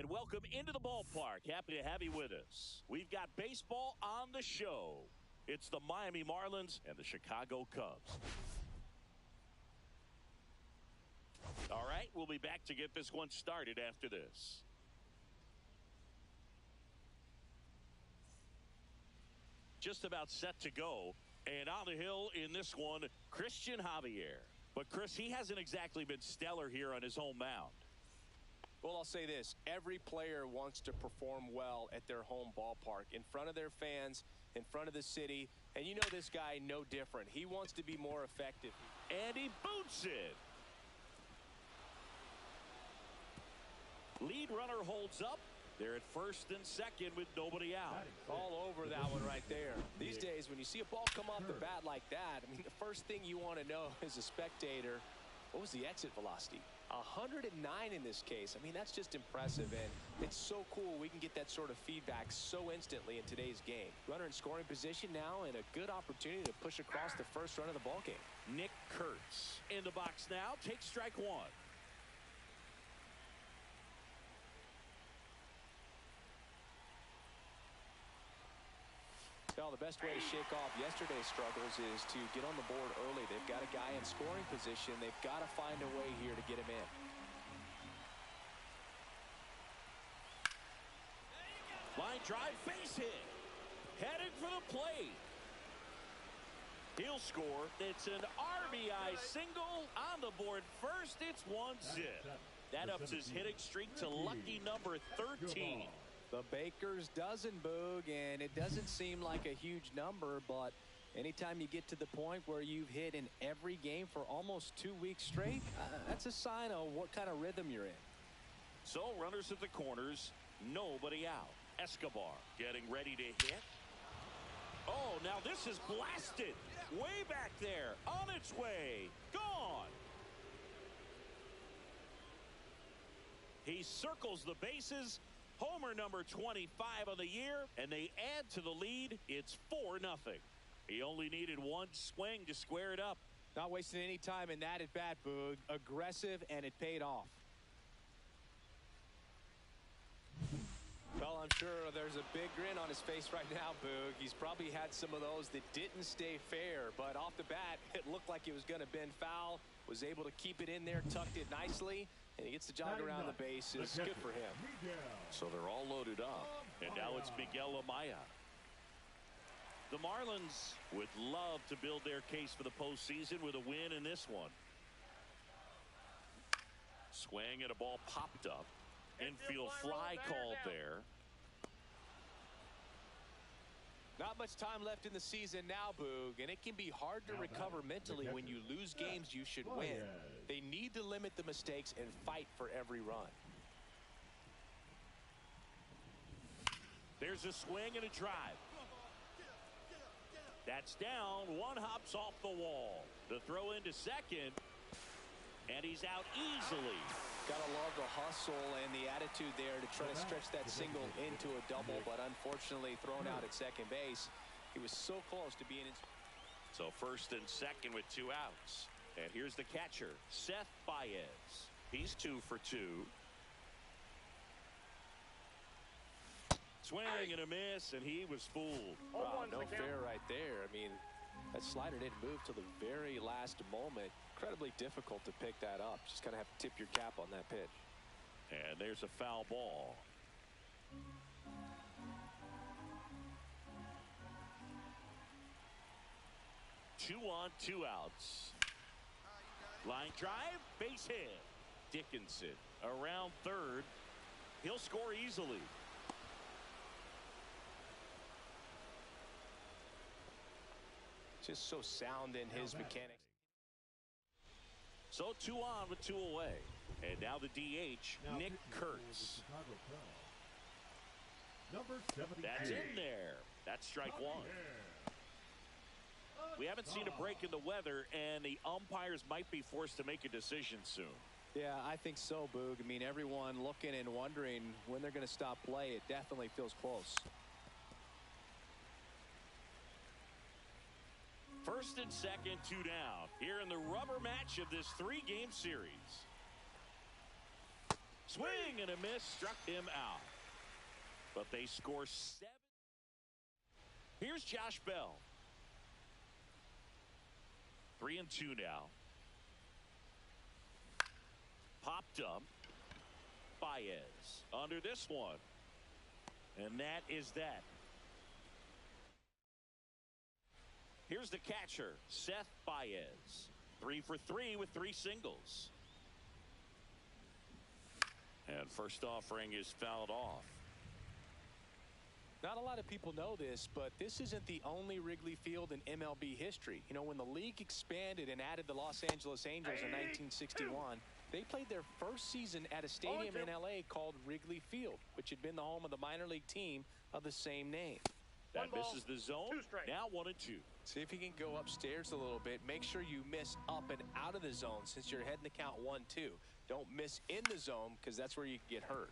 And welcome into the ballpark. Happy to have you with us. We've got baseball on the show. It's the Miami Marlins and the Chicago Cubs. All right, we'll be back to get this one started after this. Just about set to go. And on the hill in this one, Christian Javier. But Chris, he hasn't exactly been stellar here on his home mound. Well, I'll say this. Every player wants to perform well at their home ballpark, in front of their fans, in front of the city. And you know this guy no different. He wants to be more effective. And he boots it. Lead runner holds up. They're at first and second with nobody out. All over that one right there. These days, when you see a ball come off the bat like that, I mean, the first thing you want to know as a spectator, what was the exit velocity? 109 in this case. I mean, that's just impressive, and it's so cool we can get that sort of feedback so instantly in today's game. Runner in scoring position now, and a good opportunity to push across the first run of the ball game. Nick Kurtz in the box now. Takes strike one. Well, the best way to shake off yesterday's struggles is to get on the board early. They've got a guy in scoring position. They've got to find a way here to get him in. Line drive, base hit. Headed for the plate. He'll score. It's an RBI single on the board first. It's 1-0. That ups his hitting streak to lucky number 13. The Baker's dozen, Boog, and it doesn't seem like a huge number, but anytime you get to the point where you've hit in every game for almost 2 weeks straight, that's a sign of what kind of rhythm you're in. So runners at the corners, nobody out. Escobar getting ready to hit. Oh, now this is blasted. Way back there, on its way, gone. He circles the bases. Homer number 25 on the year, and they add to the lead. It's 4-0. He only needed one swing to square it up. Not wasting any time in that at bat, Boog. Aggressive, and it paid off. Well, I'm sure there's a big grin on his face right now, Boog. He's probably had some of those that didn't stay fair, but off the bat, it looked like it was going to bend foul. Was able to keep it in there, tucked it nicely, and he gets the jog around the bases. Good for him. So they're all loaded up, and now it's Miguel Amaya. The Marlins would love to build their case for the postseason with a win in this one. Swing and a ball popped up. Infield fly called there. Not much time left in the season now, Boog, and it can be hard to recover mentally when you lose games you should win. They need to limit the mistakes and fight for every run. There's a swing and a drive. That's down. One hops off the wall. The throw into second, and he's out easily. Gotta love the hustle and the attitude there to try to stretch that single into a double, but unfortunately thrown out at second base. He was so close to being in. So first and second with 2 outs. And here's the catcher, Seth Baez. He's 2 for 2. Swing and a miss, and he was fooled. Wow, no fair right there. I mean, that slider didn't move till the very last moment. Incredibly difficult to pick that up. Just kind of have to tip your cap on that pitch. And there's a foul ball. Two on, 2 outs. Line drive, base hit. Dickinson around third. He'll score easily. Just so sound in his mechanics. So 2 on with 2 away. And now the DH, Nick Kurtz. Number 78. That's in there. That's strike 1. We haven't seen a break in the weather, and the umpires might be forced to make a decision soon. Yeah, I think so, Boog. I mean, everyone looking and wondering when they're going to stop play. It definitely feels close. First and second, 2 down. Here in the rubber match of this 3-game series. Swing and a miss, struck him out. But they score 7. Here's Josh Bell. 3-2 now. Popped up. Baez under this one. And that is that. Here's the catcher, Seth Baez. 3 for 3 with 3 singles. And first offering is fouled off. Not a lot of people know this, but this isn't the only Wrigley Field in MLB history. You know, when the league expanded and added the Los Angeles Angels in 1961, they played their first season at a stadium in L.A. called Wrigley Field, which had been the home of the minor league team of the same name. That misses the zone. Now 1-2. See if you can go upstairs a little bit. Make sure you miss up and out of the zone since you're heading to count 1-2. Don't miss in the zone because that's where you can get hurt.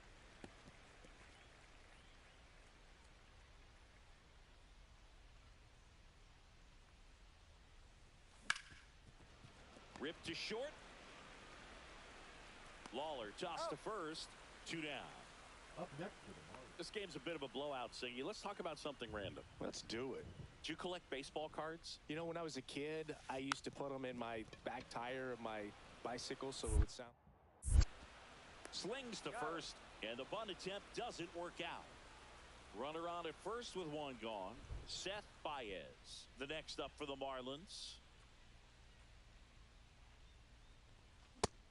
Ripped to short. Lawler tossed to first. 2 down. Up next for the Marlins. This game's a bit of a blowout, Singy. Let's talk about something random. Let's do it. Do you collect baseball cards? You know, when I was a kid, I used to put them in my back tire of my bicycle so it would sound. Slings to first, and the bunt attempt doesn't work out. Runner on at first with 1 gone. Seth Baez, the next up for the Marlins.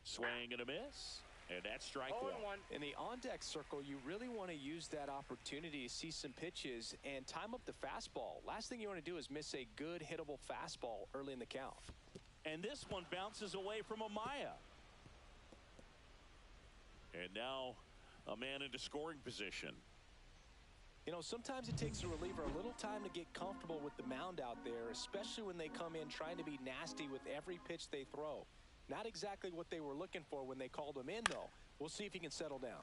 Swing and a miss. And that's strike 1. In the on-deck circle, you really want to use that opportunity to see some pitches and time up the fastball. Last thing you want to do is miss a good hittable fastball early in the count. And this one bounces away from Amaya. And now a man into scoring position. You know, sometimes it takes a reliever a little time to get comfortable with the mound out there, especially when they come in trying to be nasty with every pitch they throw. Not exactly what they were looking for when they called him in, though. We'll see if he can settle down.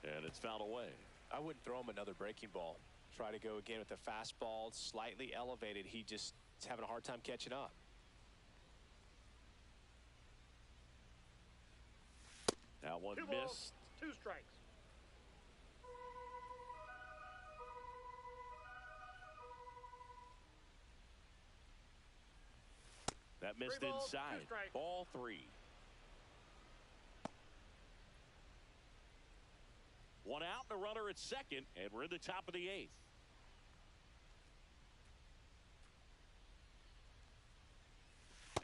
And it's fouled away. I wouldn't throw him another breaking ball. Try to go again with the fastball, slightly elevated. He just is having a hard time catching up. That one 2 balls, missed. 2 strikes. That missed 3 balls, inside. 2 strikes. Ball 3. 1 out and a runner at second, and we're in the top of the 8th.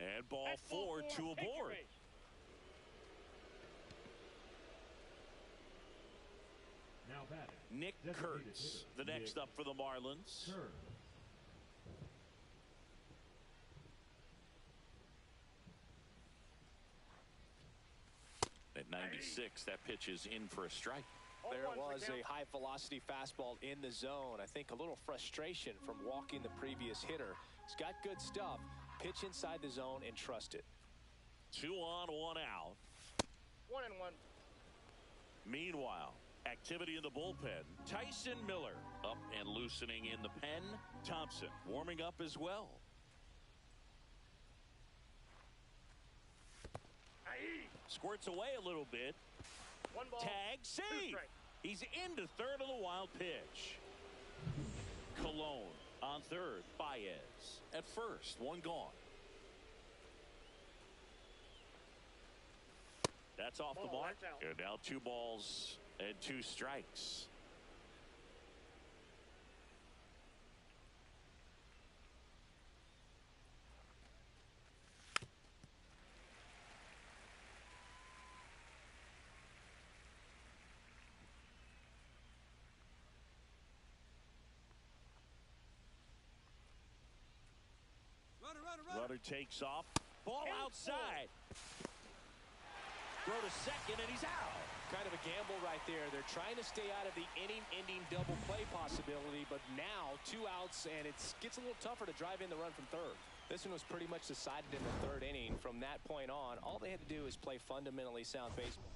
And ball 4, 2 aboard. Now batting. Nick Designated Kurtz, hitter, the next Nick up for the Marlins. Kurtz. At 96, that pitch is in for a strike. There was a high velocity fastball in the zone. I think a little frustration from walking the previous hitter. He's got good stuff. Pitch inside the zone and trust it. 2 on, 1 out. 1 and 1. Meanwhile, activity in the bullpen. Tyson Miller up and loosening in the pen. Thompson warming up as well. Squirts away a little bit. 1 ball. Tag, 2 save. strikes. He's into third on the wild pitch. Cologne on third. Baez at first. 1 gone. That's off the Ball, mark. that's out. And now 2 balls and 2 strikes. Runner takes off. Ball outside. Throw to second, and he's out. Kind of a gamble right there. They're trying to stay out of the inning-ending double play possibility, but now 2 outs, and it gets a little tougher to drive in the run from third. This one was pretty much decided in the 3rd inning. From that point on, all they had to do is play fundamentally sound baseball.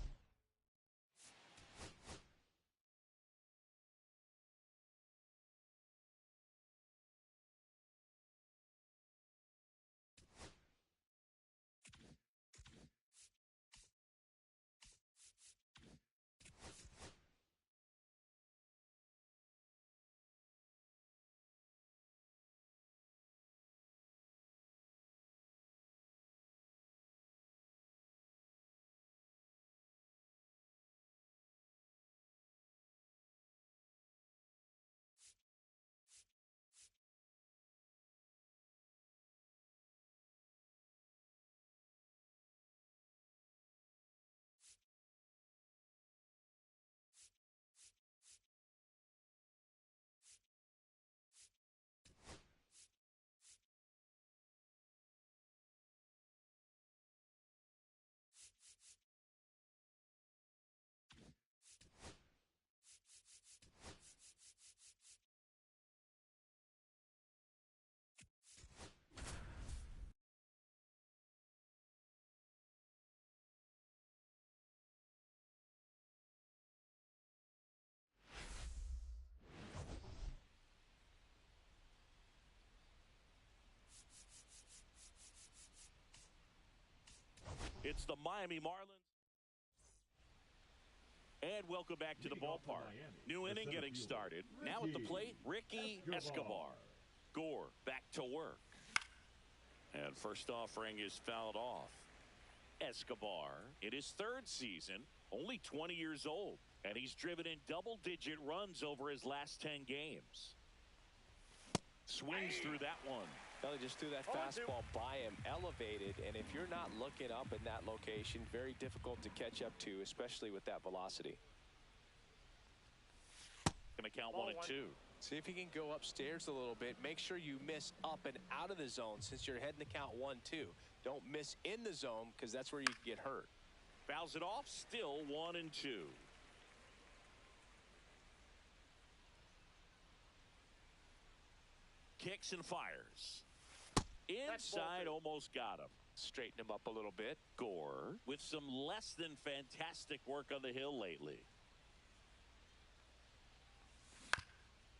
It's the Miami Marlins. And welcome back to the ballpark. New inning getting started. Now at the plate, Ricky Escobar. Gore back to work. And first offering is fouled off. Escobar in his third season, only 20 years old, and he's driven in double-digit runs over his last 10 games. Swings through that one. Well, he just threw that fastball by him, elevated, and if you're not looking up in that location, very difficult to catch up to, especially with that velocity. Gonna count 1 and 2. See if you can go upstairs a little bit. Make sure you miss up and out of the zone since you're heading to count 1-2. Don't miss in the zone because that's where you can get hurt. Fouls it off, still 1 and 2. Kicks and fires. Inside, almost got him. Straighten him up a little bit. Gore with some less than fantastic work on the hill lately.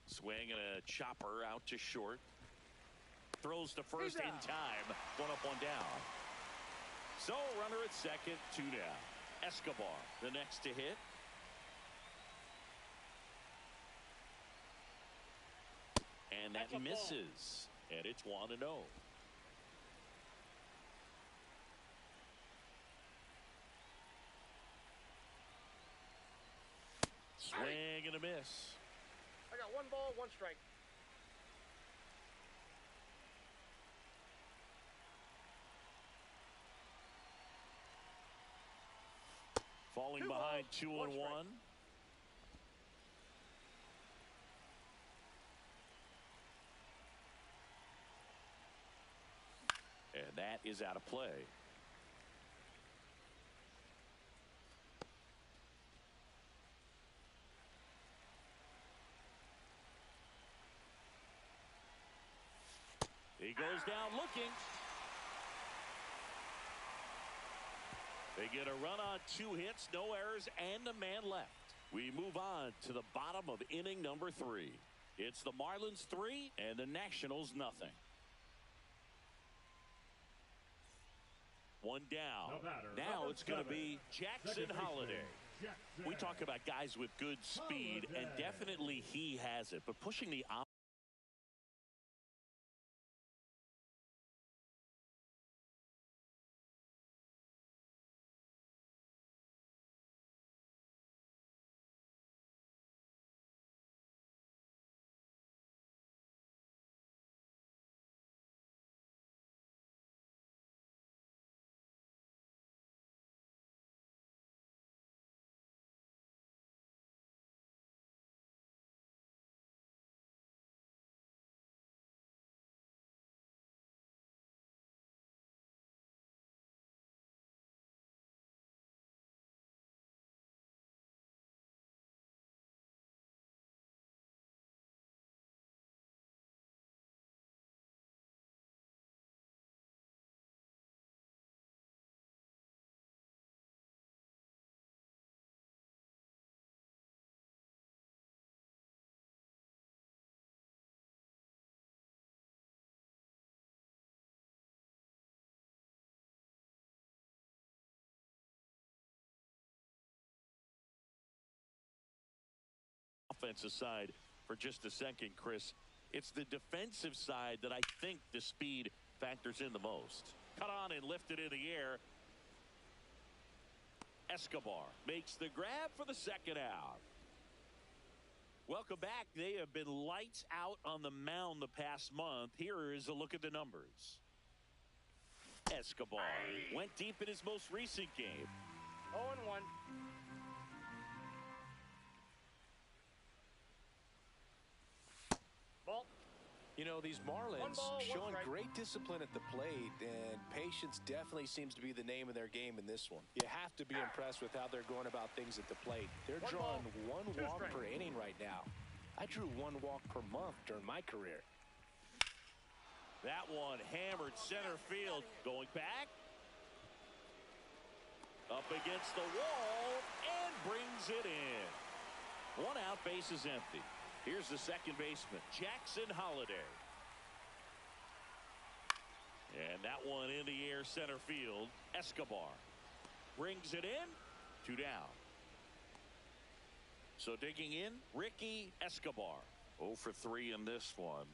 Swing and a chopper out to short. Throws to first in time. 1 up, 1 down. So runner at second, 2 down. Escobar the next to hit. And that misses. And it's 1 and 0. Swing and a miss. I got 1 ball, 1 strike. Falling behind 2 and 1. And that is out of play. He goes down looking. They get a run on 2 hits, no errors, and a man left. We move on to the bottom of inning number 3. It's the Marlins 3 and the Nationals nothing. 1 down. Now it's going to be Jackson Holiday. We talk about guys with good speed, and definitely he has it, but pushing the offensive side for just a second, Chris. It's the defensive side that I think the speed factors in the most. Cut on and lifted in the air. Escobar makes the grab for the second out. Welcome back. They have been lights out on the mound the past month. Here is a look at the numbers. Escobar went deep in his most recent game. 0-1. Ball. You know, these Marlins showing great discipline at the plate, and patience definitely seems to be the name of their game in this one. You have to be impressed with how they're going about things at the plate. They're drawing 1 walk per inning right now. I drew 1 walk per month during my career. That one hammered center field. Going back. Up against the wall and brings it in. 1 out, base is empty. Here's the second baseman, Jackson Holiday. And that one in the air center field. Escobar Brings it in. 2 down. So digging in, Ricky Escobar. 0 for 3 in this one.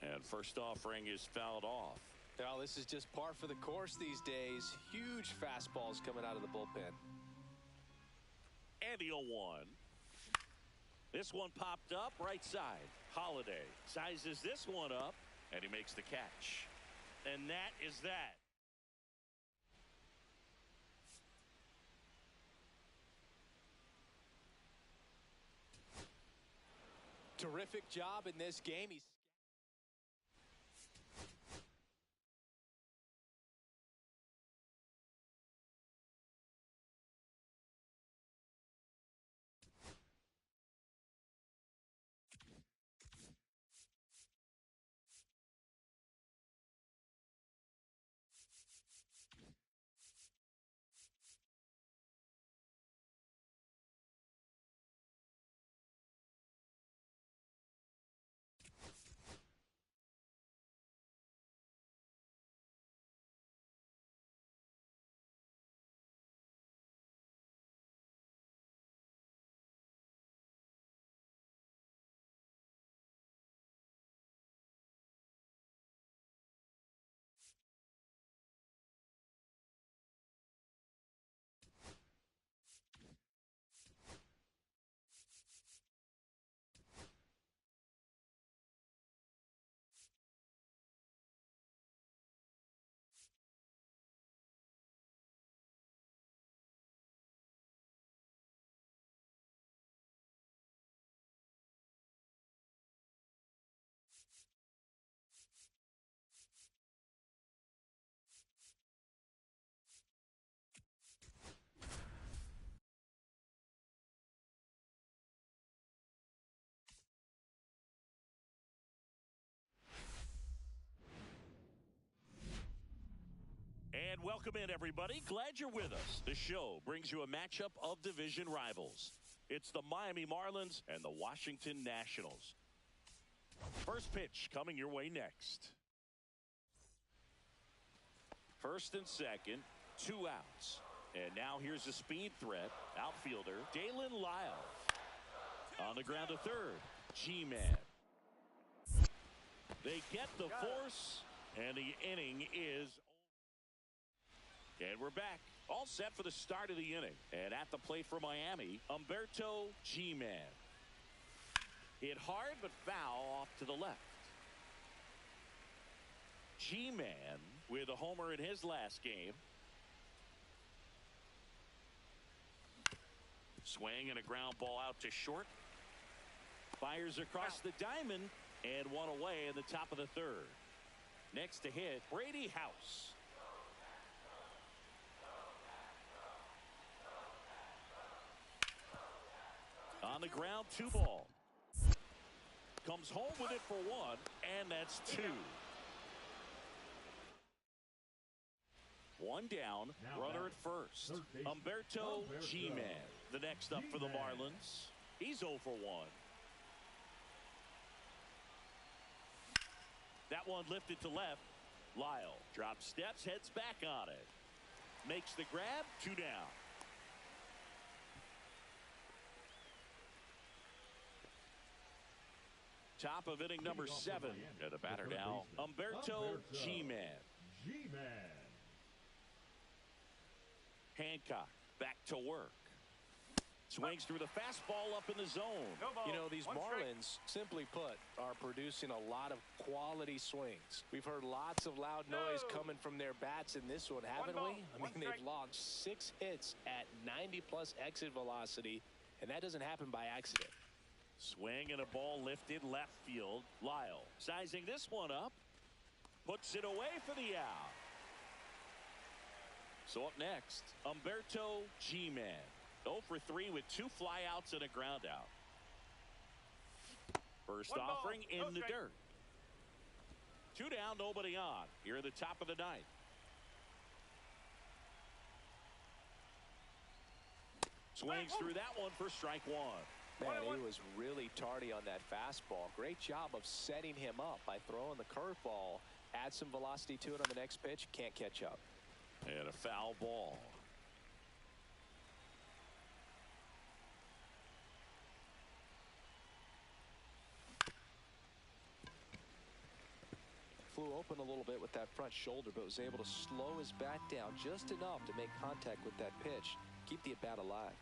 And first offering is fouled off. Well, this is just par for the course these days. Huge fastballs coming out of the bullpen. And the 0-1. This one popped up right side. Holiday sizes this one up, and he makes the catch. And that is that. Terrific job in this game. He's And welcome in, everybody. Glad you're with us. The show brings you a matchup of division rivals. It's the Miami Marlins and the Washington Nationals. First pitch coming your way next. First and second, 2 outs. And now here's a speed threat. Outfielder Dalen Lyle. On the ground to third, G-Man. They get the force, and the inning is. And we're back. All set for the start of the inning. And at the plate for Miami, Humberto G-Man. Hit hard but foul off to the left. G-Man with a homer in his last game. Swing and a ground ball out to short. Fires across the diamond and one away in the top of the third. Next to hit, Brady House. On the ground, 2 ball. Comes home with it for 1, and that's 2. 1 down, runner at first. Humberto G-Man, the next up for the Marlins. He's 0 for 1. That one lifted to left. Lyle drops steps, heads back on it. Makes the grab, 2 down. Top of inning number 7. And the batter now, Humberto G-Man. Hancock back to work. Swings through the fastball up in the zone. You know, these Marlins, simply put, are producing a lot of quality swings. We've heard lots of loud noise coming from their bats in this one, haven't we? I mean, they've launched 6 hits at 90-plus exit velocity, and that doesn't happen by accident. Swing and a ball lifted left field. Lyle sizing this one up. Puts it away for the out. So up next, Humberto G-Man. 0 for 3 with 2 flyouts and a ground out. First offering in the dirt. 2 down, nobody on. Here at the top of the 9th. Swings through that one for strike 1. Man, he was really tardy on that fastball. Great job of setting him up by throwing the curveball. Add some velocity to it on the next pitch. Can't catch up. And a foul ball. Flew open a little bit with that front shoulder, but was able to slow his bat down just enough to make contact with that pitch. Keep the at-bat alive.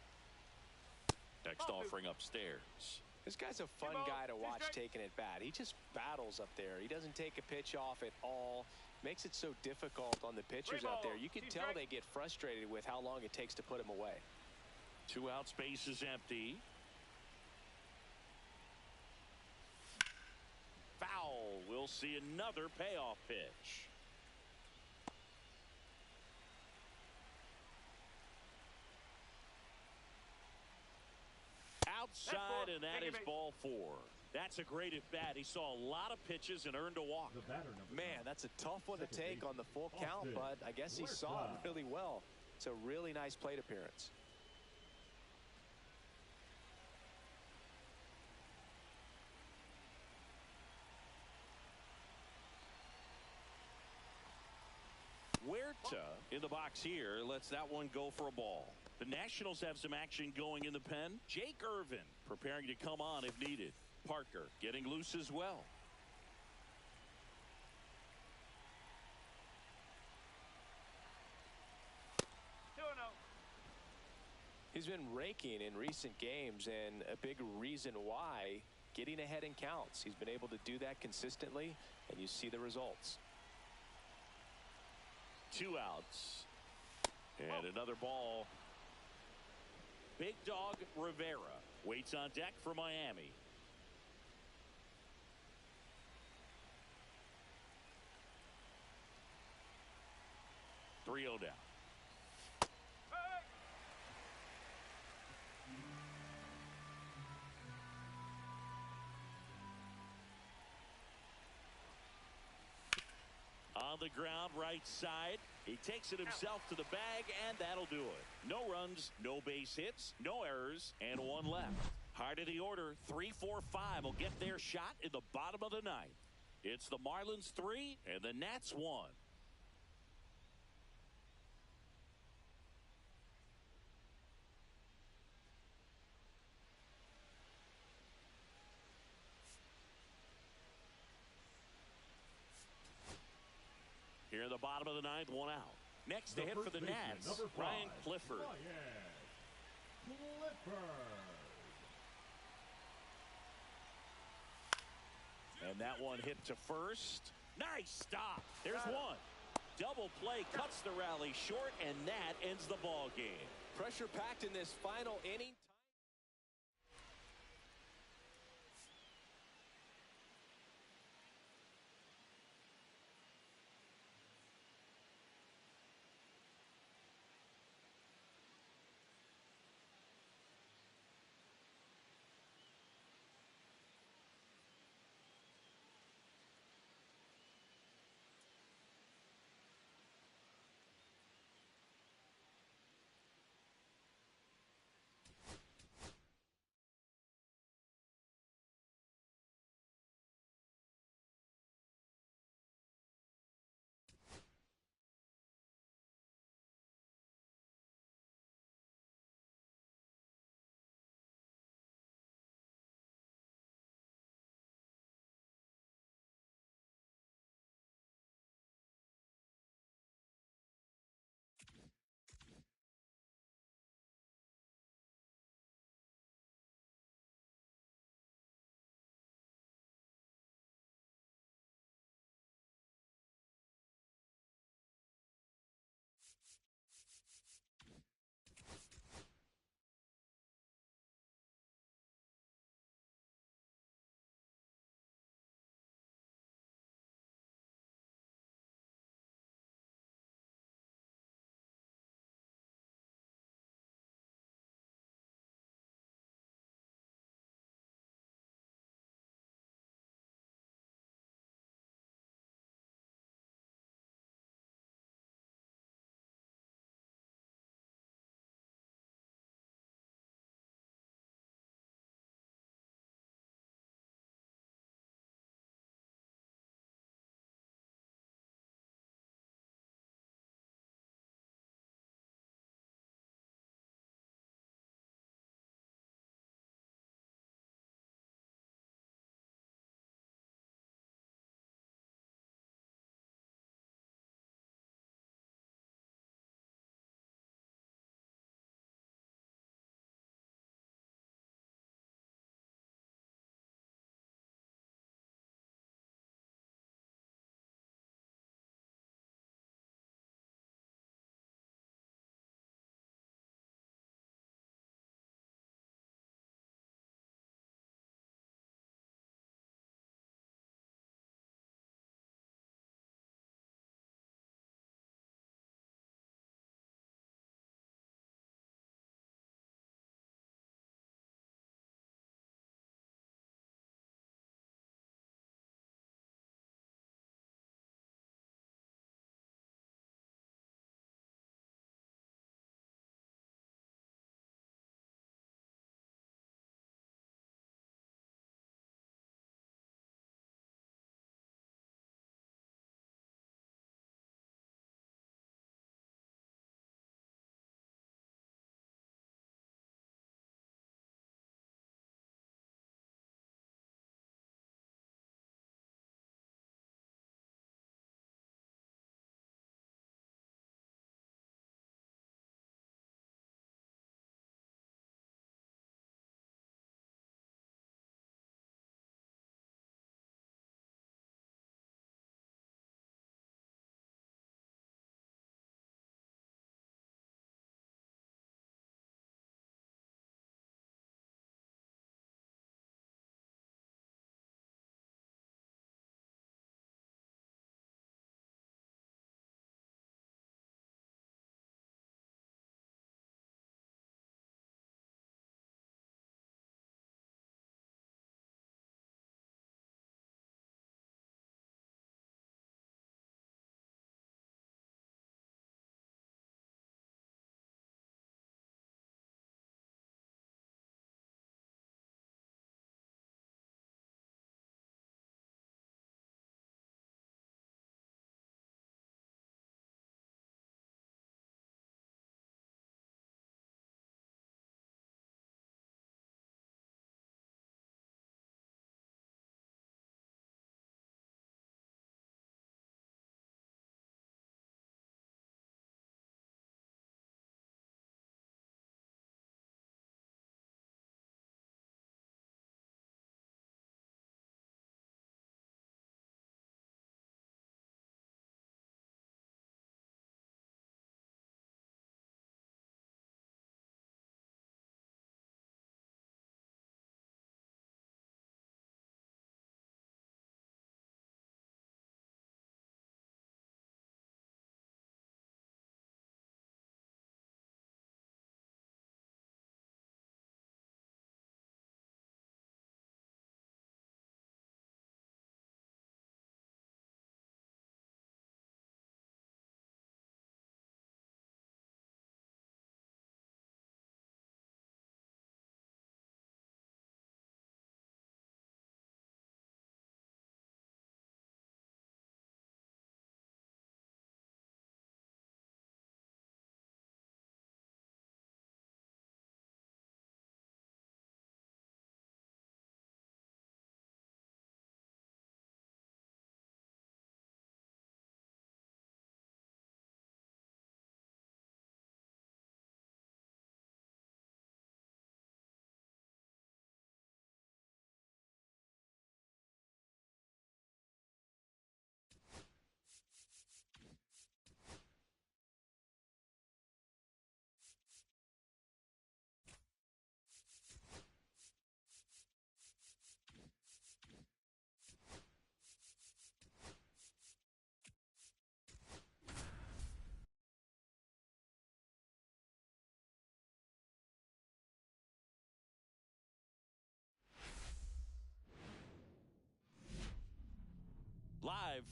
Next offering upstairs. This guy's a fun guy to watch taking at bat. He just battles up there. He doesn't take a pitch off at all. Makes it so difficult on the pitchers out there. You can tell they get frustrated with how long it takes to put him away. 2 out, space is empty. Foul. We'll see another payoff pitch. Outside, and that is ball 4. That's a great at bat. He saw a lot of pitches and earned a walk. Man, that's a tough one to take on the full count, but I guess he saw it really well. It's a really nice plate appearance. Huerta in the box here lets that one go for a ball. The Nationals have some action going in the pen. Jake Irvin preparing to come on if needed. Parker getting loose as well. He's been raking in recent games, and a big reason why, getting ahead in counts. He's been able to do that consistently, and you see the results. 2 outs. And another ball. Big Dog Rivera waits on deck for Miami. .3-0 down. On the ground, right side. He takes it himself to the bag, and that'll do it. No runs, no base hits, no errors, and 1 left. Heart of the order, 3-4-5 will get their shot in the bottom of the 9th. It's the Marlins 3 and the Nats 1. Here in the bottom of the 9th, 1 out. Next to hit for the Nats, Ryan Clifford. And that one hit to first. Nice stop. There's one. Double play cuts the rally short, and that ends the ball game. Pressure packed in this final inning.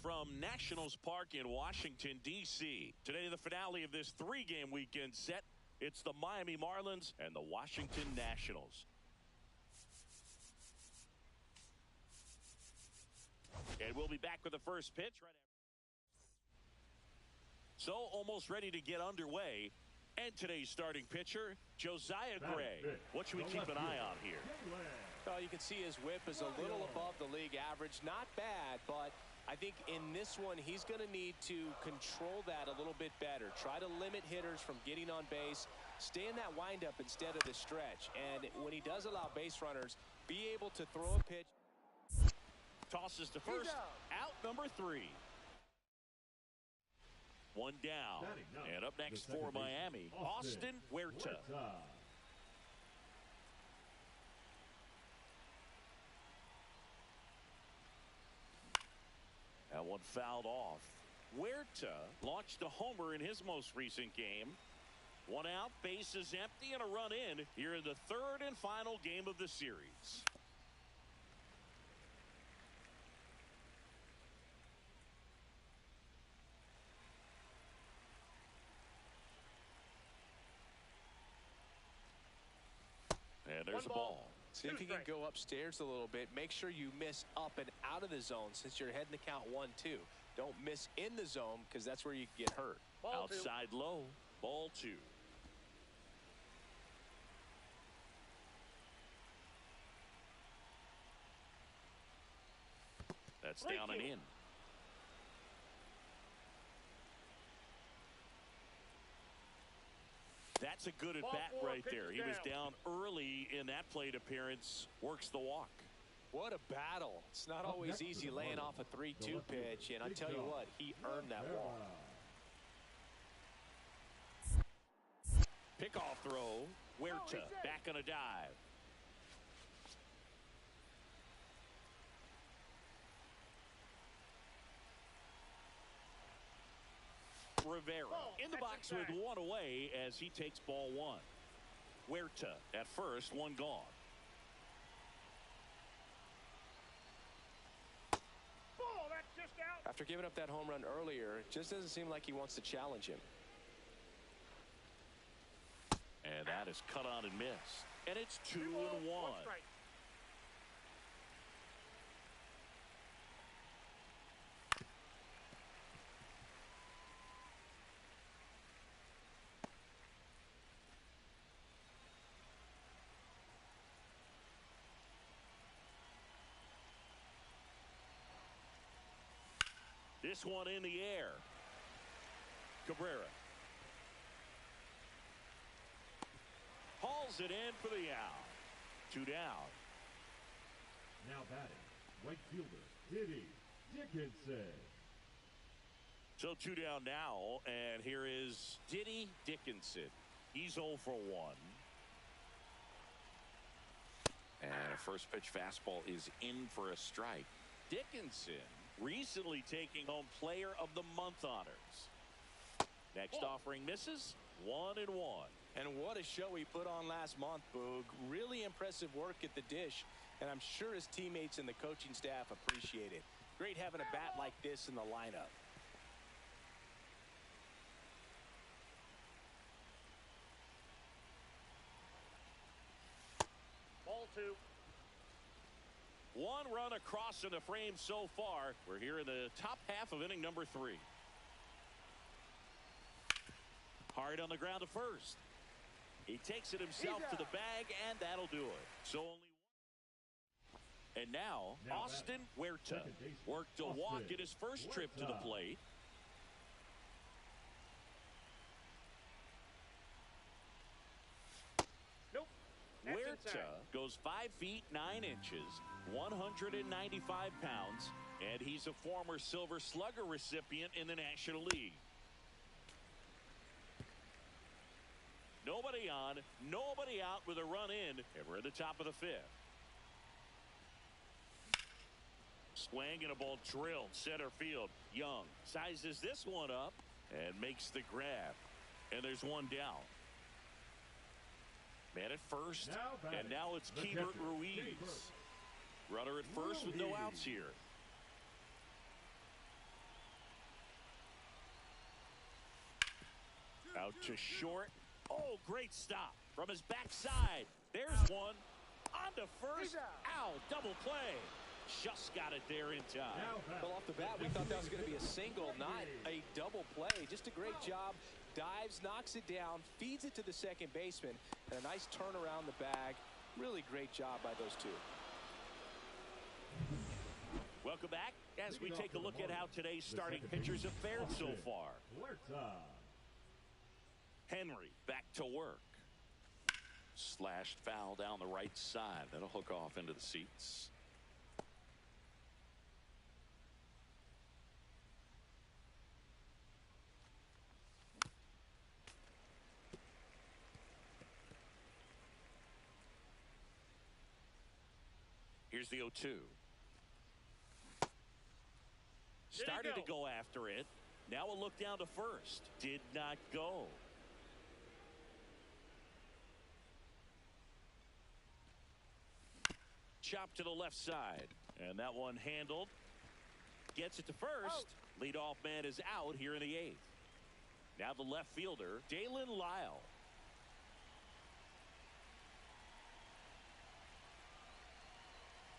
from Nationals Park in Washington, D.C. Today, the finale of this three-game weekend set. It's the Miami Marlins and the Washington Nationals. And we'll be back with the first pitch right after. So, almost ready to get underway. And today's starting pitcher, Josiah Gray. What should we keep an eye on here? Well, you can see his whip is a little above the league average. Not bad, but I think in this one, he's going to need to control that a little bit better. Try to limit hitters from getting on base. Stay in that windup instead of the stretch. And when he does allow base runners, be able to throw a pitch. Tosses to first, out number 3. One down. And up next for Miami, Austin Huerta. That one fouled off. Huerta launched a homer in his most recent game. One out, bases empty, and a run in here in the third and final game of the series. And there's a ball. See if you can go upstairs a little bit. Make sure you miss up and out of the zone since you're heading to count 1-2. Don't miss in the zone because that's where you can get hurt. Ball Outside 2. Low. Ball 2. That's down and in. That's a good at-bat right there. He was down early in that plate appearance. Works the walk. What a battle. It's not always easy laying off a 3-2 pitch, and I tell you what, he earned that walk. Pickoff throw. Huerta back on a dive. Rivera in the box with one away as he takes ball 1. Huerta at first, one gone. Ball, that's just out. After giving up that home run earlier, it just doesn't seem like he wants to challenge him. And that is cut on and missed. And it's 2-1. This one in the air. Cabrera hauls it in for the out. 2 down. Now batting, right fielder, Diddy Dickinson. So 2 down now, and here is Diddy Dickinson. He's 0 for 1. And a first pitch fastball is in for a strike. Dickinson recently taking home Player of the Month honors. Next offering misses. 1-1. And what a show he put on last month, Boog. Really impressive work at the dish, and I'm sure his teammates and the coaching staff appreciate it. Great having a bat like this in the lineup. Ball 2. 1 run across in the frame so far. We're here in the top half of inning number 3. Hard on the ground to first. He takes it himself to the bag, and that'll do it. So only 1. And now Austin Huerta worked a walk in his first trip to the plate. Nope. Huerta goes 5 feet 9 inches, 195 pounds, and he's a former Silver Slugger recipient in the National League. Nobody on, nobody out with a run in, and we're at the top of the 5th. Swing and a ball drilled center field. Young sizes this one up and makes the grab. And there's one down. Man at first, and now it's Keibert Ruiz. Runner at first with no outs here. Out to short. Oh, great stop from his backside. There's one. On to first. Ow, double play. Just got it there in time. Well, off the bat, we thought that was going to be a single, not a double play. Just a great job. Dives, knocks it down, feeds it to the second baseman, and a nice turn around the bag. Really great job by those two. Welcome back as we take a look at how today's starting pitchers have fared so far. Henry back to work. Slashed foul down the right side. That'll hook off into the seats. Here's the 0-2. Started to go after it. Now a look down to first. Did not go. Chop to the left side. And that one handled. Gets it to first. Leadoff man is out here in the 8th. Now the left fielder, Dalen Lyle.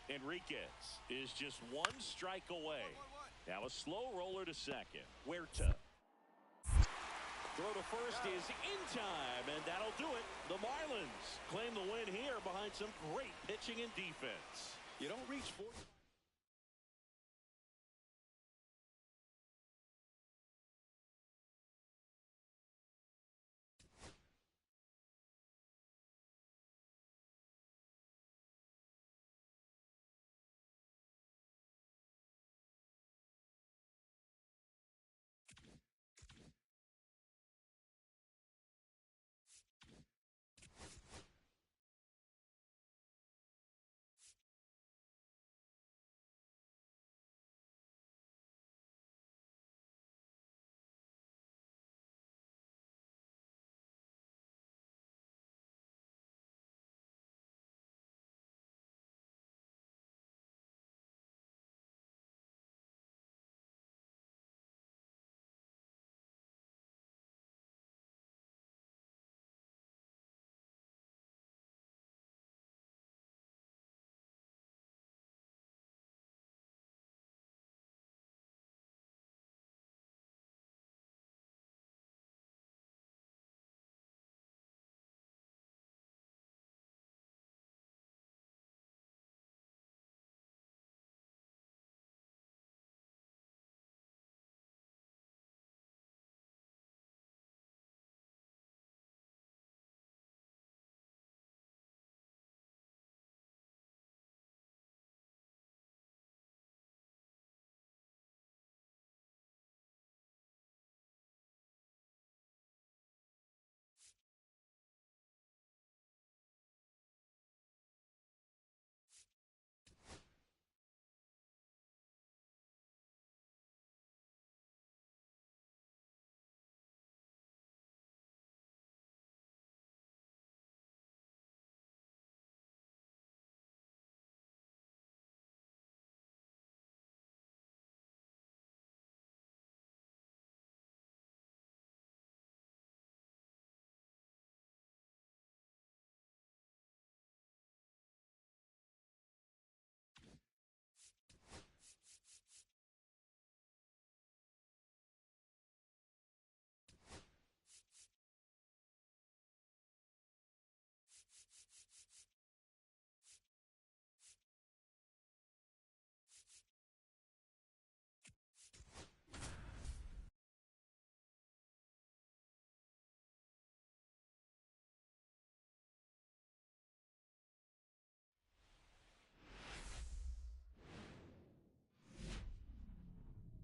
Enriquez is just one strike away. Now a slow roller to second. Huerta. Throw to first is in time, and that'll do it. The Marlins claim the win here behind some great pitching and defense. You don't reach for...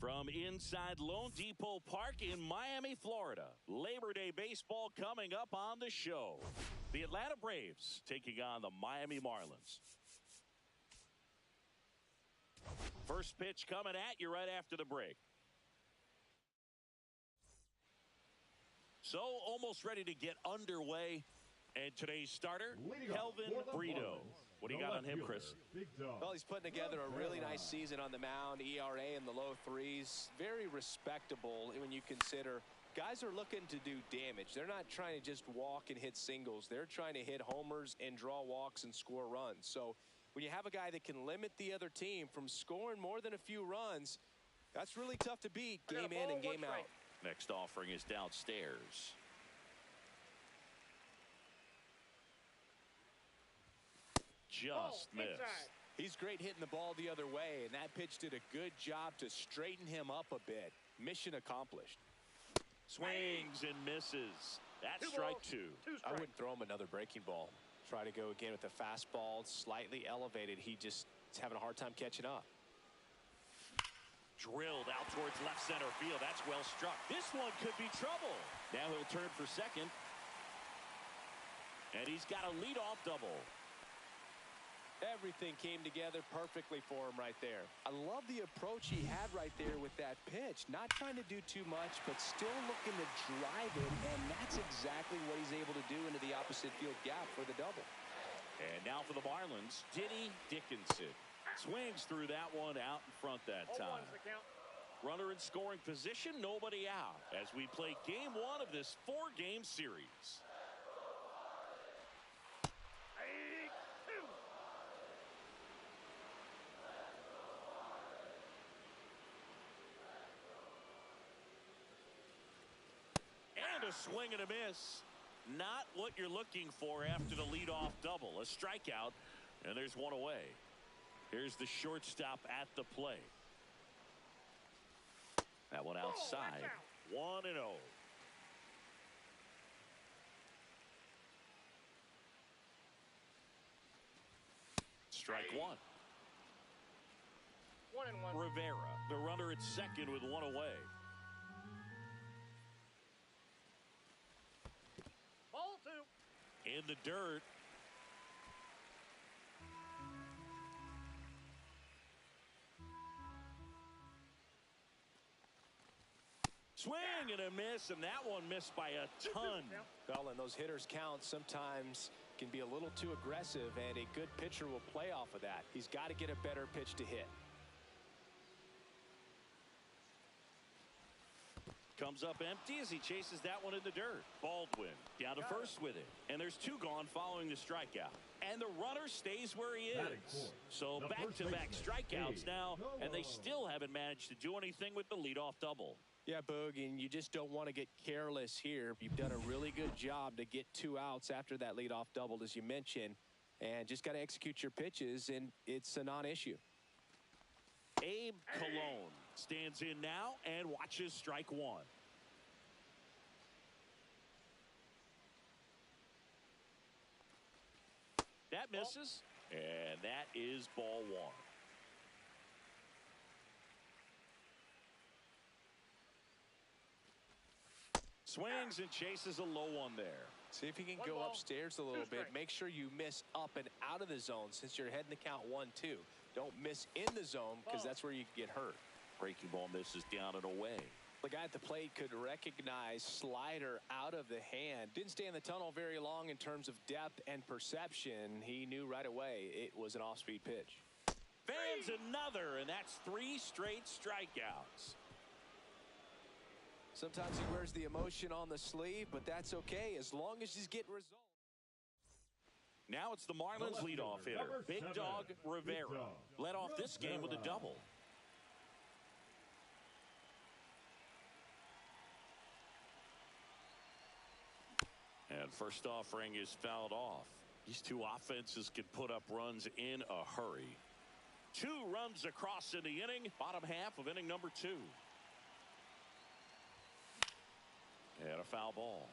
From inside Lone Depot Park in Miami, Florida, Labor Day baseball coming up on the show. The Atlanta Braves taking on the Miami Marlins. First pitch coming at you right after the break. So almost ready to get underway. And today's starter, Kelvin Brito. What do you got on him, Chris? Well, he's putting together a really nice season on the mound. ERA in the low 3s. Very respectable when you consider Guys are looking to do damage. They're not trying to just walk and hit singles. They're trying to hit homers and draw walks and score runs. So when you have a guy that can limit the other team from scoring more than a few runs, that's really tough to beat game in and game out. Next offering is downstairs. Just missed. He's great hitting the ball the other way, and that pitch did a good job to straighten him up a bit. Mission accomplished. Swings and misses. That's strike two. I wouldn't throw him another breaking ball. Try to go again with the fastball, slightly elevated. He just is having a hard time catching up. Drilled out towards left center field. That's well struck. This one could be trouble. Now he'll turn for second. And he's got a leadoff double. Everything came together perfectly for him right there. I love the approach he had right there with that pitch. Not trying to do too much, but still looking to drive it, and that's exactly what he's able to do into the opposite field gap for the double. And now for the Marlins, Diddy Dickinson. Swings through that one out in front that time. Runner in scoring position, nobody out, as we play game one of this 4-game series. A swing and a miss. Not what you're looking for after the leadoff double. A strikeout, and there's one away. Here's the shortstop at the plate. That one outside. 1-0. Strike one. 1-1. Rivera, the runner at second with one away. In the dirt. Swing and a miss, and that one missed by a ton. Well, and those hitters count sometimes can be a little too aggressive, and a good pitcher will play off of that. He's got to get a better pitch to hit. Comes up empty as he chases that one in the dirt. Baldwin down to first with it. And there's two gone following the strikeout. And the runner stays where he is. So back-to-back strikeouts now, and they still haven't managed to do anything with the leadoff double. Yeah, Boog, and you just don't want to get careless here. You've done a really good job to get 2 outs after that leadoff double, as you mentioned, and just got to execute your pitches, and it's a non-issue. Abe Cologne stands in now and watches strike one. That misses, and that is ball one. Swings and chases a low one there. See if you can go upstairs a little bit. Make sure you miss up and out of the zone since you're heading to count 1-2. Don't miss in the zone because that's where you get hurt. Breaking ball misses down and away. The guy at the plate could recognize slider out of the hand. Didn't stay in the tunnel very long in terms of depth and perception. He knew right away it was an off-speed pitch. Fans another, and that's 3 straight strikeouts. Sometimes he wears the emotion on the sleeve, but that's okay as long as he's getting results. Now it's the Marlins leadoff hitter, Big Dog Rivera. Led off this game with a double. And first offering is fouled off. These two offenses can put up runs in a hurry. 2 runs across in the inning, bottom half of inning number 2. And a foul ball.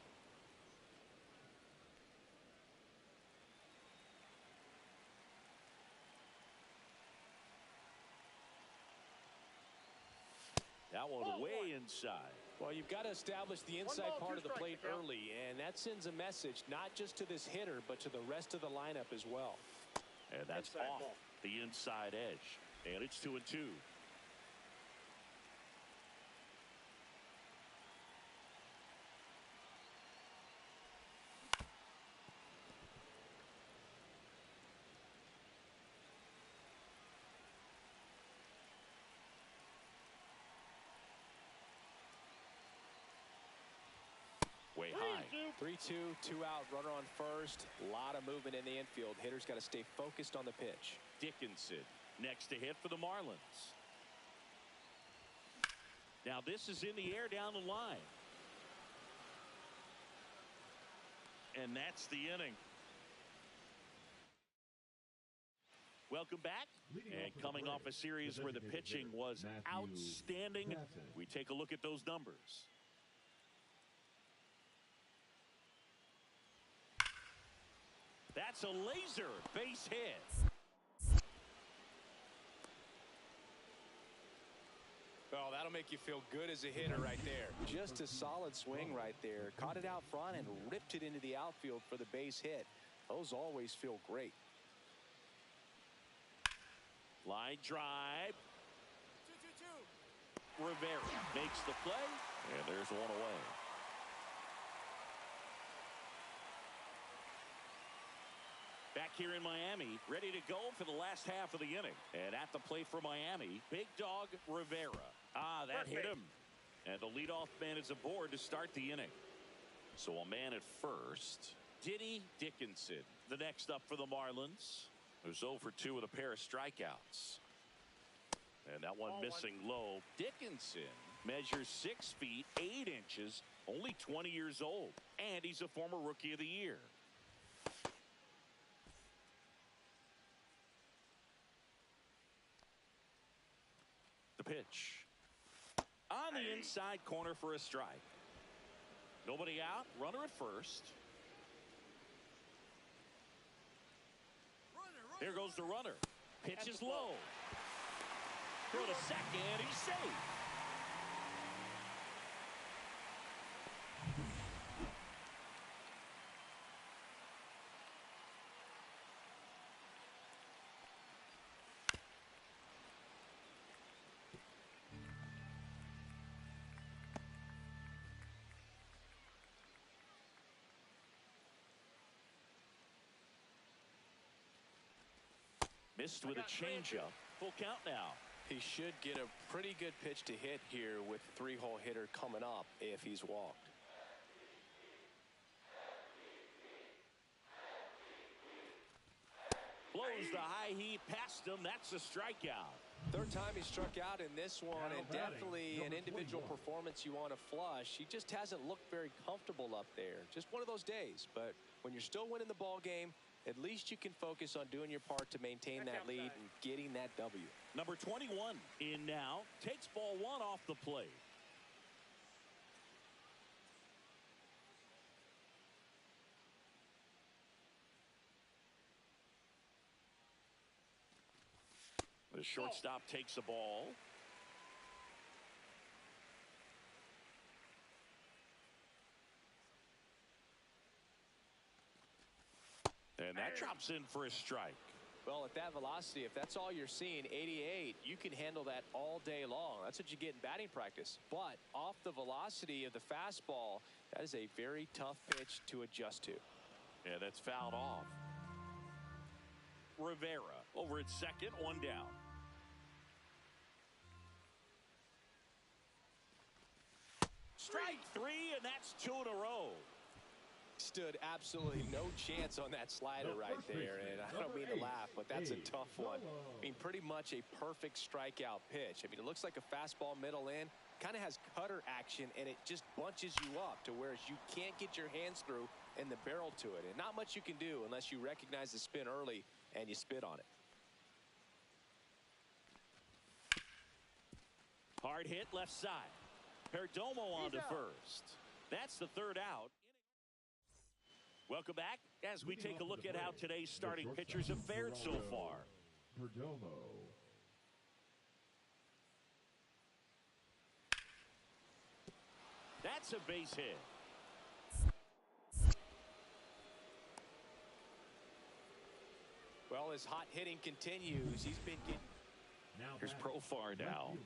That one way inside. Well, you've got to establish the inside part of the plate early, and that sends a message not just to this hitter, but to the rest of the lineup as well. And that's off the inside edge. And it's 2-2. 3-2, 2 out, runner on first. A lot of movement in the infield. Hitter's got to stay focused on the pitch. Dickinson next to hit for the Marlins. Now this is in the air down the line. And that's the inning. Welcome back. And coming off a series where the pitching was outstanding, we take a look at those numbers. That's a laser base hit. Oh, that'll make you feel good as a hitter right there. Just a solid swing right there. Caught it out front and ripped it into the outfield for the base hit. Those always feel great. Line drive. 2-2-2. Rivera makes the play, and there's one away. Back here in Miami, ready to go for the last half of the inning. And at the plate for Miami, big dog Rivera. That hit him. And the leadoff man is aboard to start the inning. So a man at first, Dickinson. The next up for the Marlins, who's 0 for 2 with a pair of strikeouts. And that one missing low. Dickinson measures 6 feet 8 inches, only 20 years old. And he's a former Rookie of the Year. The pitch. On the inside corner for a strike. Nobody out. Runner at first. Here goes the runner. Pitch is low. Throw to second. He's safe. Missed with a changeup. Full count now. He should get a pretty good pitch to hit here with 3-hole hitter coming up if he's walked. Blows the high heat past him. That's a strikeout. Third time he struck out in this one, and definitely an individual performance you want to flush. He just hasn't looked very comfortable up there. Just one of those days. But when you're still winning the ball game, at least you can focus on doing your part to maintain that lead and getting that W. Number 21 in now. Takes ball 1 off the plate. The shortstop takes the ball. And that drops in for a strike. Well, at that velocity, if that's all you're seeing, 88, you can handle that all day long. That's what you get in batting practice. But off the velocity of the fastball, that is a very tough pitch to adjust to. Yeah, that's fouled off. Rivera over at second, 1 down. Strike 3, and that's 2 in a row. Stood absolutely no chance on that slider right there, and I don't mean to laugh, but that's a tough one. I mean, pretty much a perfect strikeout pitch. I mean, it looks like a fastball middle in, kind of has cutter action, and it just bunches you up to where you can't get your hands through and the barrel to it. And not much you can do unless you recognize the spin early and you spit on it. Hard hit left side. Perdomo on to first. That's the 3rd out. Welcome back as we take a look at how today's starting pitchers have fared so far. Perdomo. That's a base hit. Well, as hot hitting continues, he's been getting... Here's Profar now.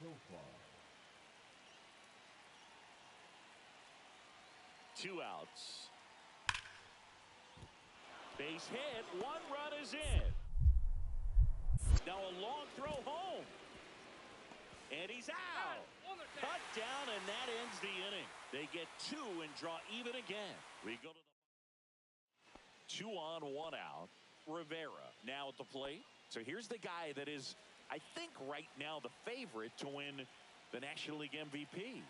Profar. 2 outs. Base hit. 1 run is in. Now a long throw home. And he's out. Cut down, and that ends the inning. They get 2 and draw even again. We go to the 2 on, 1 out. Rivera now at the plate. So here's the guy that is, I think, right now the favorite to win the National League MVP.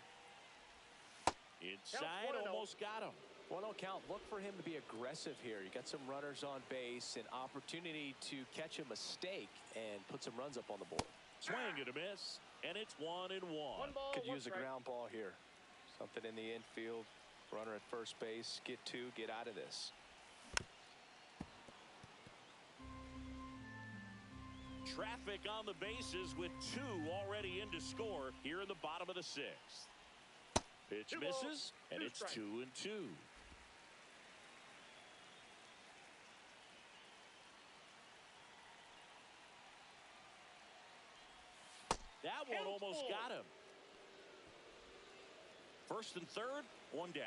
Inside, almost got him. 1-0 count. Look for him to be aggressive here. You got some runners on base, an opportunity to catch a mistake and put some runs up on the board. Swing and a miss, and it's 1-1. Could use a ground ball here. Something in the infield. Runner at first base. Get 2. Get out of this. Traffic on the bases with 2 already in to score here in the bottom of the 6th. Pitch misses, and it's 2-2. That one almost got him. 1st and 3rd, 1 down.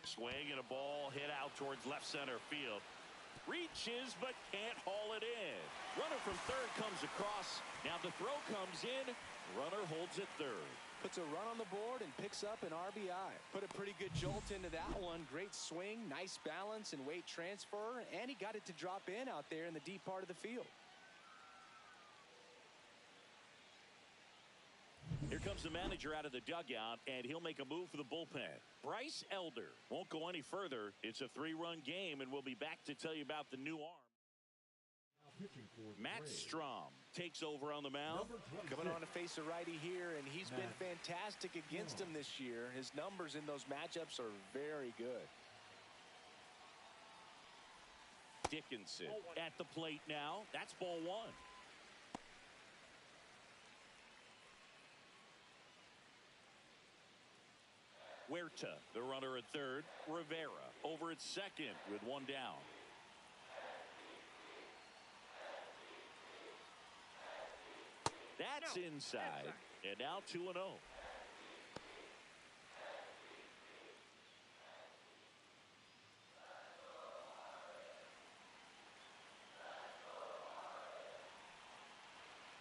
Swing and a ball hit out towards left center field. Reaches but can't haul it in. Runner from 3rd comes across. Now the throw comes in. Runner holds at 3rd. Puts a run on the board and picks up an RBI. Put a pretty good jolt into that one. Great swing, nice balance and weight transfer, and he got it to drop in out there in the deep part of the field. Here comes the manager out of the dugout, and he'll make a move for the bullpen. Bryce Elder won't go any further. It's a 3-run game, and we'll be back to tell you about the new arm. Matt Strom takes over on the mound. Coming on to face a righty here, and he's been fantastic against him this year. His numbers in those matchups are very good. Dickinson at the plate now. That's ball 1. Huerta, the runner at 3rd. Rivera over at 2nd with 1 down. That's inside. And now 2-0.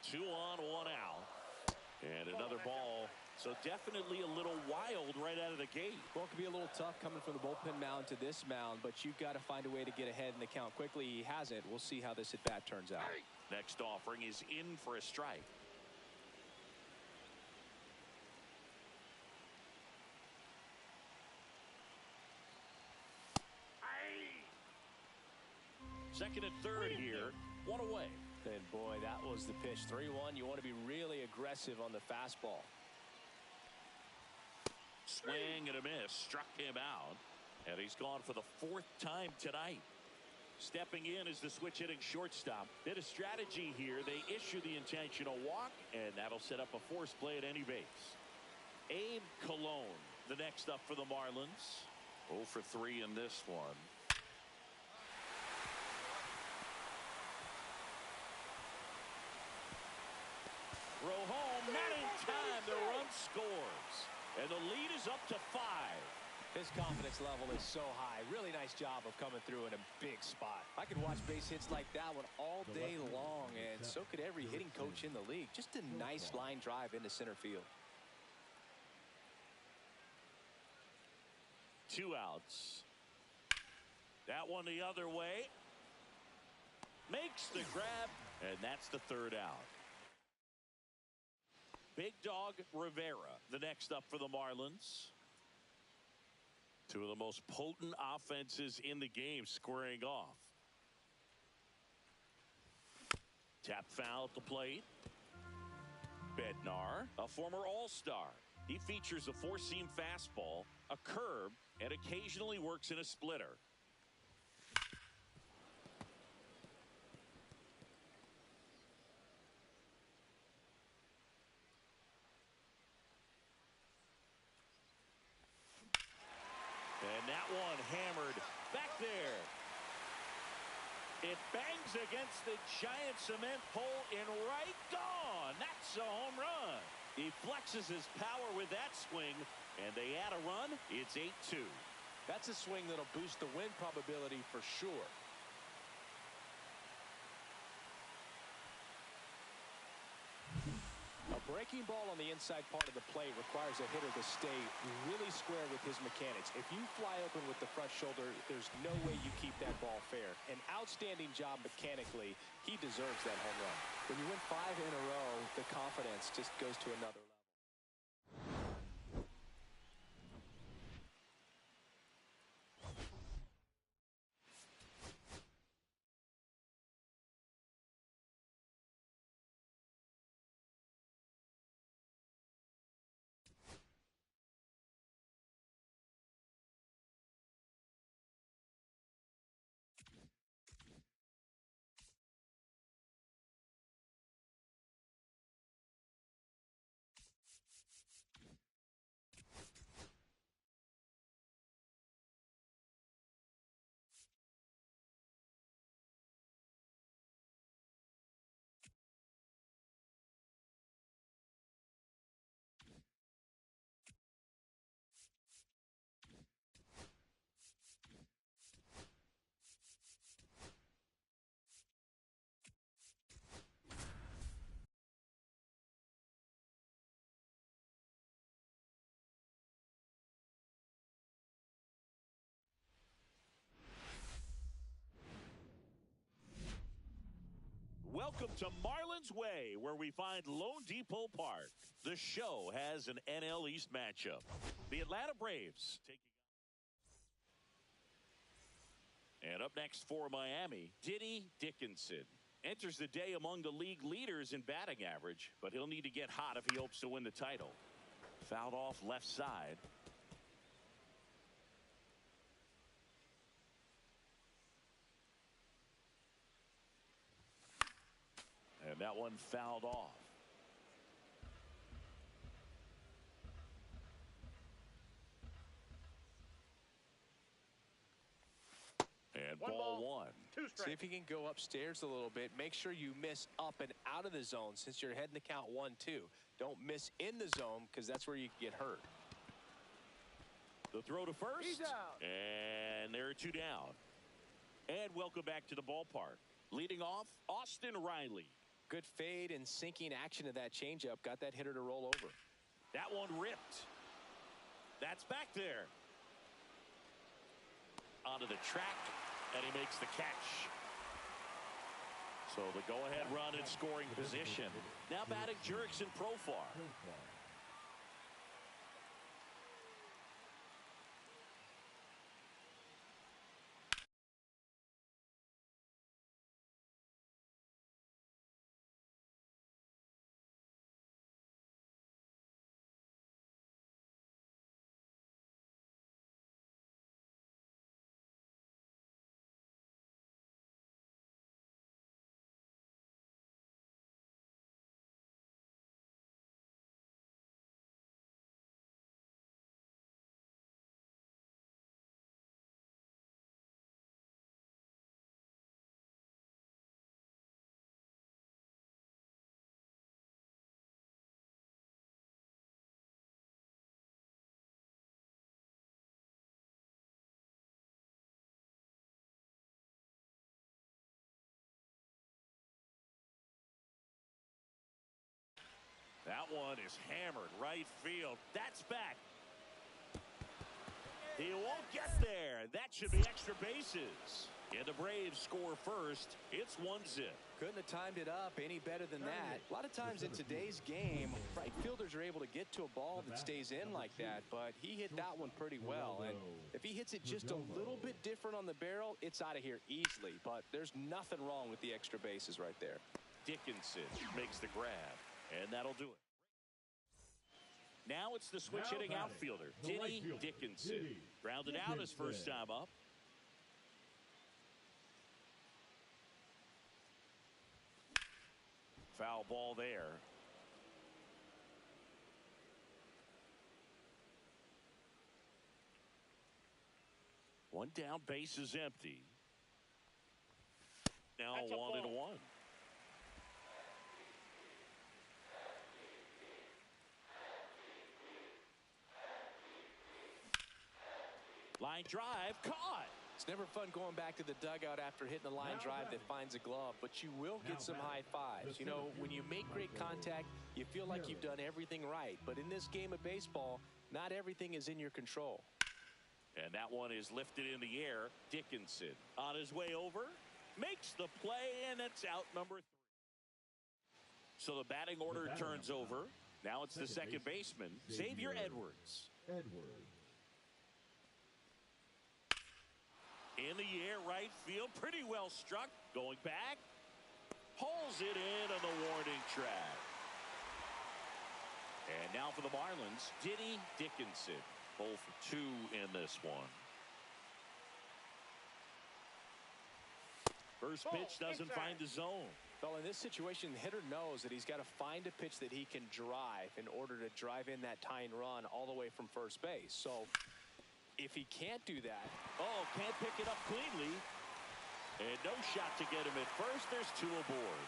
Two on, 1 out. And another ball. So definitely a little wild right out of the gate. Well, it could be a little tough coming from the bullpen mound to this mound, but you've got to find a way to get ahead in the count quickly. He hasn't. We'll see how this at-bat turns out. Next offering is in for a strike. Second and 3rd here. 1 away. And boy, that was the pitch. 3-1. You want to be really aggressive on the fastball. Swing and a miss. Struck him out. And he's gone for the 4th time tonight. Stepping in is the switch hitting shortstop. Bit of strategy here. They issue the intentional walk, and that'll set up a force play at any base. Abe Cologne, the next up for the Marlins. 0 for 3 in this one. Throw home, not in time. The run scores. And the lead is up to 5. His confidence level is so high. Really nice job of coming through in a big spot. I could watch base hits like that one all day long, and so could every hitting coach in the league. Just a nice line drive into center field. 2 outs. That one the other way. Makes the grab, and that's the 3rd out. Big Dog Rivera, the next up for the Marlins. 2 of the most potent offenses in the game squaring off. Tap foul at the plate. Bednar, a former All-Star. He features a 4-seam fastball, a curve, and occasionally works in a splitter. And that one hammered back there. It bangs against the giant cement pole in right. Gone. That's a home run. He flexes his power with that swing, and they add a run. It's 8-2. That's a swing that'll boost the win probability for sure. A breaking ball on the inside part of the plate requires a hitter to stay really square with his mechanics. If you fly open with the front shoulder, there's no way you keep that ball fair. An outstanding job mechanically. He deserves that home run. When you win 5 in a row, the confidence just goes to another level. Welcome to Marlins Way, where we find Lone Depot Park. The show has an NL East matchup. The Atlanta Braves taking. And up next for Miami, Diddy Dickinson. Enters the day among the league leaders in batting average, but he'll need to get hot if he hopes to win the title. Fouled off left side. And that one fouled off. And ball one. See if you can go upstairs a little bit. Make sure you miss up and out of the zone since you're heading to count 1-2. Don't miss in the zone because that's where you can get hurt. The throw to first. He's out. And there are 2 down. And welcome back to the ballpark. Leading off, Austin Riley. Good fade and sinking action of that changeup. Got that hitter to roll over. That one ripped. That's back there. Onto the track, and he makes the catch. So the go-ahead run in scoring position. Now batting Jurickson Profar. That one is hammered right field. That's back. He won't get there. That should be extra bases. And the Braves score first. It's 1-0. Couldn't have timed it up any better than that. A lot of times in today's game, right fielders are able to get to a ball that stays in like that, but he hit that one pretty well. And if he hits it just a little bit different on the barrel, it's out of here easily. But there's nothing wrong with the extra bases right there. Dickinson makes the grab, and that'll do it. Now it's the switch-hitting outfielder, Diddy Dickinson. Grounded out his first time up. Foul ball there. One down, base is empty. Now 1-1. Line drive caught. It's never fun going back to the dugout after hitting a line drive that finds a glove, but you will get some high fives. You know, when you make great contact, you feel like you've done everything right. But in this game of baseball, not everything is in your control. And that one is lifted in the air. Dickinson on his way over, makes the play, and it's out number 3. So the batting order turns over. Now it's the second baseman, Xavier Edwards. In the air, right field, pretty well struck. Going back, pulls it in on the warning track. And now for the Marlins, Dickinson. 0 for 2 in this one. First pitch doesn't find the zone. Well, in this situation, the hitter knows that he's got to find a pitch that he can drive in order to drive in that tying run all the way from first base. So if he can't do that, can't pick it up cleanly. And no shot to get him at first. There's 2 aboard.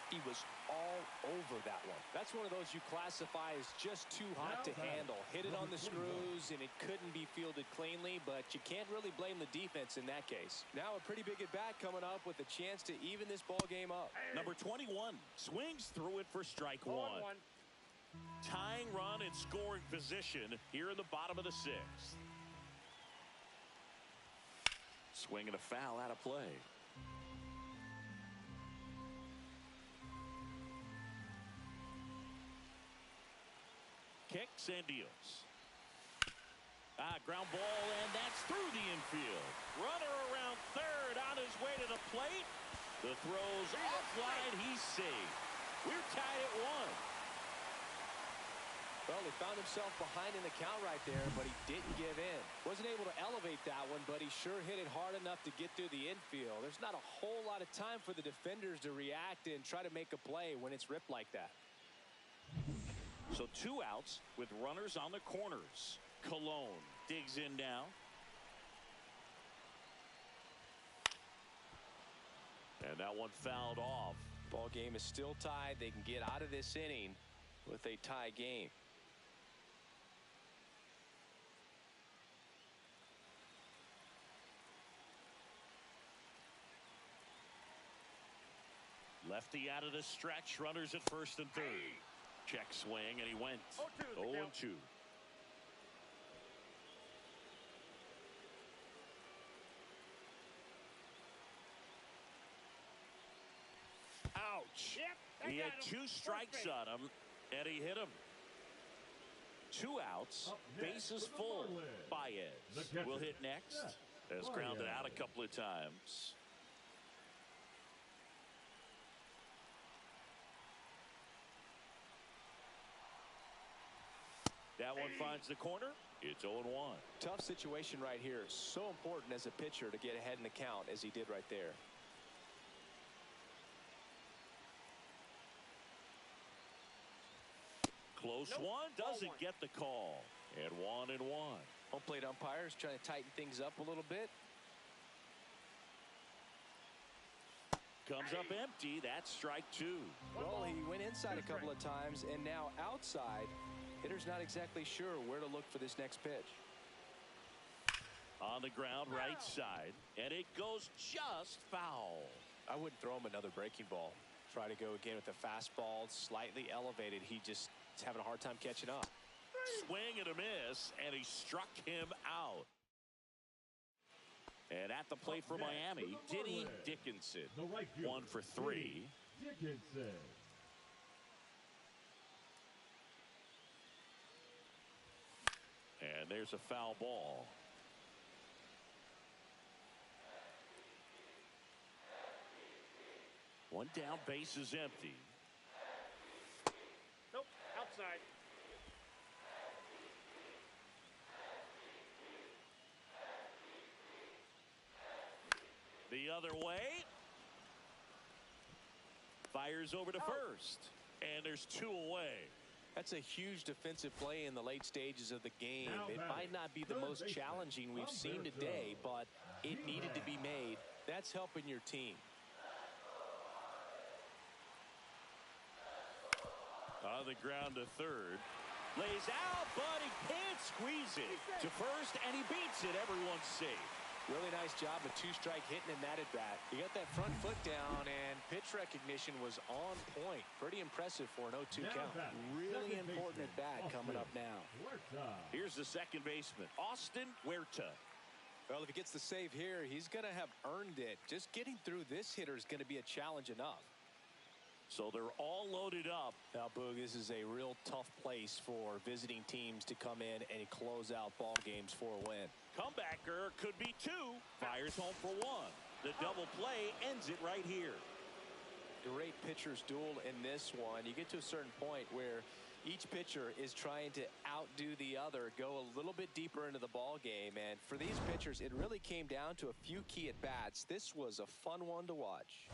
he was all over that one. That's one of those you classify as just too hot to handle. Hit it on the screws, and it couldn't be fielded cleanly, but you can't really blame the defense in that case. Now a pretty big at-bat coming up with a chance to even this ball game up. Number 21 swings through it for strike one. Tying run in scoring position here in the bottom of the 6th. Swing and a foul out of play. Kicks and deals. Ground ball, and that's through the infield. Runner around third on his way to the plate. The throw's offline. He's safe. We're tied at 1. Well, he found himself behind in the count right there, but he didn't give in. Wasn't able to elevate that one, but he sure hit it hard enough to get through the infield. There's not a whole lot of time for the defenders to react and try to make a play when it's ripped like that. So 2 outs with runners on the corners. Cologne digs in now. And that one fouled off. Ball game is still tied. They can get out of this inning with a tie game. Lefty out of the stretch. Runners at first and third. Check swing, and he went 0-2. Ouch. He had 2 strikes on him, and he hit him. 2 outs, bases full. Baez will hit next. Has grounded out a couple of times. That one finds the corner. It's 0-1. Tough situation right here. So important as a pitcher to get ahead in the count as he did right there. Close one. Doesn't get the call. And 1-1. Home plate umpires trying to tighten things up a little bit. Comes up empty. That's strike 2. Well, he went inside a couple of times, and now outside. Hitter's not exactly sure where to look for this next pitch. On the ground, right side, and it goes just foul. I wouldn't throw him another breaking ball. Try to go again with the fastball, slightly elevated. He just is having a hard time catching up. Swing and a miss, and he struck him out. And at the plate for Miami, Dickinson. 1 for 3. Dickinson. And there's a foul ball. One down, base is empty. Nope, outside. The other way. Fires over to first. And there's 2 away. That's a huge defensive play in the late stages of the game. It might not be the most challenging we've seen today, but it needed to be made. That's helping your team. On the ground to third. Lays out, but he can't squeeze it to first, and he beats it. Everyone's safe. Really nice job of two-strike hitting in that at-bat. He got that front foot down, and pitch recognition was on point. Pretty impressive for an 0-2 count. Really important at-bat coming up now. Here's the second baseman, Austin Huerta. Well, if he gets the save here, he's going to have earned it. Just getting through this hitter is going to be a challenge enough. So they're all loaded up. Now, Boog, this is a real tough place for visiting teams to come in and close out ball games for a win. Comebacker could be two. Fires home for one. The double play ends it right here. Great pitcher's duel in this one. You get to a certain point where each pitcher is trying to outdo the other, go a little bit deeper into the ball game. And for these pitchers, it really came down to a few key at-bats. This was a fun one to watch.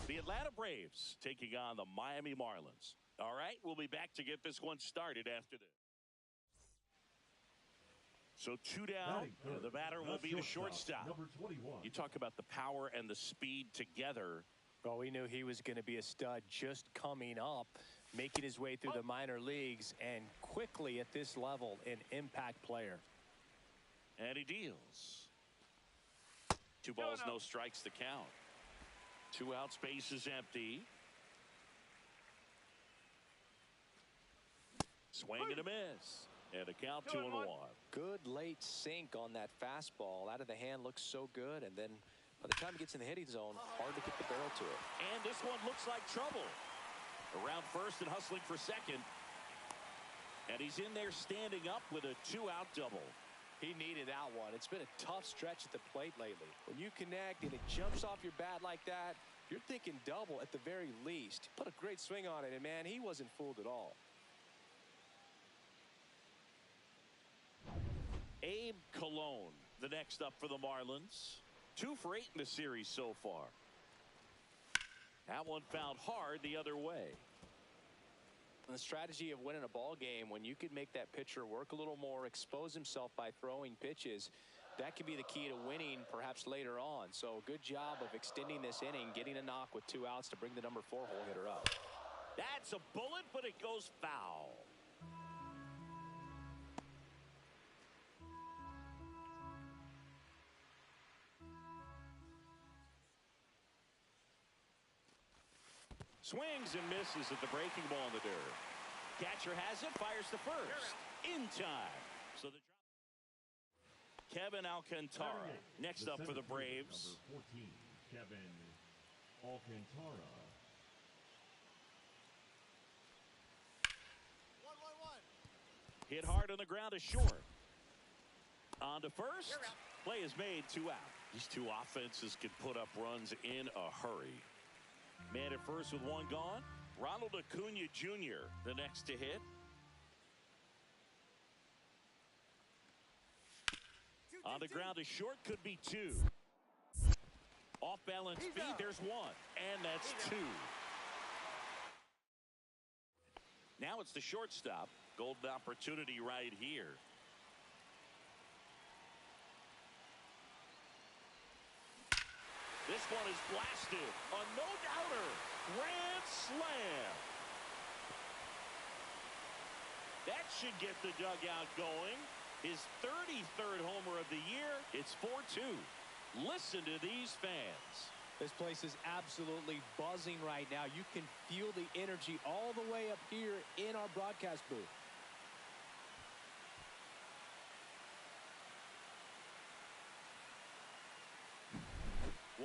The Atlanta Braves taking on the Miami Marlins. All right, we'll be back to get this one started after this. So two down, the batter will be the shortstop. Number 21. You talk about the power and the speed together. Well, we knew he was going to be a stud just coming up, making his way through the minor leagues, and quickly at this level, an impact player. And he deals. 2 balls, no strikes to count. 2 outs, base is empty. Swing and a miss. And a count 2-1. Good late sink on that fastball. Out of the hand, looks so good. And then by the time he gets in the hitting zone, hard to get the barrel to it. And this one looks like trouble. Around first and hustling for second. And he's in there standing up with a 2-out double. He needed that one. It's been a tough stretch at the plate lately. When you connect and it jumps off your bat like that, you're thinking double at the very least. Put a great swing on it, and man, he wasn't fooled at all. Abe Cologne, the next up for the Marlins. 2 for 8 in the series so far. That one found hard the other way. The strategy of winning a ball game, when you could make that pitcher work a little more, expose himself by throwing pitches, that could be the key to winning perhaps later on. So good job of extending this inning, getting a knock with 2 outs to bring the number 4 hole hitter up. That's a bullet, but it goes foul. Swings and misses at the breaking ball in the dirt. Catcher has it, fires to first. In time. So the Kevin Alcantara next up for the Braves. Number 14, Kevin Alcantara. 1-1-1. Hit hard on the ground to short. On to first. Play is made, 2 out. These two offenses can put up runs in a hurry. Man at first with 1 gone. Ronald Acuna Jr. the next to hit. On the ground to short, could be 2. Off balance speed, there's 1. And that's 2. Now it's the shortstop. Golden opportunity right here. This one is blasted. A no-doubter. Grand slam. That should get the dugout going. His 33rd homer of the year. It's 4-2. Listen to these fans. This place is absolutely buzzing right now. You can feel the energy all the way up here in our broadcast booth.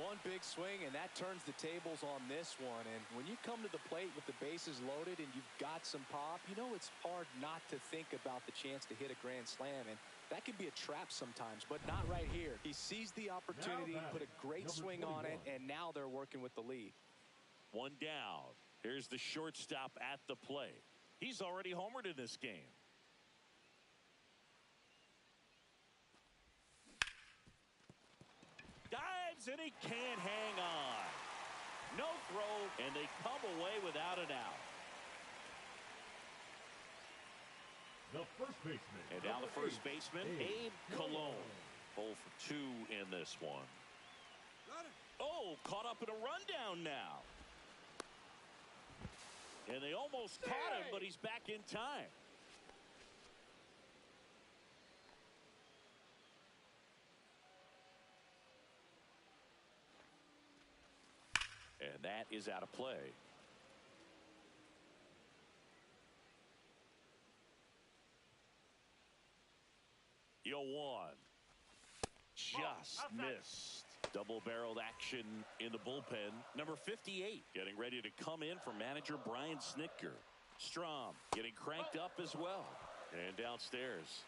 One big swing, and that turns the tables on this one. And when you come to the plate with the bases loaded and you've got some pop, you know it's hard not to think about the chance to hit a grand slam. And that can be a trap sometimes, but not right here. He seized the opportunity, put a great swing on it, and now they're working with the lead. One down. Here's the shortstop at the plate. He's already homered in this game. Dives, and he can't hang on. No throw, and they come away without an out. The first baseman. And now the first baseman, Abe Cologne. 0 for 2 in this one. Oh, caught up in a rundown now. And they almost caught him, but he's back in time. And that is out of play. Yo, one. Just missed. Double-barreled action in the bullpen. Number 58 getting ready to come in for manager Brian Snitker. Strom getting cranked up as well. And downstairs.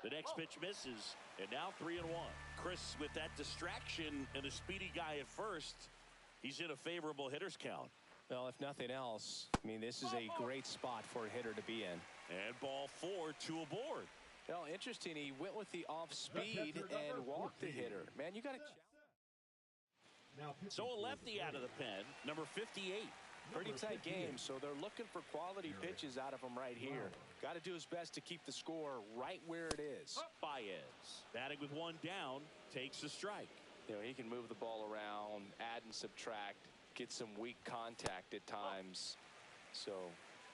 The next pitch misses, and now 3-1. Chris, with that distraction and a speedy guy at first, he's in a favorable hitter's count. Well, if nothing else, I mean, this is a great spot for a hitter to be in. And ball 4, 2 aboard. Well, interesting. He went with the off speed and walked the hitter. Man, you got to So a lefty out of the pen, number 58. Pretty tight game, so they're looking for quality pitches out of him right here. Got to do his best to keep the score right where it is. Baez, batting with one down, takes a strike. You know, he can move the ball around, add and subtract, get some weak contact at times. So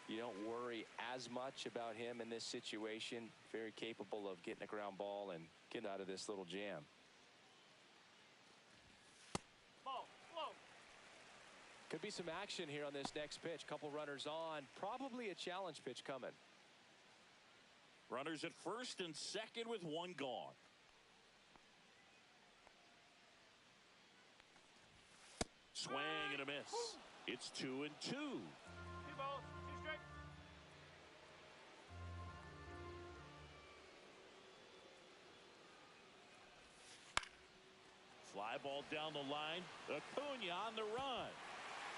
you don't worry as much about him in this situation. Very capable of getting a ground ball and getting out of this little jam. Could be some action here on this next pitch. Couple runners on. Probably a challenge pitch coming. Runners at first and second with one gone. Swing and a miss. It's 2-2. 2 balls, 2 strikes. Fly ball down the line. Acuna on the run.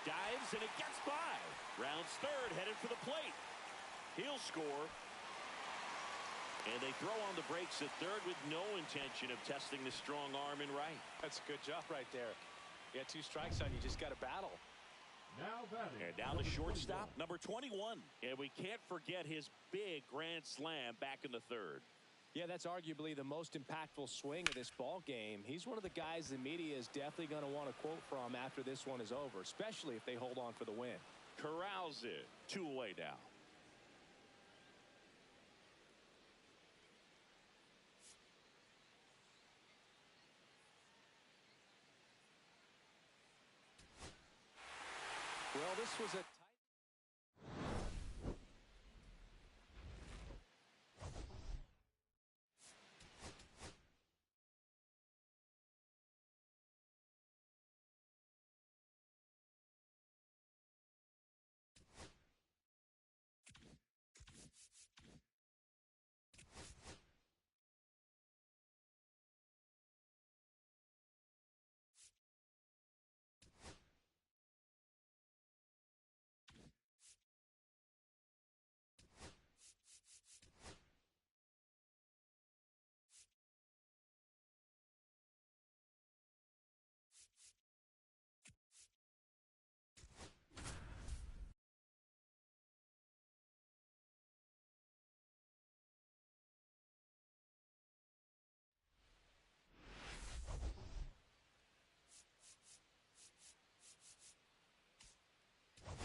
Dives, and it gets by. Rounds third, headed for the plate. He'll score. And they throw on the brakes at third with no intention of testing the strong arm in right. That's a good job right there. You got 2 strikes on you. Just got to battle. Now batting. And now the shortstop, number 21. And we can't forget his big grand slam back in the third. Yeah, that's arguably the most impactful swing of this ball game. He's one of the guys the media is definitely going to want to quote from after this one is over, especially if they hold on for the win. Corrals it. 2 away now. Well, this was a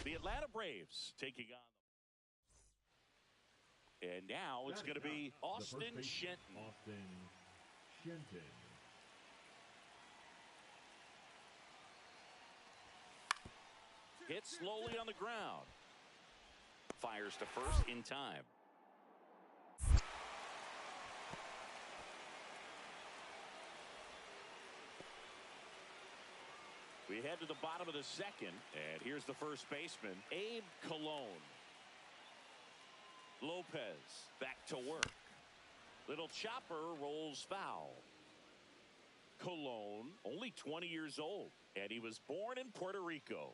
The Atlanta Braves taking on. And now it's going to be Austin Shenton. Austin Shenton. Hit slowly on the ground. Fires to first in time. We head to the bottom of the second, and here's the first baseman, Abe Cologne. Lopez back to work. Little chopper rolls foul. Cologne, only 20 years old, and he was born in Puerto Rico.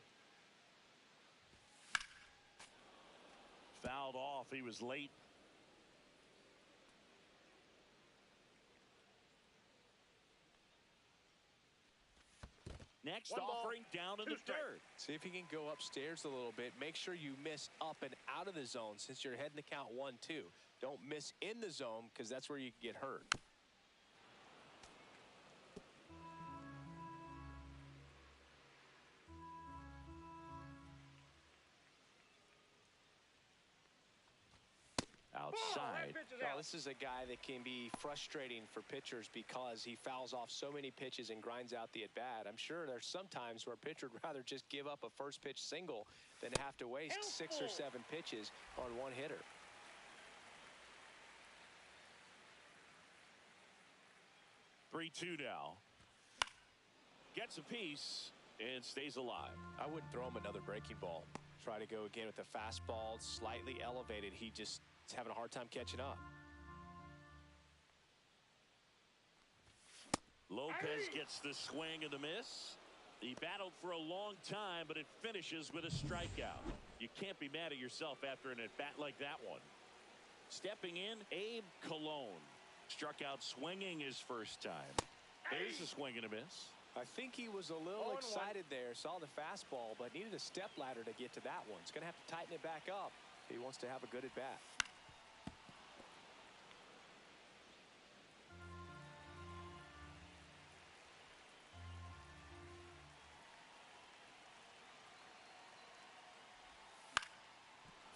Fouled off. He was late. Next offering down in the dirt. See if you can go upstairs a little bit. Make sure you miss up and out of the zone since you're heading to count 1-2. Don't miss in the zone because that's where you can get hurt. Outside. Well, this is a guy that can be frustrating for pitchers because he fouls off so many pitches and grinds out the at-bat. I'm sure there's some times where a pitcher would rather just give up a first pitch single than have to waste 6 or 7 pitches on one hitter. Three-two now. Gets a piece and stays alive. I wouldn't throw him another breaking ball. Try to go again with the fastball slightly elevated. He just is having a hard time catching up. Lopez gets the swing and the miss. He battled for a long time, but it finishes with a strikeout. You can't be mad at yourself after an at-bat like that one. Stepping in, Abe Cologne. Struck out swinging his first time. There's a swing and a miss. I think he was a little excited there, saw the fastball, but needed a step ladder to get to that one. He's going to have to tighten it back up if he wants to have a good at-bat.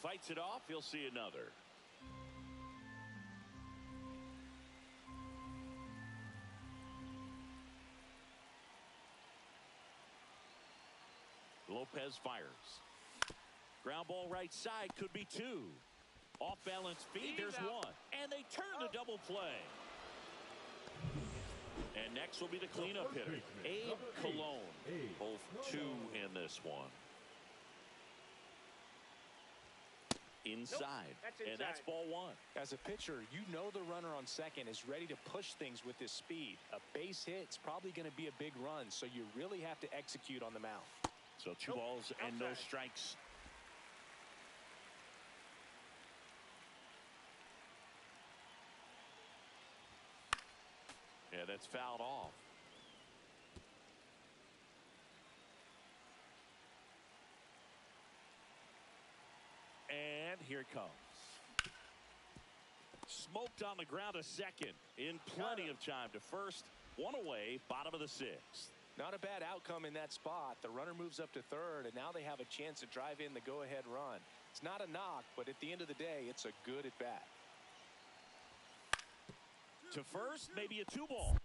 Fights it off. He'll see another. Lopez fires. Ground ball right side, could be 2. Off balance feed, there's 1. And they turn the double play. And next will be the cleanup hitter, Abe Cologne. Both 2 in this one. Inside. And that's ball 1. As a pitcher, you know the runner on second is ready to push things with his speed. A base hit's probably going to be a big run, so you really have to execute on the mound. So 2 balls and no strikes. Yeah, that's fouled off. And here it comes. Smoked on the ground to second in plenty of time to first. 1 away, bottom of the 6th. Not a bad outcome in that spot. The runner moves up to third, and now they have a chance to drive in the go-ahead run. It's not a knock, but at the end of the day, it's a good at-bat. To first, maybe a 2-ball.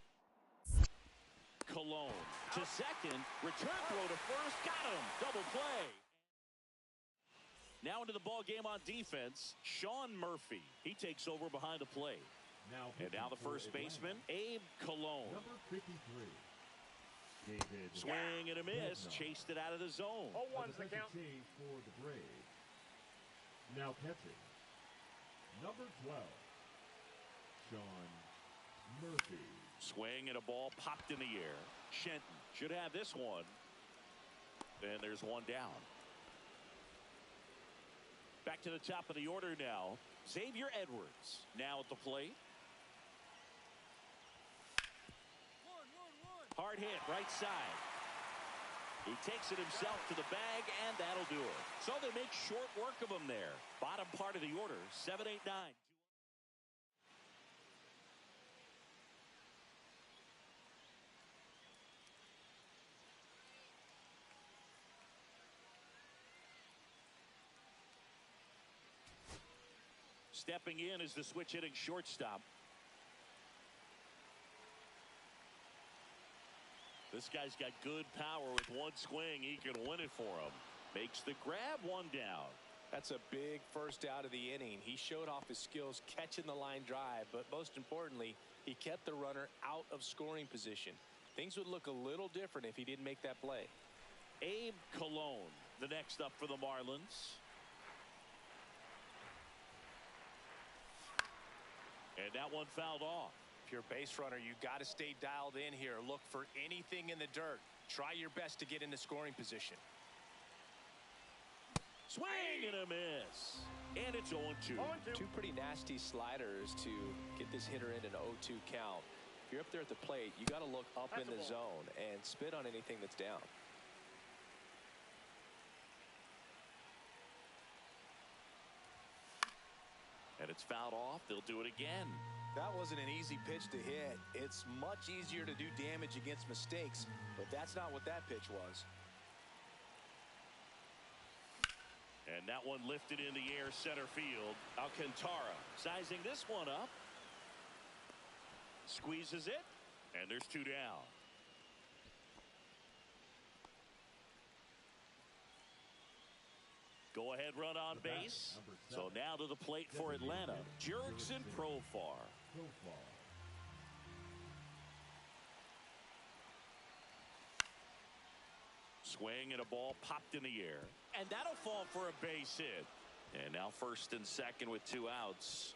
Cologne to second. Return throw to first. Got him. Double play. Now into the ball game on defense, Sean Murphy. He takes over behind the plate. And now the first baseman, Abe Cologne. Number 53. David. Swing and a miss. Chased it out of the zone. 0-1's the count. Change for the Braves. Now catching. Number 12. Sean Murphy. Swing and a ball popped in the air. Shenton should have this one. And there's 1 down. Back to the top of the order now. Xavier Edwards now at the plate. Hard hit right side. He takes it himself to the bag, and that'll do it. So they make short work of him there. Bottom part of the order, 7, 8, 9. Stepping in is the switch hitting shortstop. This guy's got good power. With 1 swing, he can win it for him. Makes the grab, 1 down. That's a big first out of the inning. He showed off his skills catching the line drive, but most importantly, he kept the runner out of scoring position. Things would look a little different if he didn't make that play. Abe Cologne, the next up for the Marlins. And that one fouled off. If you're a base runner, you got to stay dialed in here. Look for anything in the dirt. Try your best to get into scoring position. Swing and a miss. And it's 0-2. Two pretty nasty sliders to get this hitter in an 0-2 count. If you're up there at the plate, you got to look up in the zone and spit on anything that's down. And it's fouled off. They'll do it again. That wasn't an easy pitch to hit. It's much easier to do damage against mistakes, but that's not what that pitch was. And that one lifted in the air center field. Alcantara sizing this one up. Squeezes it. And there's 2 down. Go ahead run on base. So now to the plate for Atlanta. Jurickson Profar. Swing and a ball popped in the air. And that'll fall for a base hit. And now first and second with 2 outs.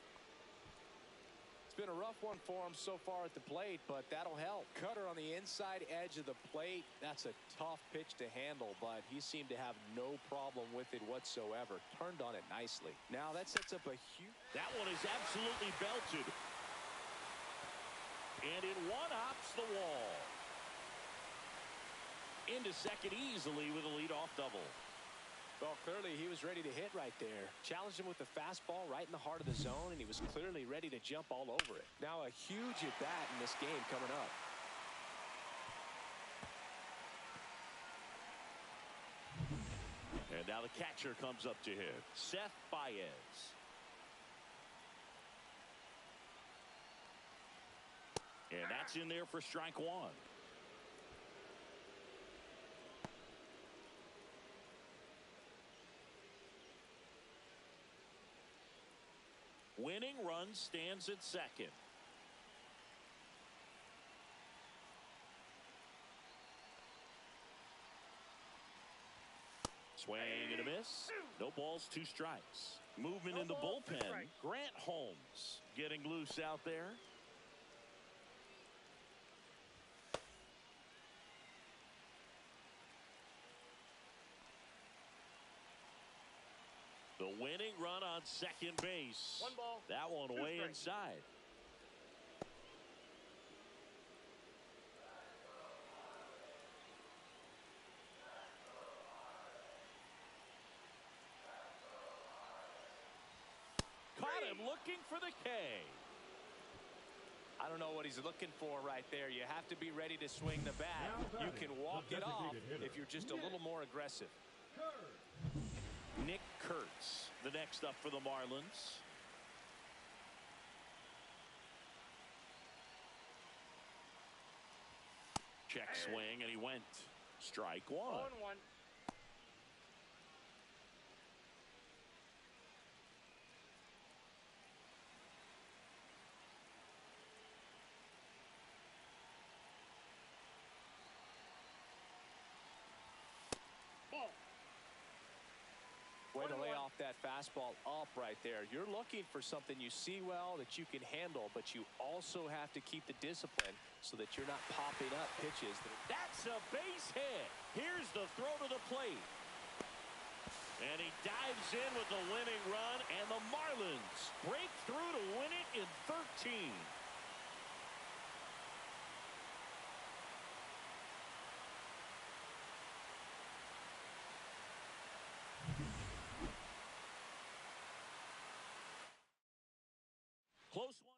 It's been a rough one for him so far at the plate, but that'll help. Cutter on the inside edge of the plate. That's a tough pitch to handle, but he seemed to have no problem with it whatsoever. Turned on it nicely. Now that sets up a huge... That one is absolutely belted. And it one-hops the wall. Into second easily with a leadoff double. Well, clearly he was ready to hit right there. Challenged him with the fastball right in the heart of the zone, and he was clearly ready to jump all over it. Now a huge at-bat in this game coming up. And now the catcher comes up to hit. Seth Baez. And that's in there for strike 1. Winning run stands at second. Swing and a miss. No balls, 2 strikes. Movement in the bullpen. Grant Holmes getting loose out there. The winning run on second base. 1 ball. That one way inside. Caught him looking for the K. I don't know what he's looking for right there. You have to be ready to swing the bat. You can walk it off if you're just a little more aggressive. Nick Kurtz, the next up for the Marlins. Check swing, and he went. Strike 1. 0-1. Way to lay off that fastball up right there. You're looking for something you see well that you can handle, but you also have to keep the discipline so that you're not popping up pitches. That's a base hit. Here's the throw to the plate. And he dives in with the winning run, and the Marlins break through to win it in 13. Close one.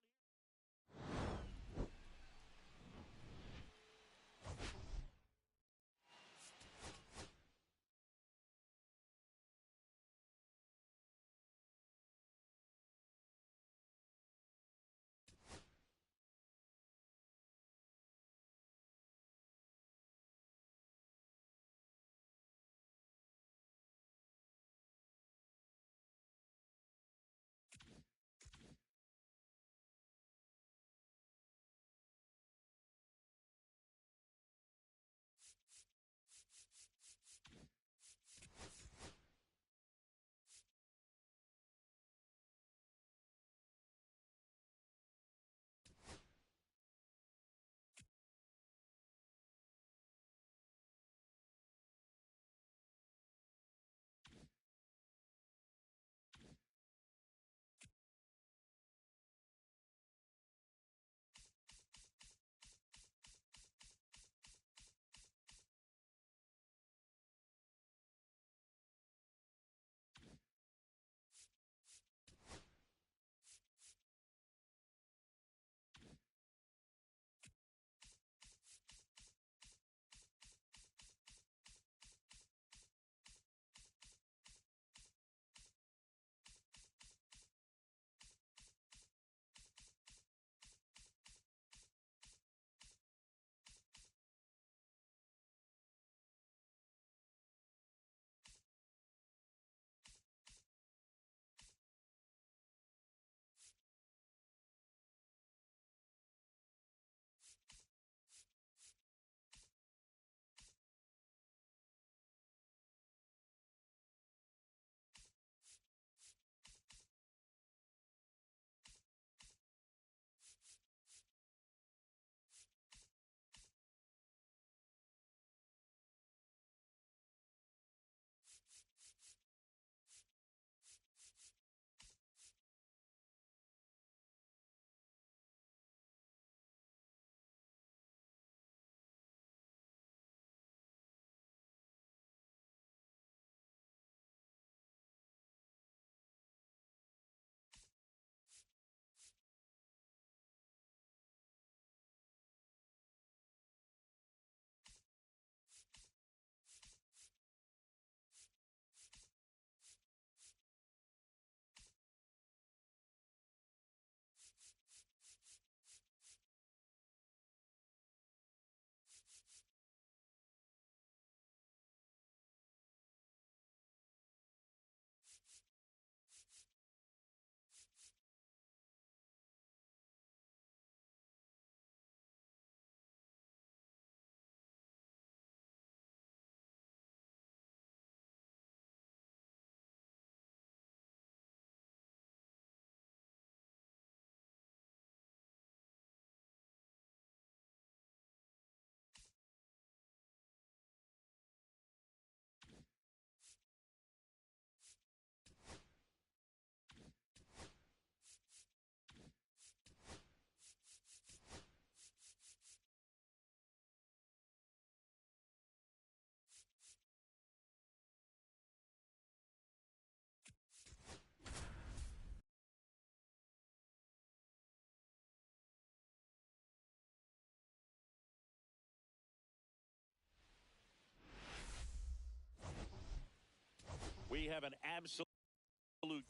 have an absolute.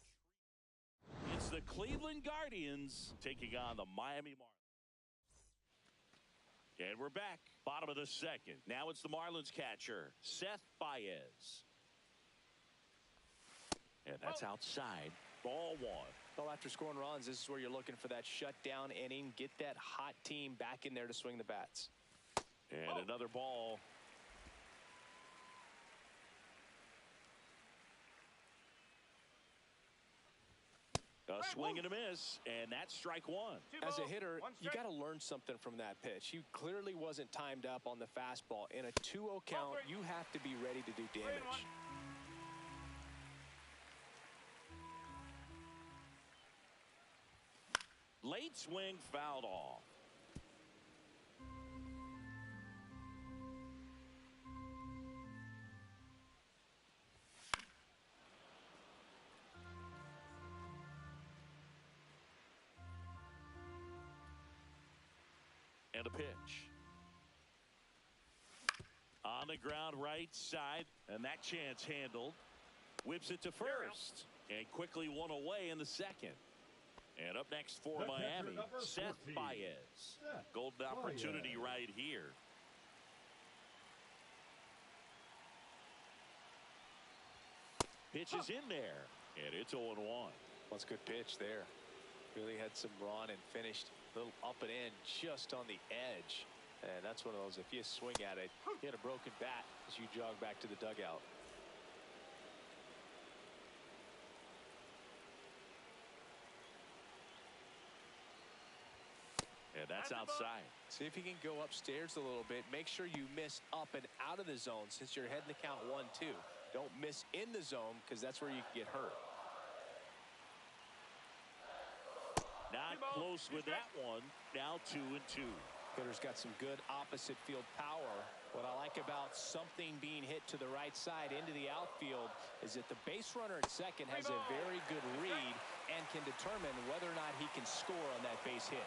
It's the Cleveland Guardians taking on the Miami Marlins. And we're back. Bottom of the second. Now it's the Marlins catcher, Seth Baez. And that's outside. Ball one. Well, after scoring runs, this is where you're looking for that shutdown inning. Get that hot team back in there to swing the bats. And another ball. A swing and a miss, and that's strike one. As a hitter, you got to learn something from that pitch. He clearly wasn't timed up on the fastball. In a 2-0 count, you have to be ready to do damage. Late swing fouled off. And a pitch. On the ground right side, and that chance handled. Whips it to first, and quickly one away in the second. And up next for Miami, Seth Baez. Golden opportunity right here. Pitch is in there, and it's 0-1. That's a good pitch there. Really had some run and finished a little up and in just on the edge. And that's one of those, if you swing at it, you had a broken bat as you jog back to the dugout. And that's outside. See if you can go upstairs a little bit. Make sure you miss up and out of the zone since you're heading the count 1-2. Don't miss in the zone because that's where you can get hurt. Not close with that one. Now 2-2. Hitter's got some good opposite field power. What I like about something being hit to the right side into the outfield is that the base runner at second has a very good read and can determine whether or not he can score on that base hit.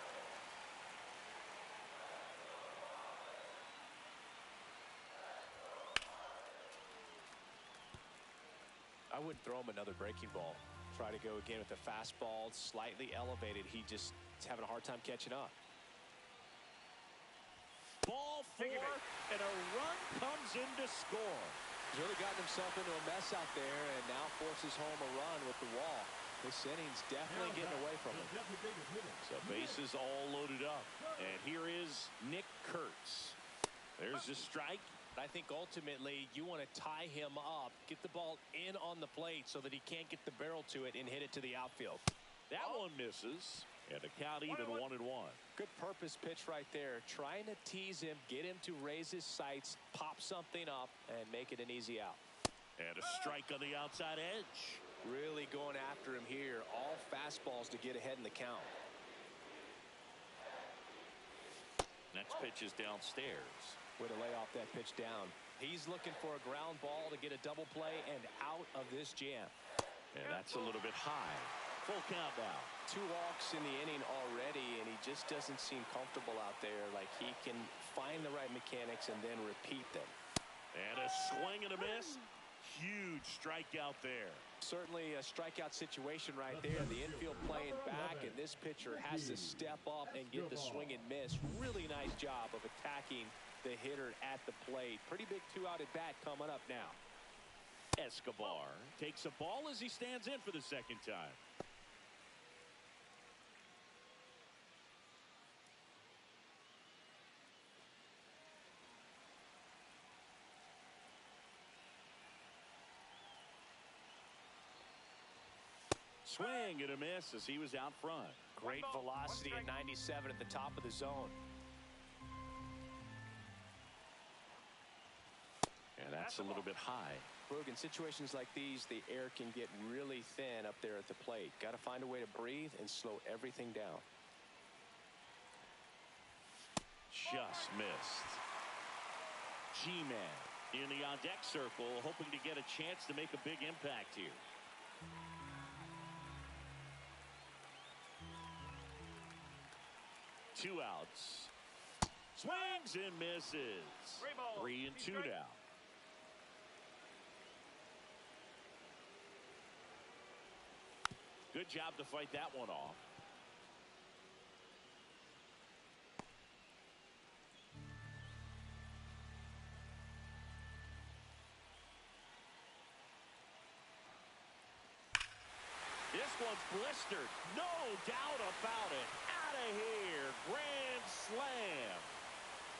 I wouldn't throw him another breaking ball. Try to go again with the fastball, slightly elevated. He just is having a hard time catching up. Ball 4, and a run comes in to score. He's really gotten himself into a mess out there and now forces home a run with the wall. This inning's definitely getting away from him. So bases all loaded up. And here is Nick Kurtz. There's the strike. I think ultimately you want to tie him up, get the ball in on the plate so that he can't get the barrel to it and hit it to the outfield. That one misses. And the count even 1-1. Good purpose pitch right there. Trying to tease him, get him to raise his sights, pop something up, and make it an easy out. And a strike on the outside edge. Really going after him here. All fastballs to get ahead in the count. Next pitch is downstairs. Way to lay off that pitch down. He's looking for a ground ball to get a double play and out of this jam. And that's a little bit high. Full count now. 2 walks in the inning already, and he just doesn't seem comfortable out there. Like he can find the right mechanics and then repeat them. And a swing and a miss. Huge strikeout there. Certainly a strikeout situation right there. The infield playing back, and this pitcher has to step up and get the swing and miss. Really nice job of attacking the hitter at the plate. Pretty big 2-out at bat coming up now. Escobar takes a ball as he stands in for the second time. Swing and a miss as he was out front. Great velocity at 97 at the top of the zone. And that's a little bit high. Brugge, in situations like these, the air can get really thin up there at the plate. Got to find a way to breathe and slow everything down. Just missed. G-Man in the on-deck circle, hoping to get a chance to make a big impact here. Two outs. Swings and misses. 3-2 now. Good job to fight that one off. This one's blistered. No doubt about it. Out of here. Grand slam.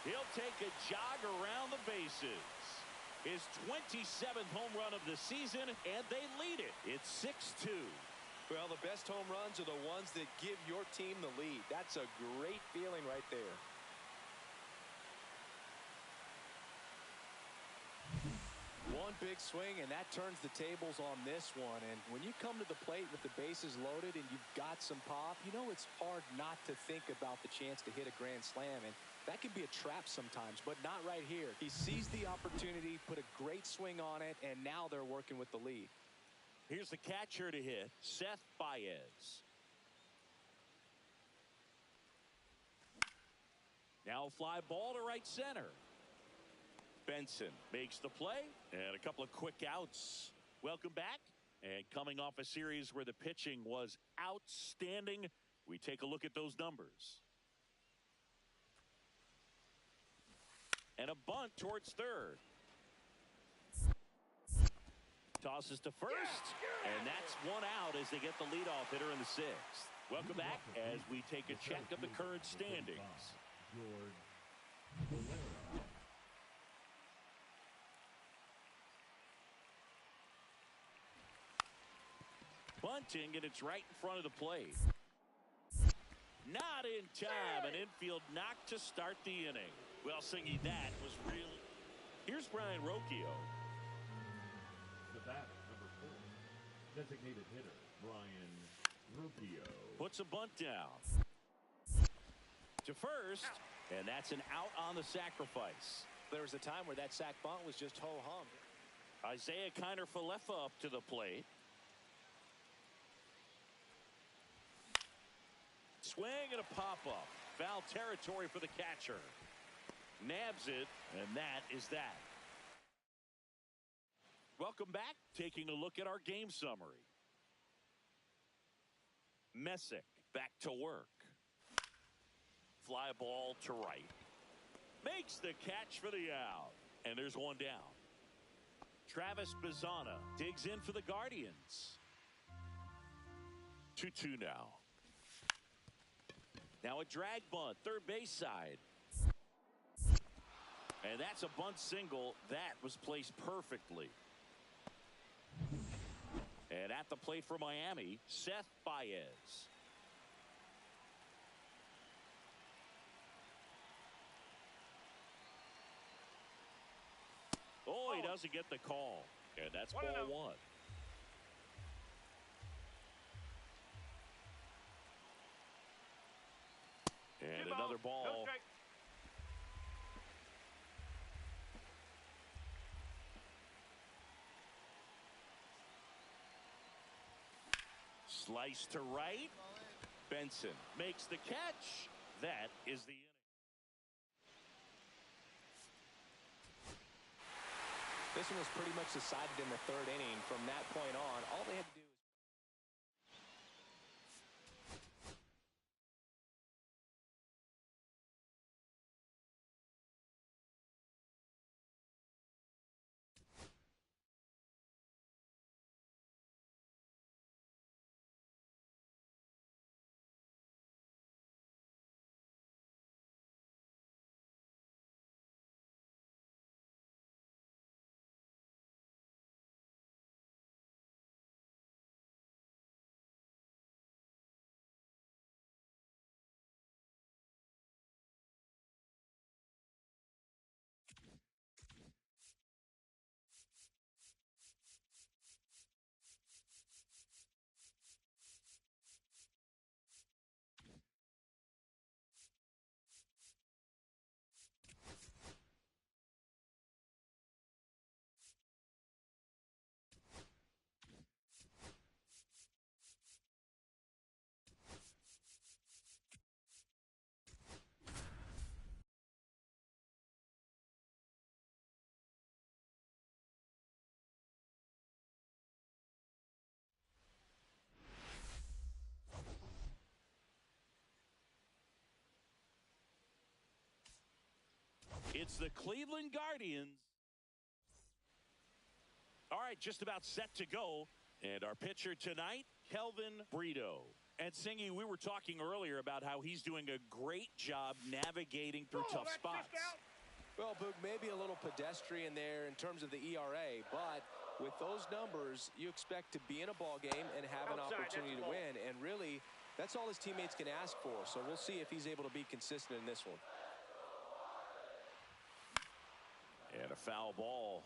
He'll take a jog around the bases. His 27th home run of the season, and they lead it. It's 6-2. Well, the best home runs are the ones that give your team the lead. That's a great feeling right there. One big swing, and that turns the tables on this one. And when you come to the plate with the bases loaded and you've got some pop, you know it's hard not to think about the chance to hit a grand slam. And that can be a trap sometimes, but not right here. He sees the opportunity, put a great swing on it, and now they're working with the lead. Here's the catcher to hit, Seth Baez. Now a fly ball to right center. Benson makes the play, and a couple of quick outs. Welcome back, and coming off a series where the pitching was outstanding, we take a look at those numbers. And a bunt towards third. Tosses to first, and that's one out as they get the leadoff hitter in the sixth. Welcome back as we take a check of the current standings. Bunting, and it's right in front of the plate. Not in time. An infield knock to start the inning. Well, Singy, that was really... Here's Brian Rocchio. The batter, number 4, designated hitter, Brian Rocchio. Puts a bunt down. To first, and that's an out on the sacrifice. There was a time where that sac bunt was just ho-hum. Isaiah Kiner-Falefa up to the plate. Swing and a pop-up. Foul territory for the catcher. Nabs it, and that is that. Welcome back. Taking a look at our game summary. Messick back to work. Fly ball to right. Makes the catch for the out. And there's one down. Travis Bazzana digs in for the Guardians. 2-2 now. Now a drag bunt, third base side. And that's a bunt single. That was placed perfectly. And at the plate for Miami, Seth Baez. Oh, he doesn't get the call. And that's ball one. And another ball. Slice to right. Benson makes the catch. That is the inning. This one was pretty much decided in the third inning. From that point on, all they had to do It's the Cleveland Guardians. All right, just about set to go. And our pitcher tonight, Kelvin Brito. And Singy, we were talking earlier about how he's doing a great job navigating through tough spots. Well, Boog, maybe a little pedestrian there in terms of the ERA, but with those numbers, you expect to be in a ball game and have an opportunity to win. And really, that's all his teammates can ask for. So we'll see if he's able to be consistent in this one. And a foul ball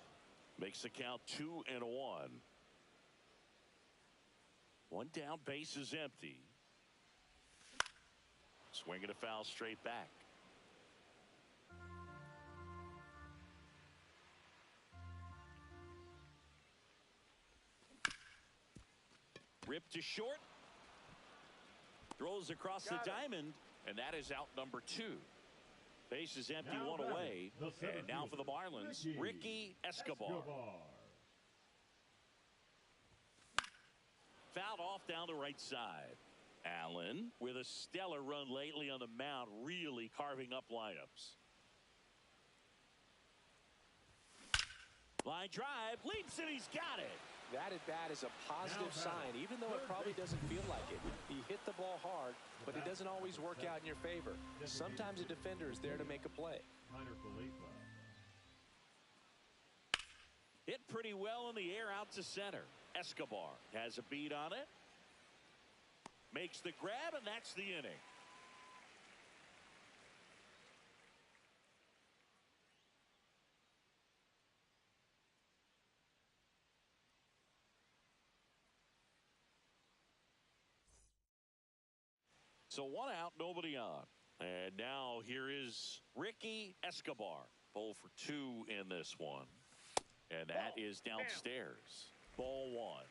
makes the count 2-1. One down, base is empty. Swinging a foul straight back. Ripped to short. Throws across the diamond, and that is out number 2. Base is empty, one away. And now for the Marlins, Ricky Escobar. Fouled off down the right side. Allen with a stellar run lately on the mound, really carving up lineups. Line drive, leaps and he's got it. That at bat is a positive sign, even though it probably doesn't feel like it. He hit the ball hard, but it doesn't always work out in your favor. Sometimes a defender is there to make a play. Hit pretty well in the air out to center. Escobar has a beat on it. Makes the grab, and that's the inning. So one out, nobody on. And now here is Ricky Escobar. 0 for 2 in this one. And that is downstairs. Ball 1.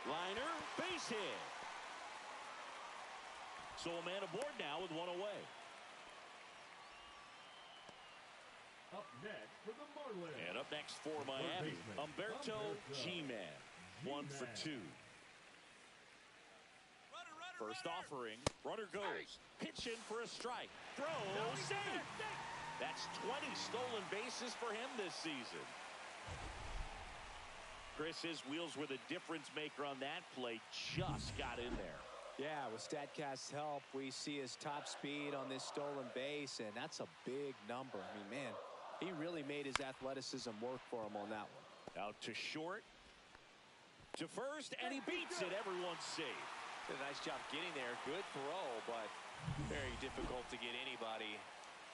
Liner, base hit. So a man aboard now with one away. Up next for the Marlins. And up next for Miami, Humberto G-Man. 1 for 2. First offering, runner goes. Pitch in for a strike. Throw, save. That's 20 stolen bases for him this season. Chris, his wheels were the difference maker on that play. Just got in there. Yeah, with StatCast's help, we see his top speed on this stolen base, and that's a big number. I mean, man, he really made his athleticism work for him on that one. Out to short. To first, and he beats it. Everyone's safe. Did a nice job getting there. Good throw, but very difficult to get anybody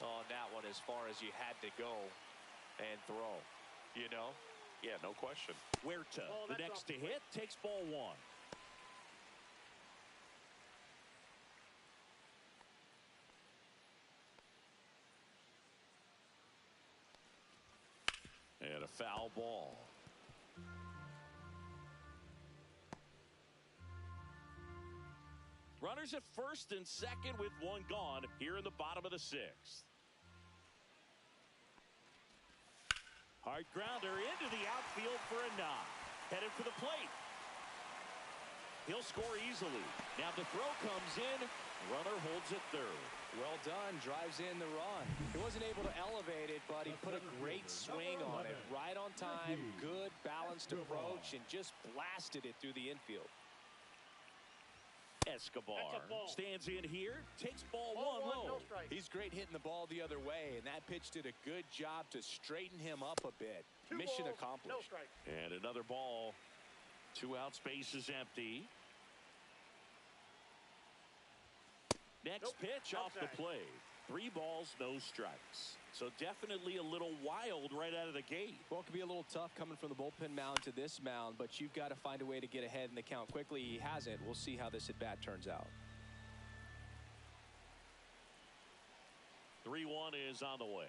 on that one as far as you had to go and throw. You know? Yeah, no question. Huerta, the next to hit, takes ball 1. And a foul ball. Runners at first and second with one gone here in the bottom of the 6th. Hard grounder into the outfield for a knock. Headed for the plate. He'll score easily. Now the throw comes in. Runner holds it third. Well done. Drives in the run. He wasn't able to elevate it, but he put a great swing on it. Right on time. Good balanced approach and just blasted it through the infield. Escobar stands in here, takes ball 1 low. He's great hitting the ball the other way, and that pitch did a good job to straighten him up a bit. Mission accomplished. And another ball. 2 outs, base is empty. Next pitch off the plate. 3 balls, no strikes. So definitely a little wild right out of the gate. Well, it could be a little tough coming from the bullpen mound to this mound, but you've got to find a way to get ahead in the count quickly. He hasn't. We'll see how this at-bat turns out. 3-1 is on the way.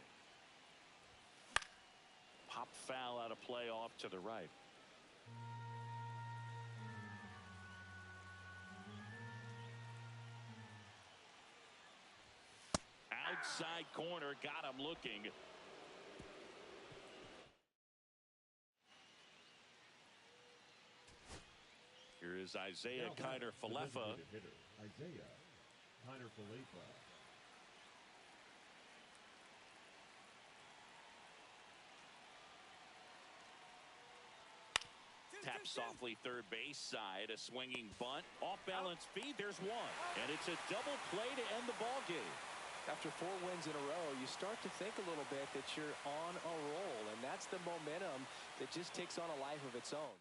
Pop foul out of play off to the right. Outside corner, got him looking. Here is Isaiah Now batting, the Kiner-Falefa. designated hitter, Isaiah Kiner-Falefa. Tap softly third base side. A swinging bunt. Off balance feed. There's one. And it's a double play to end the ball game. After 4 wins in a row, you start to think a little bit that you're on a roll, and that's the momentum that just takes on a life of its own.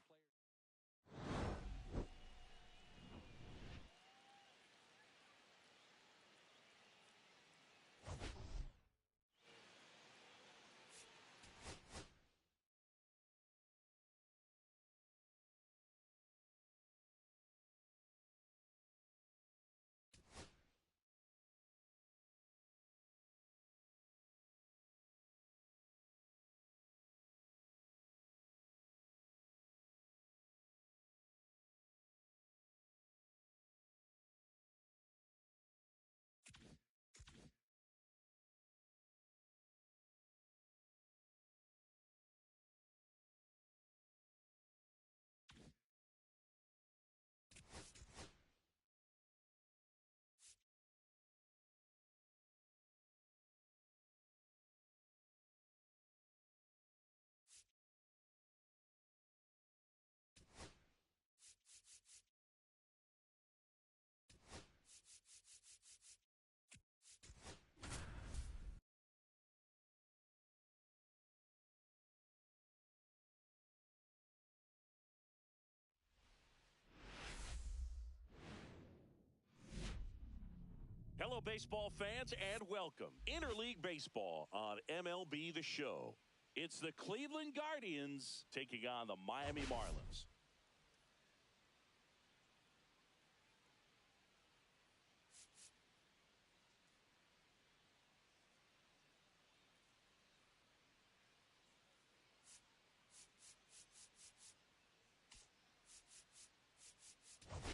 Hello, baseball fans, and welcome. Interleague Baseball on MLB The Show. It's the Cleveland Guardians taking on the Miami Marlins.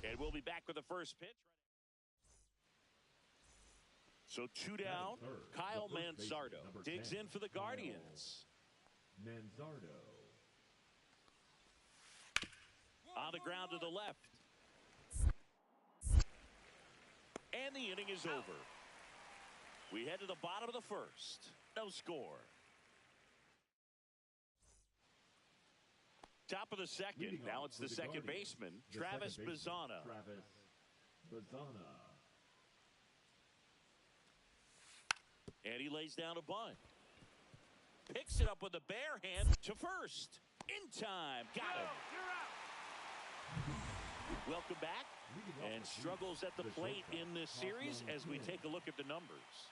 And we'll be back with the first pitch. So 2 down. Kyle Manzardo digs in for the Guardians. Manzardo. On the ground to the left. And the inning is over. We head to the bottom of the first. No score. Top of the second. Now it's the second baseman, Travis Bazzana. Travis Bazzana. And he lays down a bunt. Picks it up with a bare hand to first. In time. Got him. Welcome back. And struggles at the plate in this series as we take a look at the numbers.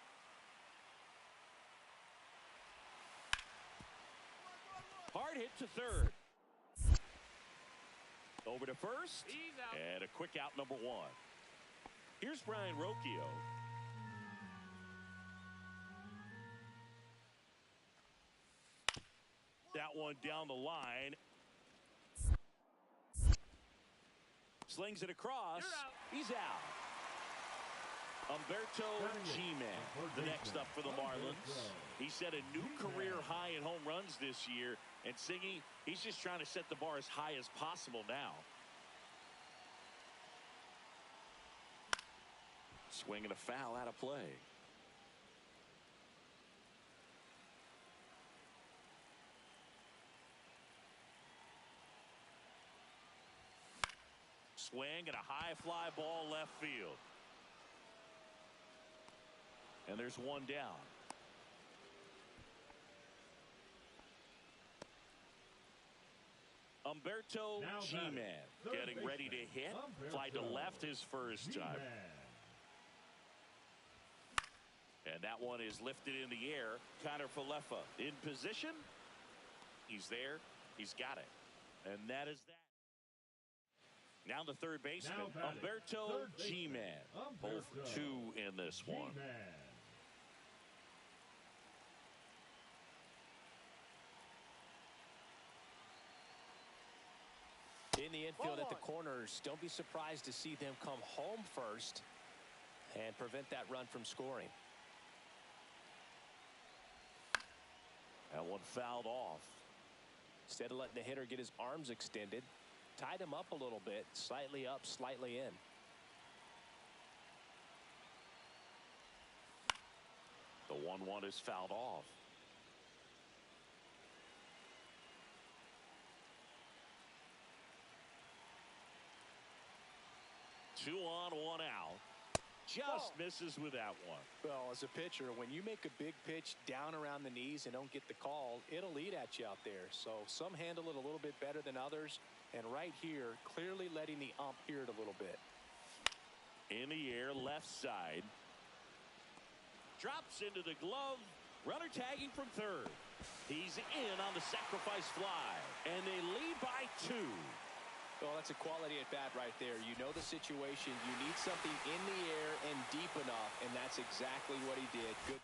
Hard hit to third. Over to first. And a quick out, number 1. Here's Brian Rocchio. That one down the line. Slings it across. He's out. Humberto G-Man, the next up for the Marlins. He set a new career high in home runs this year. And Siggy, he's just trying to set the bar as high as possible now. Swinging a foul out of play. Swing and a high fly ball left field. And there's one down. Humberto G-Man getting ready to hit. Fly to left his first time. And that one is lifted in the air. Kiner-Falefa in position. He's there. He's got it. And that is that. Now the third baseman, Humberto G-Man. Both 2 in this one. In the infield at the corners, don't be surprised to see them come home first and prevent that run from scoring. That one fouled off. Instead of letting the hitter get his arms extended, tied him up a little bit, slightly up, slightly in. The 1-1 is fouled off. Two on, one out. Just misses with that one. Well, as a pitcher, when you make a big pitch down around the knees and don't get the call, it'll eat at you out there. So some handle it a little bit better than others. And right here, clearly letting the ump hear it a little bit. In the air, left side. Drops into the glove. Runner tagging from third. He's in on the sacrifice fly. And they lead by 2. Well, that's a quality at bat right there. You know the situation. You need something in the air and deep enough, and that's exactly what he did. Good.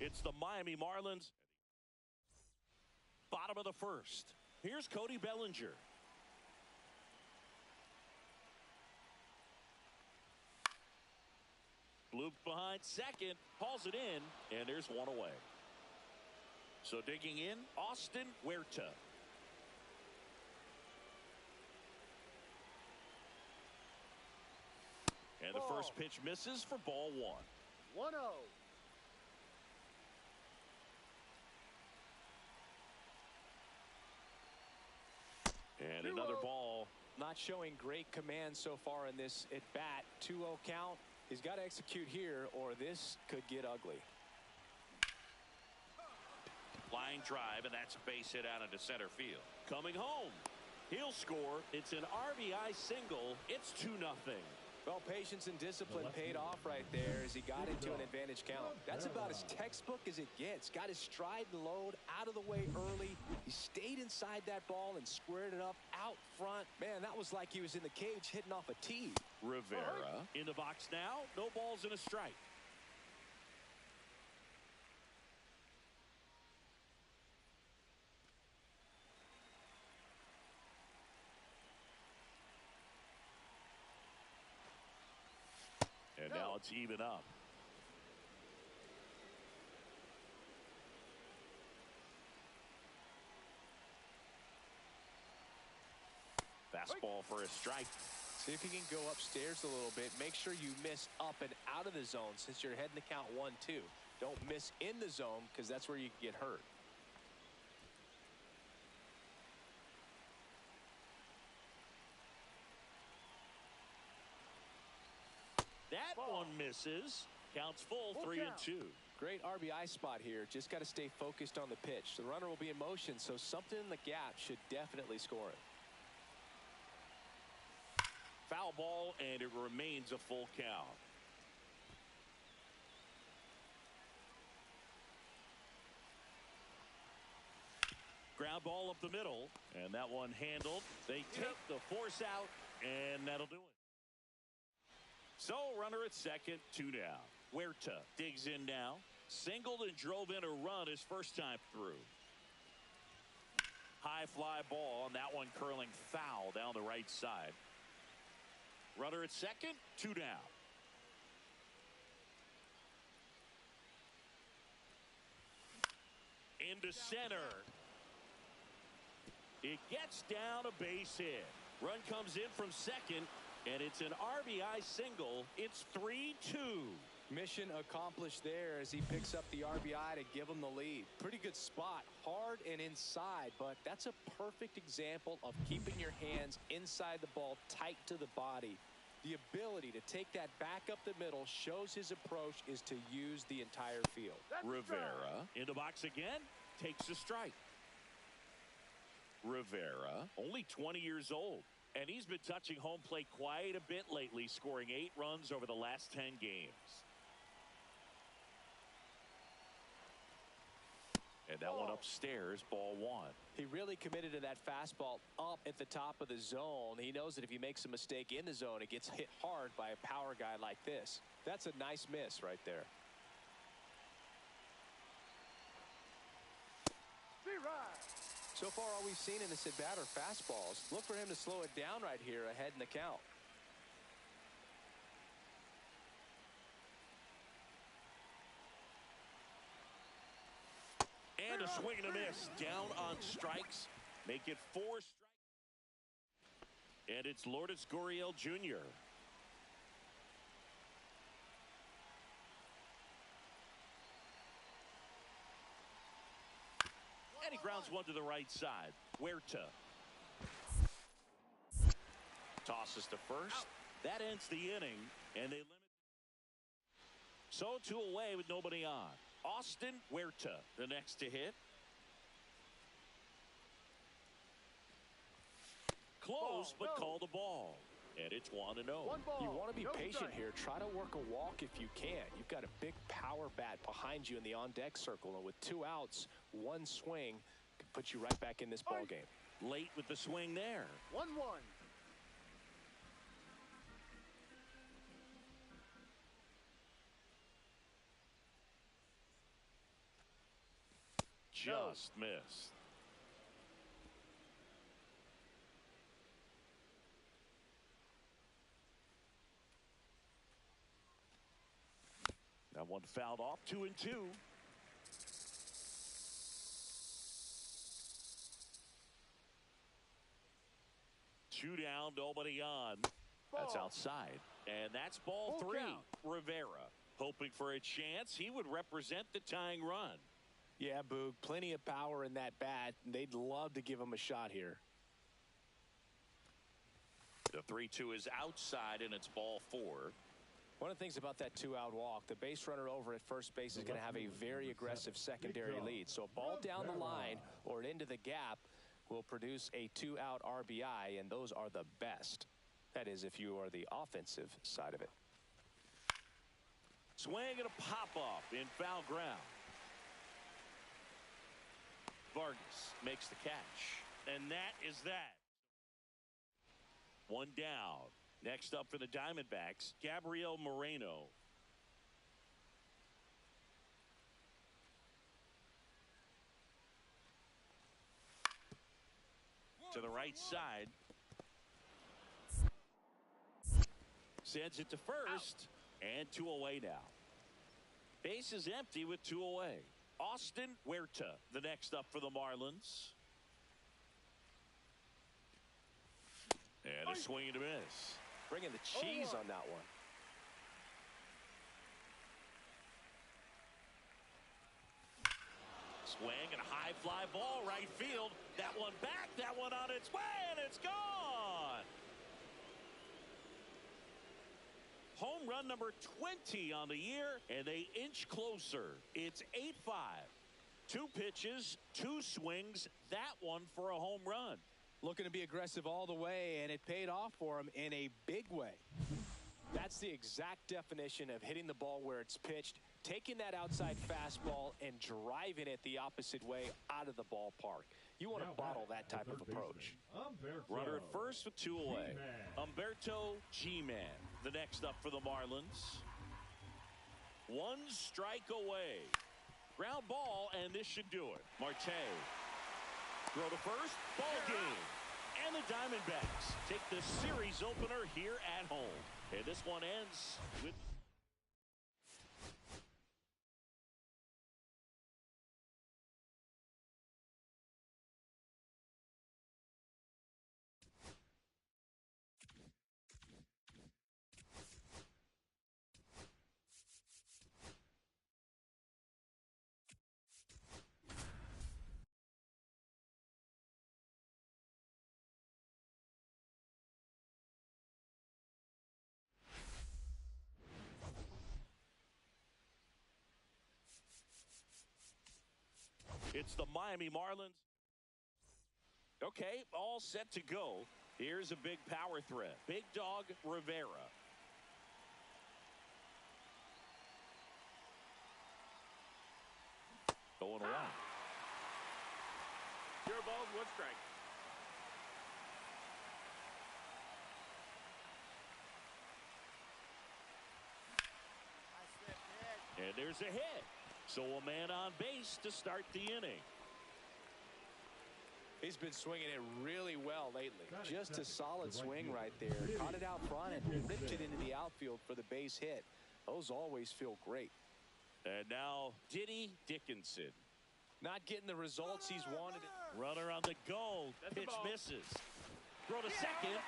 It's the Miami Marlins. Bottom of the first. Here's Cody Bellinger. Bloop behind second. Hauls it in. And there's one away. So digging in, Austin Huerta. And the first pitch misses for ball 1. 1-0. And another ball. Not showing great command so far in this at bat. 2-0 count. He's got to execute here or this could get ugly. Line drive, and that's a base hit out into center field. Coming home. He'll score. It's an RBI single. It's 2-0. Well, patience and discipline paid off right there as he got into an advantage count. That's about as textbook as it gets. Got his stride and load out of the way early. He stayed inside that ball and squared it up out front. Man, that was like he was in the cage hitting off a tee. Rivera in the box now. No balls and a strike. And now it's even up. Fastball for a strike. See if you can go upstairs a little bit. Make sure you miss up and out of the zone since you're heading to count 1-2. Don't miss in the zone because that's where you can get hurt. That one misses. Counts full, 3-2. Great RBI spot here. Just got to stay focused on the pitch. The runner will be in motion, so something in the gap should definitely score it. Foul ball, and it remains a full count. Ground ball up the middle, and that one handled. They take the force out, and that'll do it. So, runner at second, 2 down. Huerta digs in now. Singled and drove in a run his first time through. High fly ball, and that one curling foul down the right side. Runner at second, 2 down. Into center. It gets down a base hit. Run comes in from second, and it's an RBI single. It's 3-2. Mission accomplished there as he picks up the RBI to give him the lead. Pretty good spot, hard and inside, but that's a perfect example of keeping your hands inside the ball, tight to the body. The ability to take that back up the middle shows his approach is to use the entire field. Rivera in the box again, takes a strike. Rivera, only 20 years old, and he's been touching home plate quite a bit lately, scoring 8 runs over the last 10 games. And that one upstairs, ball 1. He really committed to that fastball up at the top of the zone. He knows that if he makes a mistake in the zone, it gets hit hard by a power guy like this. That's a nice miss right there. So far, all we've seen in this at-bat are fastballs. Look for him to slow it down right here ahead in the count. And a swing and a miss. Down on strikes. Make it 4 strikes. And it's Lourdes Gurriel Jr. And he grounds one to the right side. Huerta tosses to first. That ends the inning, and they limit. So 2 away with nobody on. Austin Huerta, the next to hit. Close, but called a ball. And it's 1-0. You want to be patient here. Try to work a walk if you can. You've got a big power bat behind you in the on-deck circle. And with 2 outs, 1 swing can put you right back in this ball game. Late with the swing there. 1-1. Just missed. That one fouled off. 2-2. Two down, nobody on. That's outside. And that's ball 3. Rivera hoping for a chance. He would represent the tying run. Yeah, Boog, plenty of power in that bat. They'd love to give him a shot here. The 3-2 is outside, and it's ball 4. One of the things about that 2-out walk, the base runner over at first base is going to have a very aggressive secondary lead. So a ball down the line or into the gap will produce a 2-out RBI, and those are the best. That is, if you are the offensive side of it. Swing and a pop-up in foul ground. Vargas makes the catch, and that is that. 1 down. Next up for the Diamondbacks, Gabriel Moreno. To the right side. Sends it to first, and 2 away now. Base is empty with 2 away. Austin Huerta, the next up for the Marlins. And a swing and a miss. Bringing the cheese on that one. Swing and a high fly ball right field. That one back, that one on its way, and it's gone. Home run number 20 on the year, and they inch closer. It's 8-5. 2 pitches, 2 swings, that one for a home run. Looking to be aggressive all the way, and it paid off for him in a big way. That's the exact definition of hitting the ball where it's pitched, taking that outside fastball and driving it the opposite way out of the ballpark. You want to bottle that type of approach. Runner at first with 2 away. Humberto G-Man, the next up for the Marlins. 1 strike away. Ground ball, and this should do it. Marte. Throw to first. Ball game. And the Diamondbacks take the series opener here at home. And this one ends with It's the Miami Marlins. Okay, all set to go. Here's a big power threat. Big Dog Rivera. Going one. Pure balls, 1 strike. And there's a hit. So a man on base to start the inning. He's been swinging it really well lately. Just a solid swing right there. Caught it out front and ripped it into the outfield for the base hit. Those always feel great. And now Diddy Dickinson. Not getting the results he's wanted. Runner on the go. Pitch misses. Throw to second.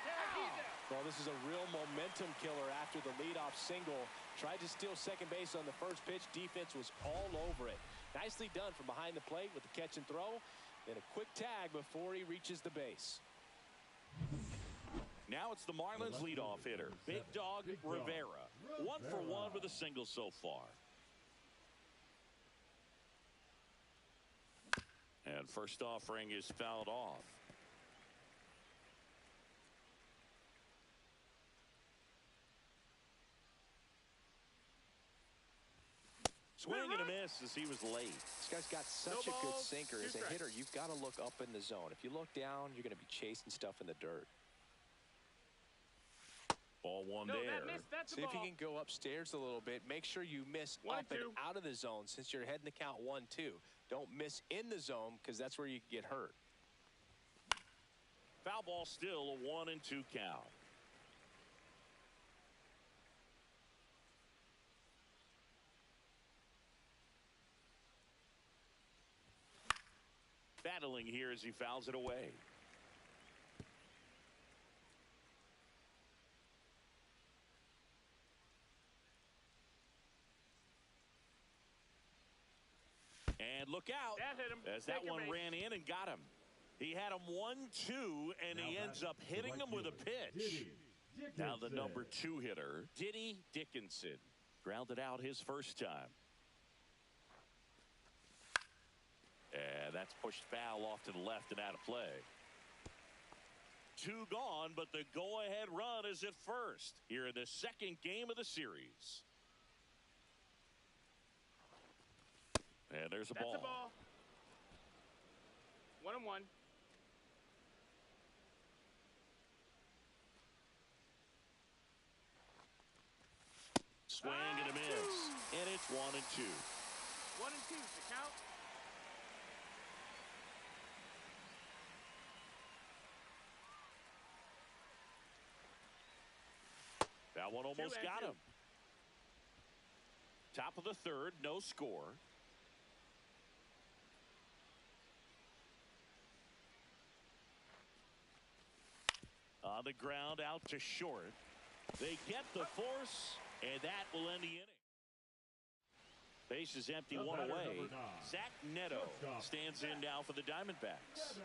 Well, this is a real momentum killer after the leadoff single. Tried to steal second base on the first pitch. Defense was all over it. Nicely done from behind the plate with the catch and throw. And a quick tag before he reaches the base. Now it's the Marlins leadoff hitter, Big Dog Rivera. 1 for 1 with a single so far. And first offering is fouled off. Swing and a miss as he was late. This guy's got such a good sinker. As a hitter, you've got to look up in the zone. If you look down, you're going to be chasing stuff in the dirt. Ball one No, there. that missed. That's See a if ball. you can go upstairs a little bit. Make sure you miss 1 up and 2. out of the zone since you're heading the count 1-2. Don't miss in the zone because that's where you get hurt. Foul ball still, a 1-2 count. Battling here as he fouls it away. And look out That hit him. as that Second one base. ran in and got him. He had him 1-2, and he ends up hitting him with a pitch. Now the number 2 hitter, Diddy Dickinson, grounded out his first time. And that's pushed foul off to the left and out of play. 2 gone, but the go-ahead run is at first here in the second game of the series. And there's a That's ball. a ball. 1-1. Swing and a miss. And it's 1-2. 1-2. The count. That one almost 2-2. got him. Top of the third, no score. On the ground, out to short. They get the force, and that will end the inning. Base is empty, 1 away. Zach Neto stands in now for the Diamondbacks.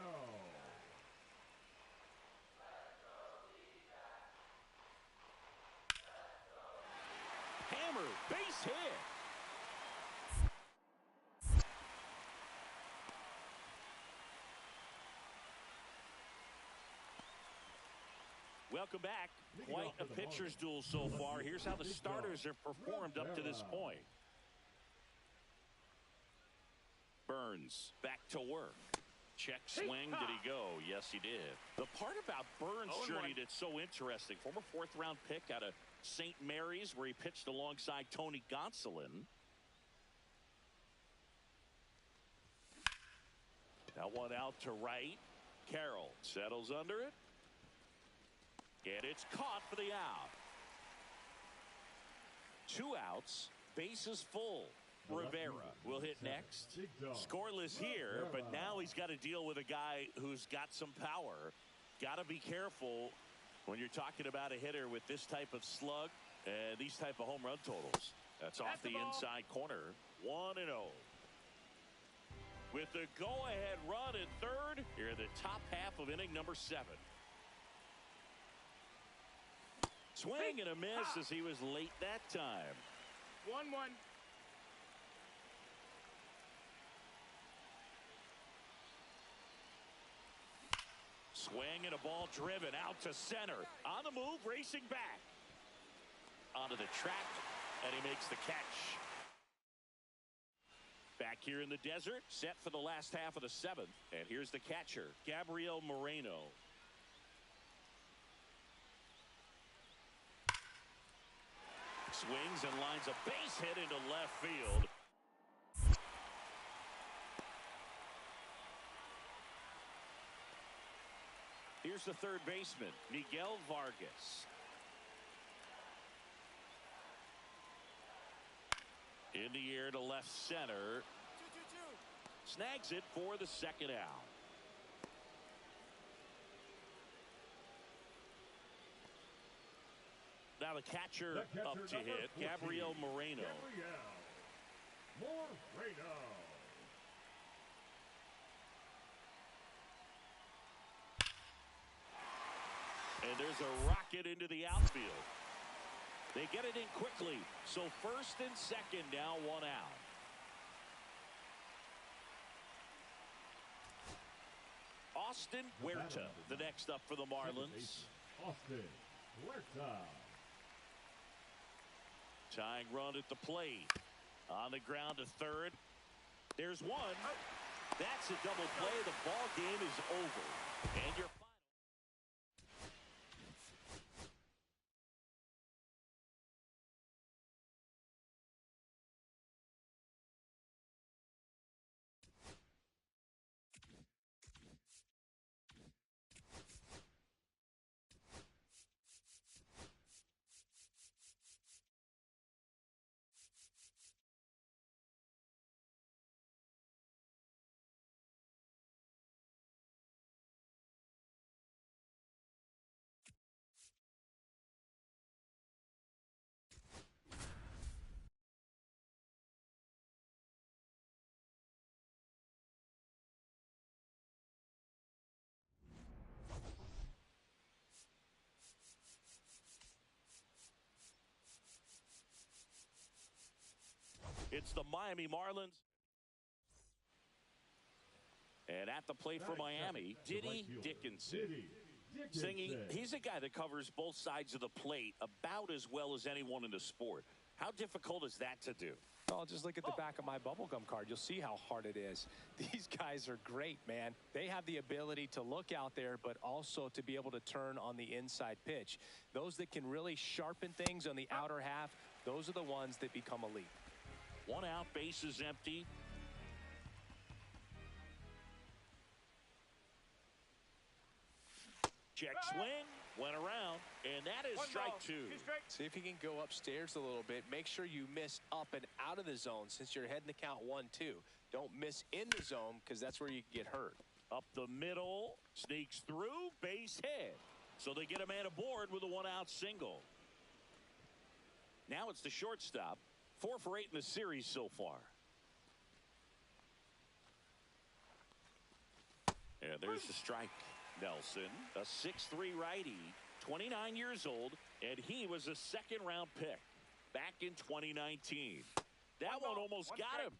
Hammer, base hit. Welcome back. Quite a pitcher's duel so far. Here's how the starters have performed up to this point. Burns back to work. Check swing. Did he go? Yes, he did. The part about Burns' journey that's so interesting, former 4th-round pick out of St. Mary's, where he pitched alongside Tony Gonsolin. That one out to right. Carroll settles under it. And it's caught for the out. 2 outs. Bases full. Rivera will hit next. Scoreless here, but now he's got to deal with a guy who's got some power. Got to be careful when you're talking about a hitter with this type of slug and these type of home run totals. That's off the inside corner. 1-0. With the go-ahead run at third, here in the top half of inning number 7. Swing and a miss as he was late that time. 1-1. Swing and a ball driven out to center. On the move, racing back. Onto the track, and he makes the catch. Back here in the desert, set for the last half of the seventh. And here's the catcher, Gabriel Moreno. Swings and lines a base hit into left field. Here's the third baseman, Miguel Vargas. In the air to left center. Snags it for the second out. Now the catcher up to hit, 14, Gabriel Moreno. And there's a rocket into the outfield. They get it in quickly. So first and second now, one out. Austin Huerta, the next up for the Marlins. Austin Huerta. Tying run at the plate. On the ground to third. There's one. That's a double play. The ball game is over. And your It's the Miami Marlins. And at the plate for Miami, Diddy Dickinson. Singing, he's a guy that covers both sides of the plate about as well as anyone in the sport. How difficult is that to do? Oh, just look at the back of my bubblegum card. You'll see how hard it is. These guys are great, man. They have the ability to look out there, but also to be able to turn on the inside pitch. Those that can really sharpen things on the outer half, those are the ones that become elite. One out, base is empty. Check swing, went around, and that is strike two. See if you can go upstairs a little bit. Make sure you miss up and out of the zone since you're heading the count 1-2. Don't miss in the zone because that's where you can get hurt. Up the middle, sneaks through, base hit. So they get a man aboard with a one-out single. Now it's the shortstop. 4 for 8 in the series so far. And there's the strike. Nelson, a 6'3" righty, 29 years old, and he was a second-round pick back in 2019. That one almost got him.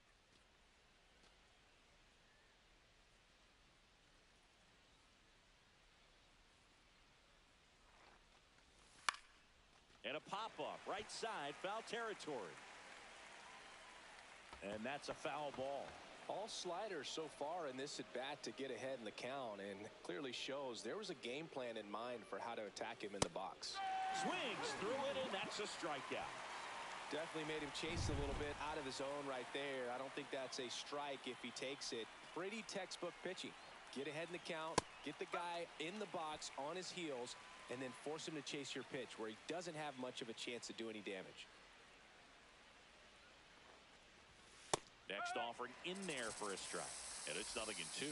And a pop-up, right side, foul territory. And that's a foul ball. All sliders so far in this at-bat to get ahead in the count, and clearly shows there was a game plan in mind for how to attack him in the box. Swings through it, and that's a strikeout. Definitely made him chase a little bit out of his zone right there. I don't think that's a strike if he takes it. Pretty textbook pitching. Get ahead in the count, get the guy in the box on his heels, and then force him to chase your pitch where he doesn't have much of a chance to do any damage. Next offering in there for a strike. And it's 0-2.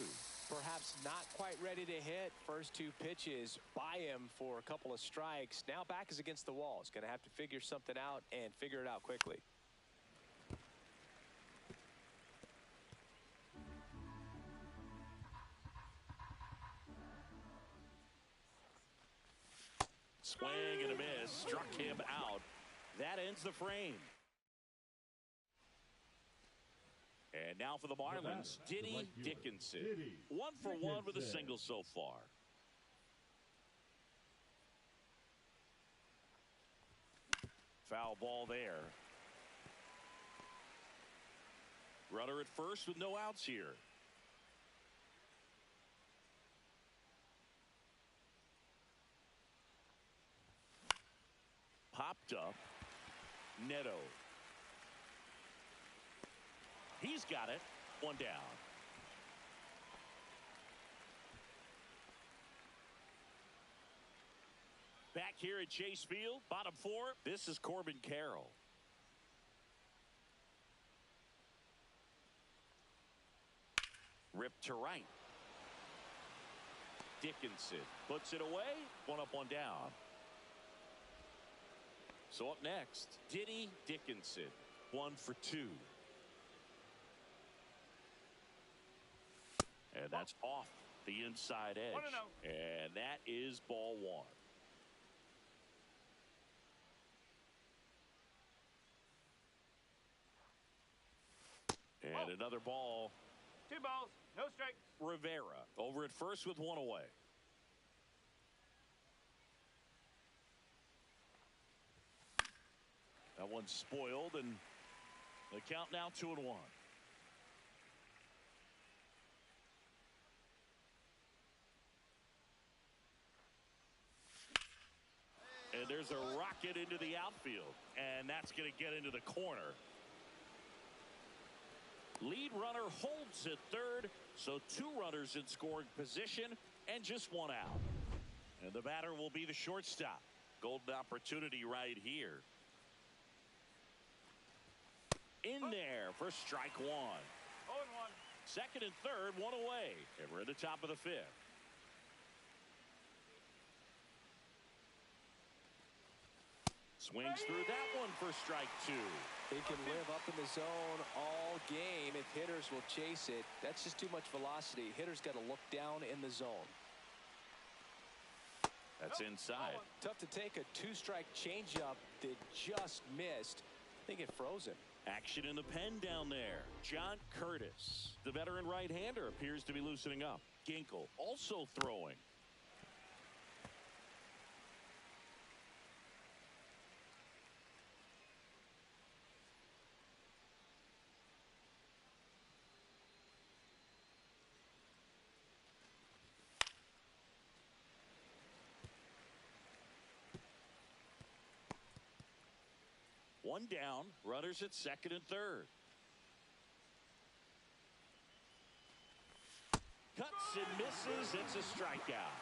Perhaps not quite ready to hit. First 2 pitches by him for a couple of strikes. Now back is against the wall. He's going to have to figure something out and figure it out quickly. Swing and a miss. Struck him out. That ends the frame. And now for the Marlins, Diddy Dickinson. 1 for 1 with a single so far. Foul ball there. Runner at first with no outs here. Popped up. Neto. He's got it. One down. Back here at Chase Field, bottom four, this is Corbin Carroll. Ripped to right. Dickinson puts it away. One up, one down. So up next, Diddy Dickinson. 1 for 2. And that's off the inside edge. 1-0. And that is ball 1. And another ball. 2 balls, no strikes. Rivera over at first with 1 away. That one's spoiled, and the count now 2-1. And there's a rocket into the outfield, and that's going to get into the corner. Lead runner holds at third, so 2 runners in scoring position and just 1 out. And the batter will be the shortstop. Golden opportunity right here. In there for strike 1. 0-1. Second and third, 1 away. And we're at the top of the 5th. Swings through that one for strike 2. He can live up in the zone all game if hitters will chase it. That's just too much velocity. Hitters got to look down in the zone. That's inside. Tough to take a 2-strike changeup that just missed. I think it froze him. Action in the pen down there. John Curtis, the veteran right-hander, appears to be loosening up. Ginkel also throwing. One down, runners at second and third. Cuts and misses. It's a strikeout.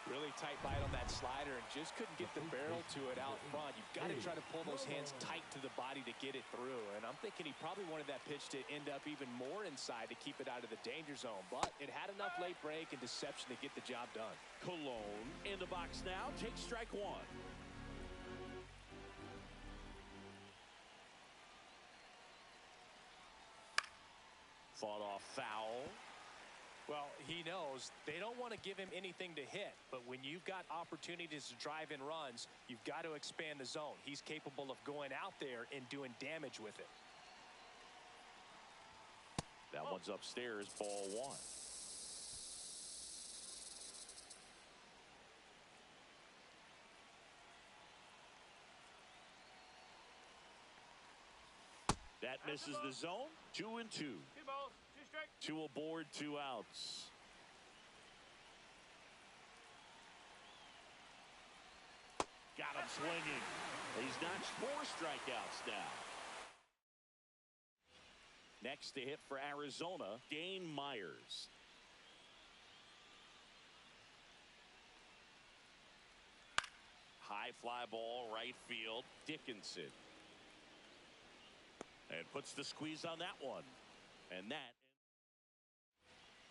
Really tight bite on that slider and just couldn't get the barrel to it out front. You've got to try to pull those hands tight to the body to get it through. And I'm thinking he probably wanted that pitch to end up even more inside to keep it out of the danger zone. But it had enough late break and deception to get the job done. Cologne in the box now. Takes strike 1. Fought off foul. Well, he knows they don't want to give him anything to hit, but when you've got opportunities to drive in runs, you've got to expand the zone. He's capable of going out there and doing damage with it. That one's upstairs, ball 1. That misses the zone. 2 and 2. 2 balls, 2 strikes. 2 aboard, 2 outs. Got him swinging. He's notched 4 strikeouts now. Next to hit for Arizona, Dane Myers. High fly ball, right field, Dickinson. And puts the squeeze on that one. And that.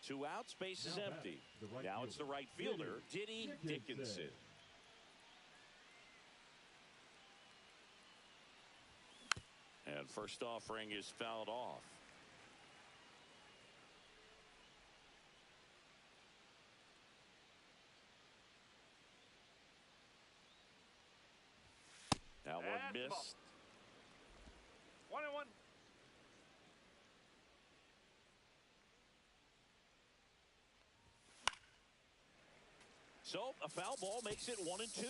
2 outs, base is empty. Now it's the right fielder, Diddy Dickinson. And first offering is fouled off. That one missed. 1-1. So a foul ball makes it 1 and 2.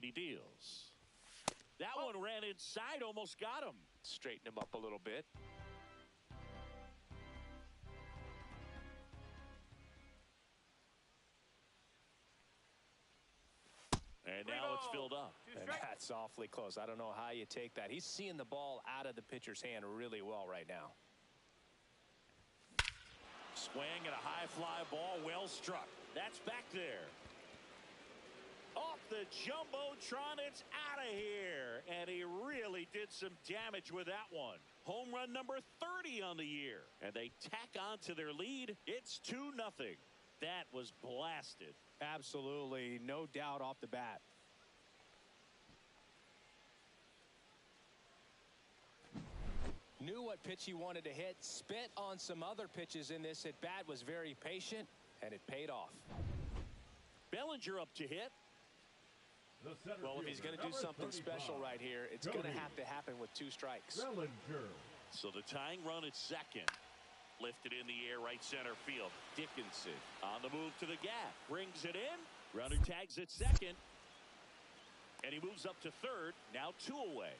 inside he deals. That one ran inside, almost got him. Straighten him up a little bit. And now it's filled up. And that's awfully close. I don't know how you take that. He's seeing the ball out of the pitcher's hand really well right now. Swing and a high fly ball, well struck. That's back there. Off the Jumbotron, it's out of here. And he really did some damage with that one. Home run number 30 on the year. And they tack on to their lead. It's 2-0. That was blasted. Absolutely, no doubt off the bat. Knew what pitch he wanted to hit. Spit on some other pitches in this at bat. Was very patient, and it paid off. Bellinger up to hit. Well, if he's going to do something special right here, it's going to have to happen with 2 strikes. Bellinger. So the tying run at second. Lifted in the air, right center field. Dickinson on the move to the gap. Brings it in. Runner tags at second. And he moves up to third. Now 2 away.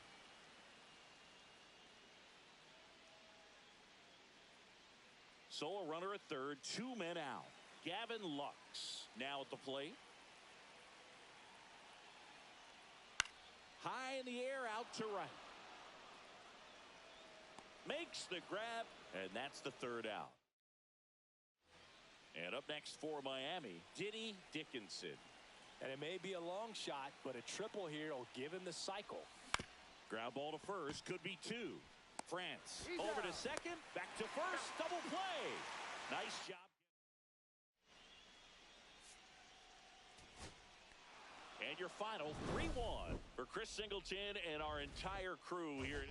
So a runner at third. 2 men out. Gavin Lux now at the plate. High in the air, out to right. Makes the grab, and that's the 3rd out. And up next for Miami, Diddy Dickinson. And it may be a long shot, but a triple here will give him the cycle. Ground ball to first, could be 2. France over to second, back to first, double play. Nice job. And your final 3-1 for Chris Singleton and our entire crew here at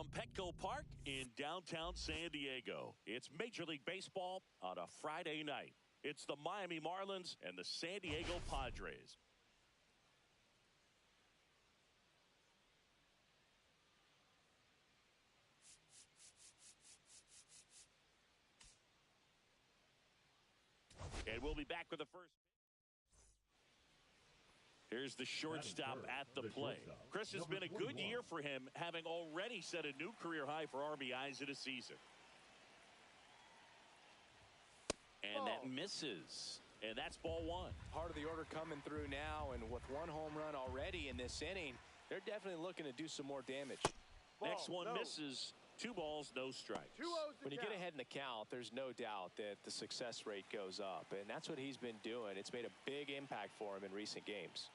from Petco Park in downtown San Diego. It's Major League Baseball on a Friday night. It's the Miami Marlins and the San Diego Padres. And we'll be back with the first. Here's the shortstop at the plate. Chris, has been a good year for him, having already set a new career high for RBIs in a season. And that misses. And that's ball one. Part of the order coming through now, and with one home run already in this inning, they're definitely looking to do some more damage. Next one misses. 2 balls, no strikes. When you get ahead in the count, there's no doubt that the success rate goes up, and that's what he's been doing. It's made a big impact for him in recent games.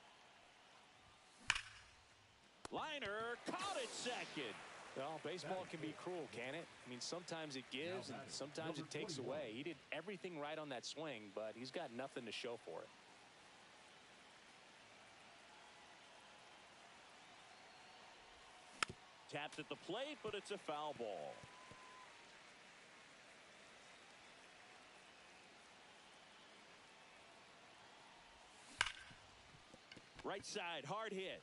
Liner caught it second. Well, baseball can be cruel, can it? I mean, sometimes it gives and sometimes it takes away. He did everything right on that swing, but he's got nothing to show for it. Taps at the plate, but it's a foul ball. Right side, hard hit.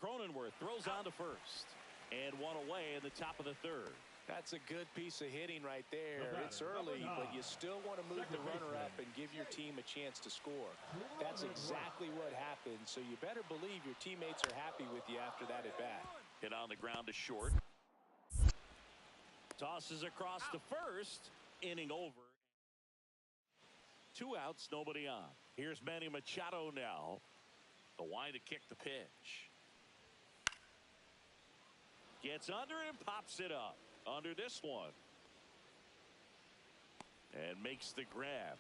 Cronenworth throws on to first. And one away in the top of the third. That's a good piece of hitting right there. It's early, but you still want to move the runner up and give your team a chance to score. That's exactly what happened, so you better believe your teammates are happy with you after that at bat. Hit on the ground to short. Tosses across to first. Inning over. 2 outs, nobody on. Here's Manny Machado now. The wind to kick the pitch. Gets under it and pops it up. Under this one. And makes the grab.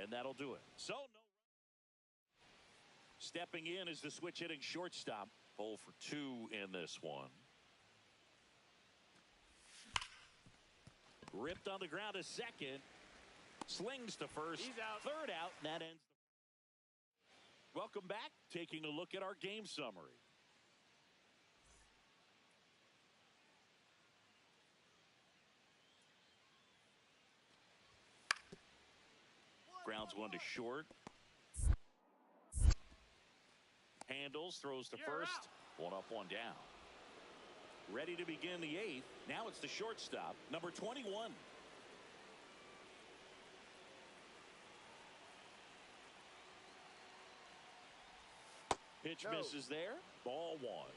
And that'll do it. So no. Stepping in is the switch hitting shortstop. 0 for 2 in this one. Ripped on the ground to second. Slings to first. He's out. Third out. And that ends. Welcome back. Taking a look at our game summary. Grounds one to short. Handles, throws to first. One up, one down. Ready to begin the 8th. Now it's the shortstop, number 21. Pitch misses there. Ball one.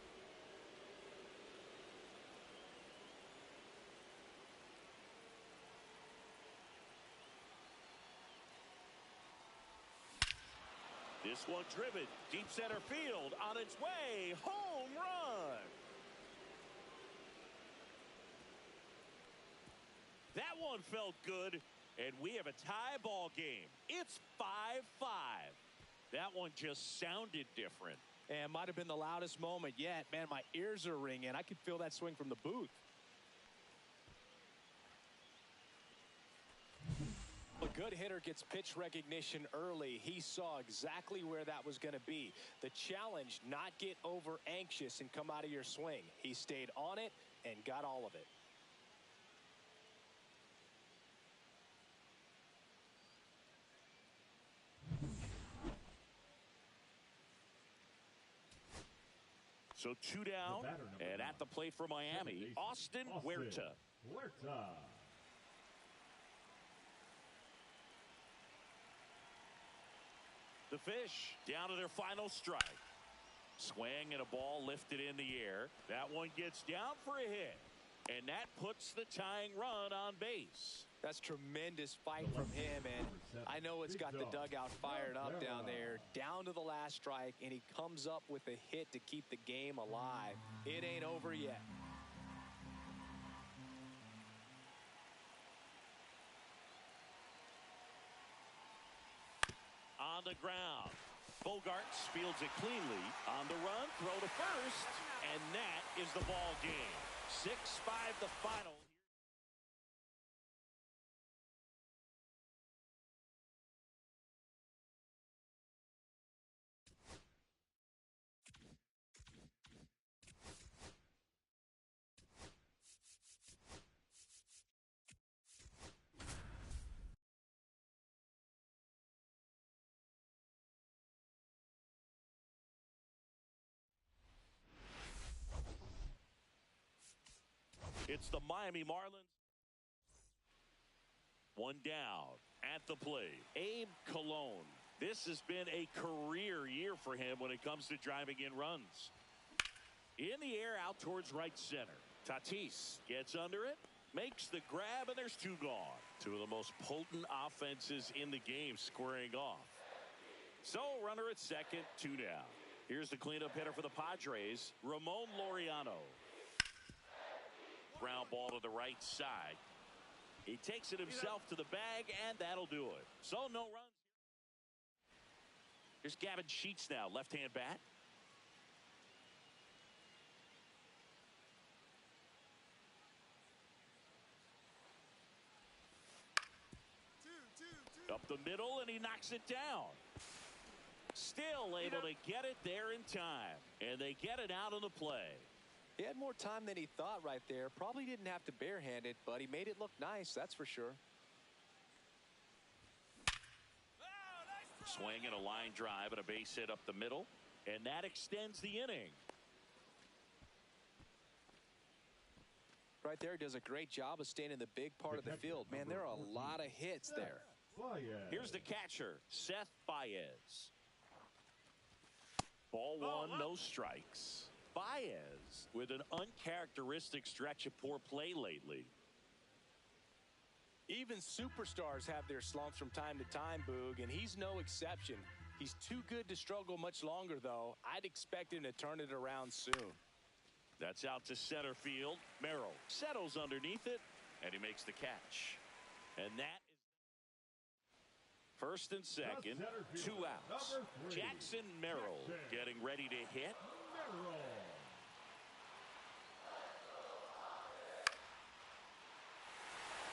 This one driven deep center field on its way. Home run. That one felt good, and we have a tie ball game. It's 5-5. That one just sounded different. And might have been the loudest moment yet. Man, my ears are ringing. I could feel that swing from the booth. A good hitter gets pitch recognition early. He saw exactly where that was going to be. The challenge, not get over anxious and come out of your swing. He stayed on it and got all of it. So 2 down, and at the plate for Miami, Austin Huerta. The Fish down to their final strike. Swing and a ball lifted in the air. That one gets down for a hit. And that puts the tying run on base. That's tremendous fight from him, and I know it's got the dugout fired up down there. Down to the last strike, and he comes up with a hit to keep the game alive. It ain't over yet. On the ground. Bogarts fields it cleanly. On the run, throw to first, and that is the ball game. 6-5 the final. It's the Miami Marlins. One down at the plate. Abe Cologne. This has been a career year for him when it comes to driving in runs. In the air out towards right center. Tatis gets under it, makes the grab, and there's two gone. Two of the most potent offenses in the game squaring off. So runner at second, two down. Here's the cleanup hitter for the Padres, Ramon Laureano. Ground ball to the right side. He takes it himself to the bag, and that'll do it. So no runs. Here's Gavin Sheets now, left-hand bat. Up the middle, and he knocks it down. Still able to get it there in time. And they get it out of the play. He had more time than he thought right there. Probably didn't have to barehand it, but he made it look nice, that's for sure. Swing and a line drive and a base hit up the middle. And that extends the inning. Right there, he does a great job of staying in the big part of the field. Man, there are a lot of hits there. Here's the catcher, Seth Baez. Ball one, no strikes. Baez with an uncharacteristic stretch of poor play lately. Even superstars have their slumps from time to time, Boog, and he's no exception. He's too good to struggle much longer, though. I'd expect him to turn it around soon. That's out to center field. Merrill settles underneath it, and he makes the catch. And that is first and second, two outs. Jackson Merrill getting ready to hit.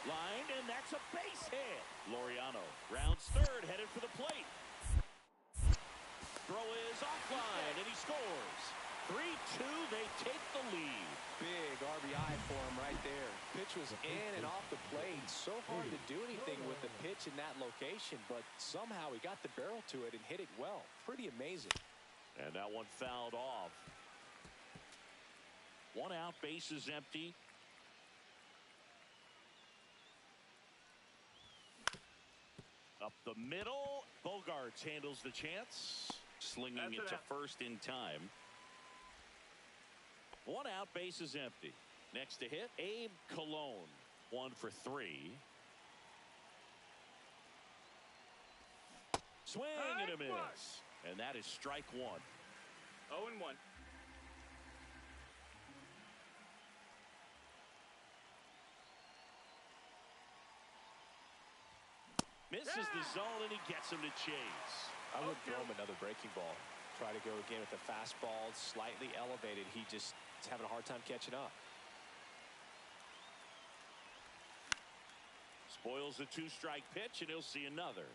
Lined, and that's a base hit. Laureano rounds third, headed for the plate. Throw is offline, and he scores. 3-2, they take the lead. Big RBI for him right there. Pitch was in and off the plate. So hard to do anything with the pitch in that location, but somehow he got the barrel to it and hit it well. Pretty amazing. And that one fouled off. One out, bases empty. Up the middle, Bogarts handles the chance, slinging it to first in time. One out, bases empty. Next to hit, Abe Cologne, 1 for 3. Swing and a miss, and that is strike one. 0-1. Misses the zone, and he gets him to chase. I would throw him another breaking ball. Try to go again with the fastball, slightly elevated. He just is having a hard time catching up. Spoils the two-strike pitch, and he'll see another.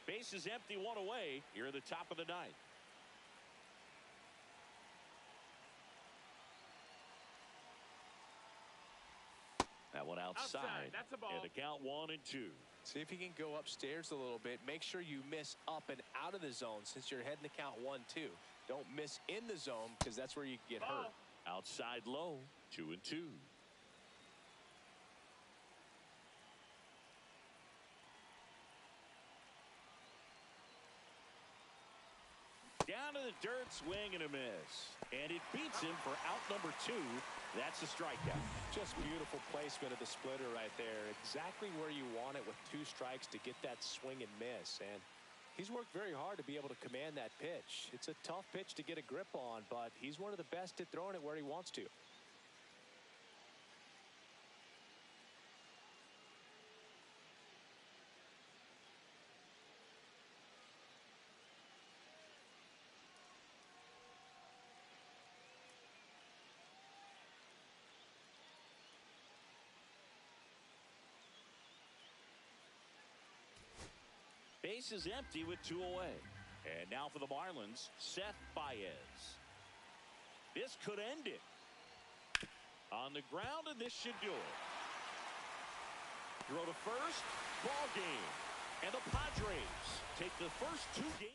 Base is empty, one away here at the top of the ninth. That one outside. That's a ball. And the count 1-2. See if he can go upstairs a little bit. Make sure you miss up and out of the zone since you're heading to count 1-2. Don't miss in the zone because that's where you get hurt. Outside low, 2-2. Down to the dirt, swing and a miss. And it beats him for out number 2. That's a strikeout. Just beautiful placement of the splitter right there. Exactly where you want it with 2 strikes to get that swing and miss. And he's worked very hard to be able to command that pitch. It's a tough pitch to get a grip on, but he's one of the best at throwing it where he wants to. Base is empty with 2 away. And now for the Marlins, Seth Baez. This could end it. On the ground, and this should do it. Throw to first, ball game. And the Padres take the first 2 games.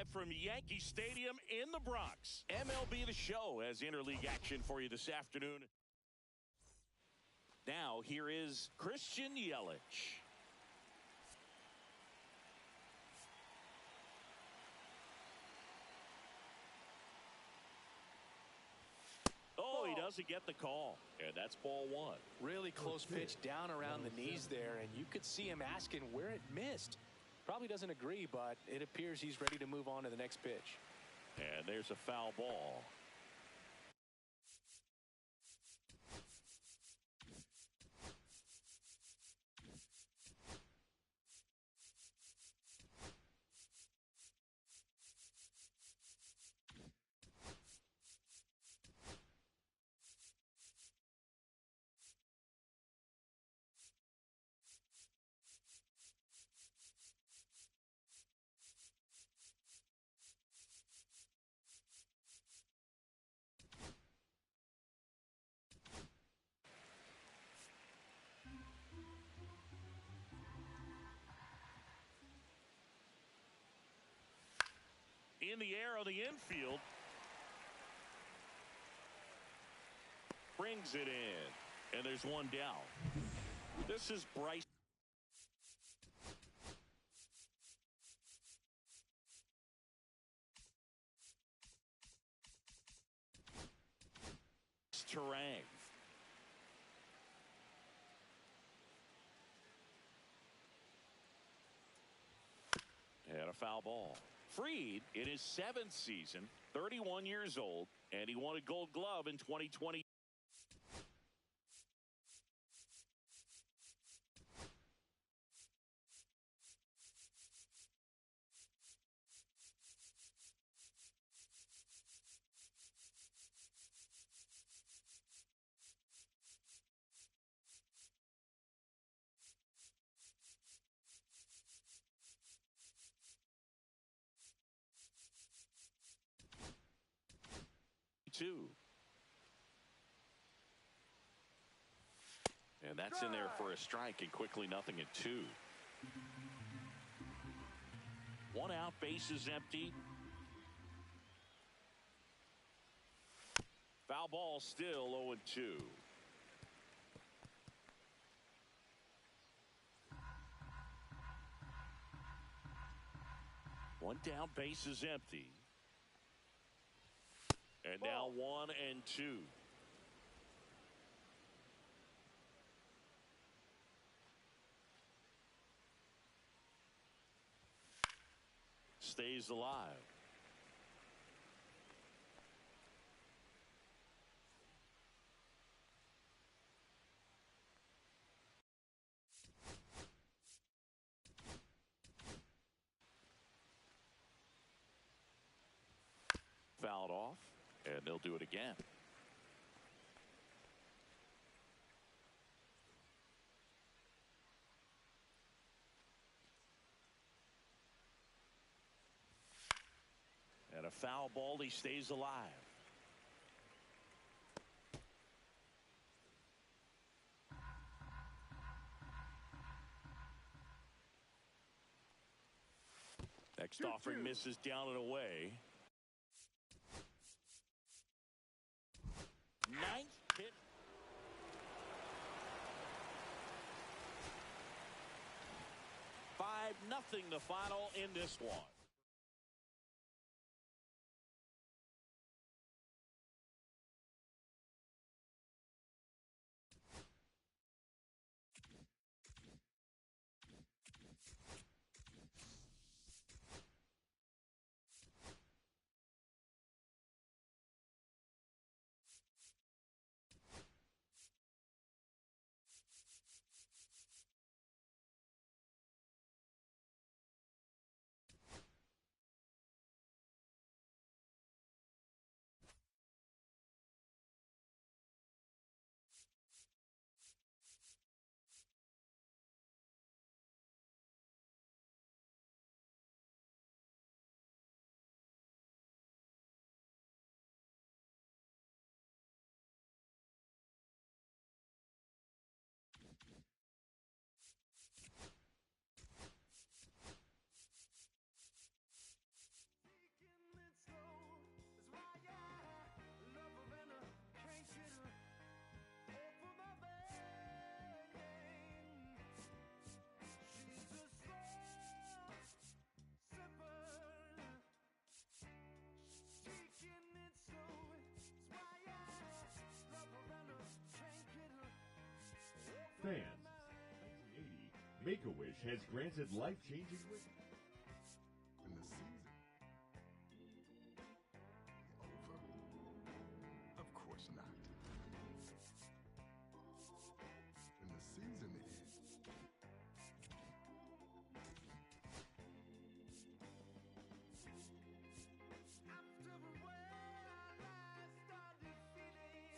live from Yankee Stadium in the Bronx. MLB The Show has interleague action for you this afternoon. Now, here is Christian Yelich. Oh, he doesn't get the call. And that's ball one. Really close pitch down around the knees there, and you could see him asking where it missed. Probably doesn't agree, but it appears he's ready to move on to the next pitch. And there's a foul ball. In the air on the infield. Brings it in. And there's one down. This is Bryce. Terang. And a foul ball. Freed in his 7th season, 31 years old, and he won a Gold Glove in 2020. And that's in there for a strike, and quickly 0-2. One out, bases empty. Foul ball, still 0-2. One down, bases empty. And now 1-2. Stays alive. Fouled off, and they'll do it again. And a foul ball, he stays alive. Next offering misses down and away. Ninth hit. Five, 0 the final in this one. Fans, 1980, Make-A-Wish has granted life-changing wishes. When the season over, of course not. When the season ends, after a while I started feeling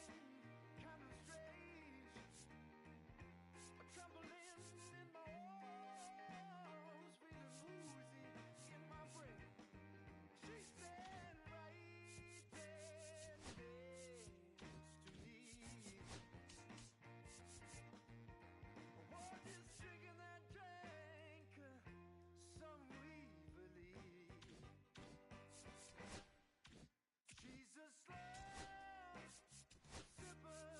kind of strange, trembling in my arms, feeling woozy in my brain. She said right there next to me, what is drinking that drank some evilly. She's a slow sipper.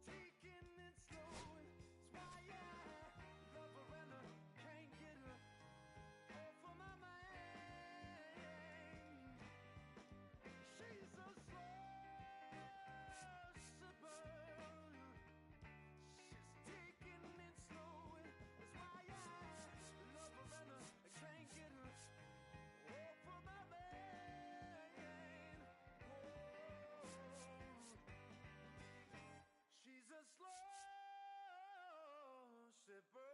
She's taking it slow. It's why I love her and I can't get her off of my mind. She's a slow sipper. She's taking it slow. It's why I love her and I can't get her off of my mind. She's a slow sipper.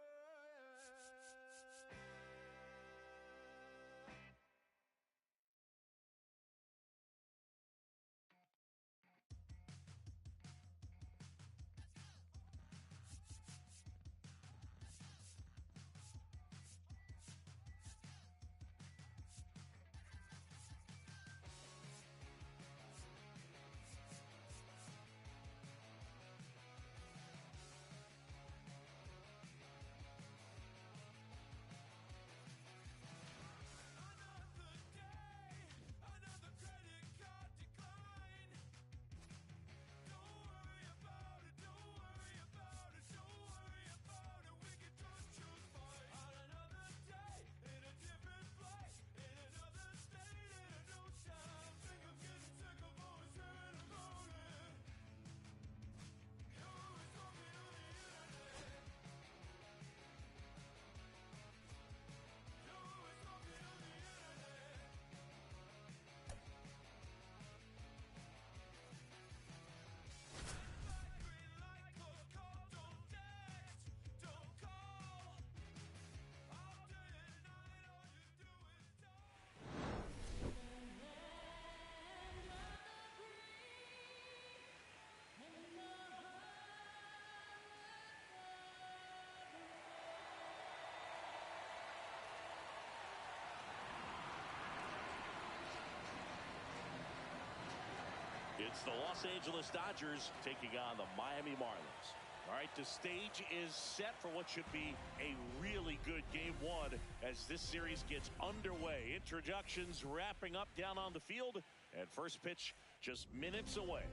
It's the Los Angeles Dodgers taking on the Miami Marlins. All right, the stage is set for what should be a really good game one as this series gets underway. Introductions wrapping up down on the field, and first pitch just minutes away.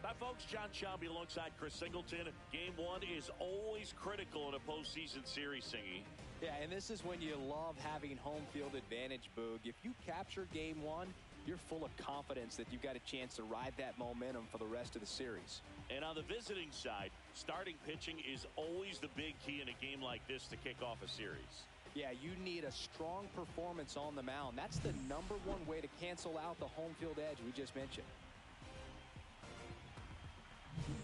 Hi, folks. John Shelby alongside Chris Singleton. Game one is always critical in a postseason series, Singy. Yeah, and this is when you love having home field advantage, Boog. If you capture game one, you're full of confidence that you've got a chance to ride that momentum for the rest of the series. And on the visiting side, starting pitching is always the big key in a game like this to kick off a series. Yeah, you need a strong performance on the mound. That's the #1 way to cancel out the home field edge we just mentioned.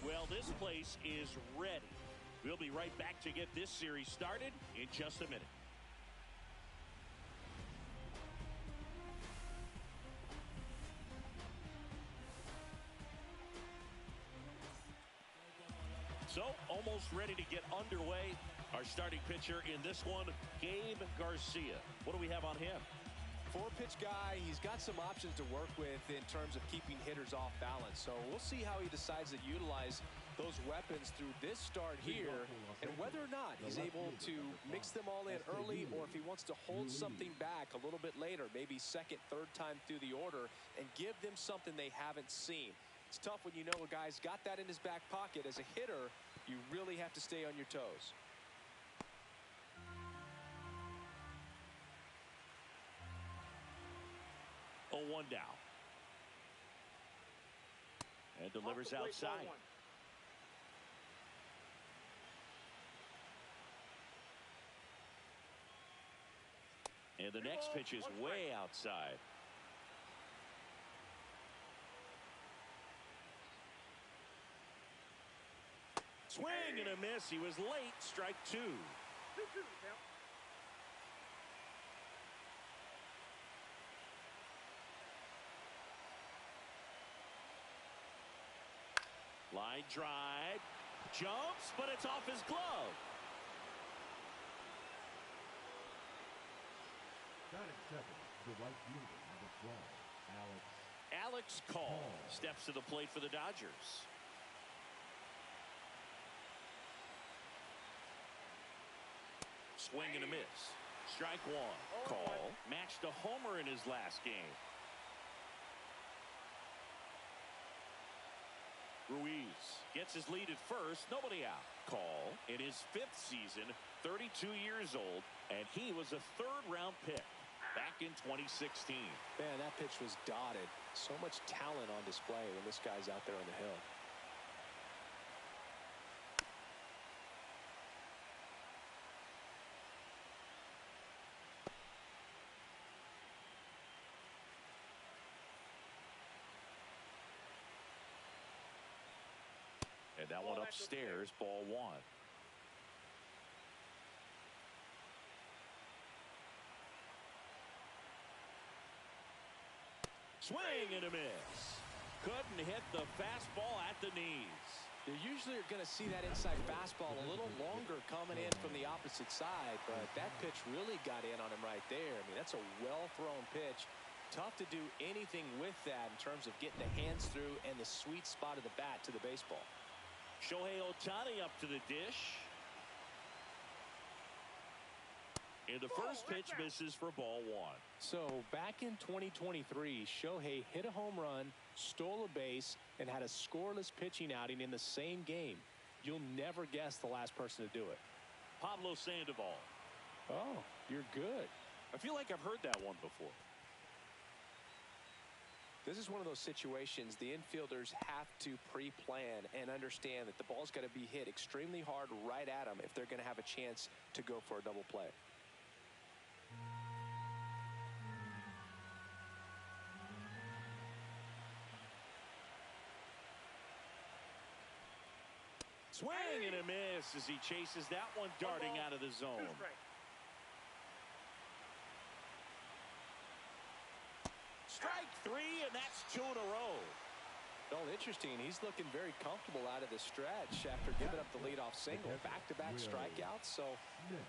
Well, this place is ready. We'll be right back to get this series started in just a minute. So, almost ready to get underway. Our starting pitcher in this one, Gabe Garcia. What do we have on him? Four-pitch guy. He's got some options to work with in terms of keeping hitters off balance. So we'll see how he decides to utilize those weapons through this start here and whether or or not he's able to mix them all in early, or if he wants to hold something back a little bit later, maybe second, third time through the order, and give them something they haven't seen. It's tough when you know a guy's got that in his back pocket. As a hitter, you really have to stay on your toes. Oh, 1 down. And delivers outside. And the next pitch is way outside. Swing and a miss. He was late. Strike 2. 2-2 count. Line drive. Jumps, but it's off his glove. Batting second, the right fielder, number 12, Alex Call steps to the plate for the Dodgers. Swing and a miss. Strike 1. Call matched a homer in his last game. Ruiz gets his lead at first. Nobody out. Call in his 5th season, 32 years old, and he was a 3rd-round pick back in 2016. Man, that pitch was dotted. So much talent on display when this guy's out there on the hill. And that one upstairs, ball 1. Swing and a miss. Couldn't hit the fastball at the knees. You usually are going to see that inside fastball a little longer coming in from the opposite side, but that pitch really got in on him right there. I mean, that's a well-thrown pitch. Tough to do anything with that in terms of getting the hands through and the sweet spot of the bat to the baseball. Shohei Ohtani up to the dish. And the first pitch misses for ball 1. So back in 2023, Shohei hit a home run, stole a base, and had a scoreless pitching outing in the same game. You'll never guess the last person to do it. Pablo Sandoval. Oh, you're good. I feel like I've heard that one before. This is one of those situations the infielders have to pre-plan and understand that the ball's got to be hit extremely hard right at them if they're going to have a chance to go for a double play. Swing and a miss as he chases that one darting out of the zone. Strike 3, and that's 2 in a row. Well, interesting. He's looking very comfortable out of the stretch after giving up the leadoff single. Back-to-back strikeouts, so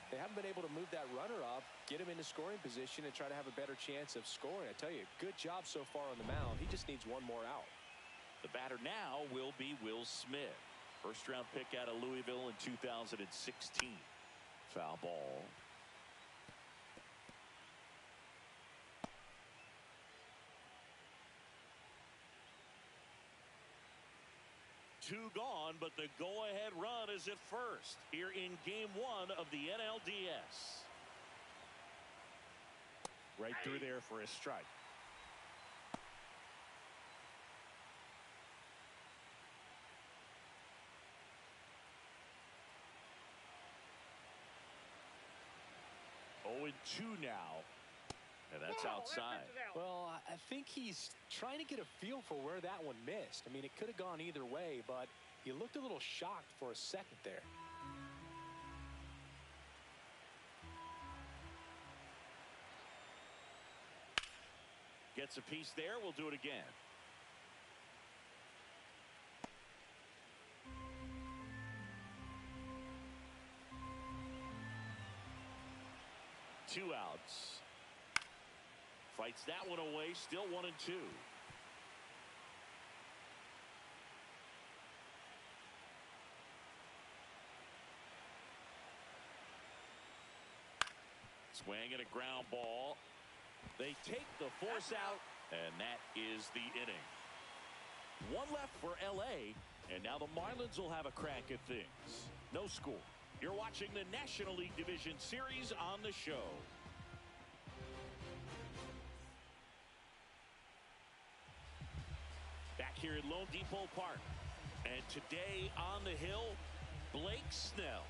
they haven't been able to move that runner up, get him into scoring position, and try to have a better chance of scoring. I tell you, good job so far on the mound. He just needs one more out. The batter now will be Will Smith. First-round pick out of Louisville in 2016. Foul ball. Two gone, but the go-ahead run is at first here in Game 1 of the NLDS. Right through there for a strike. Oh, and 2 now. And that's outside. Well, I think he's trying to get a feel for where that one missed. I mean, it could have gone either way, but he looked a little shocked for a second there. Gets a piece there. We'll do it again. Two outs. Fights that one away. Still 1 and 2. Swing and a ground ball. They take the force out, and that is the inning. One left for L.A., and now the Marlins will have a crack at things. No score. You're watching the National League Division Series on the show. Back here at Lone Depot Park. And today on the hill, Blake Snell.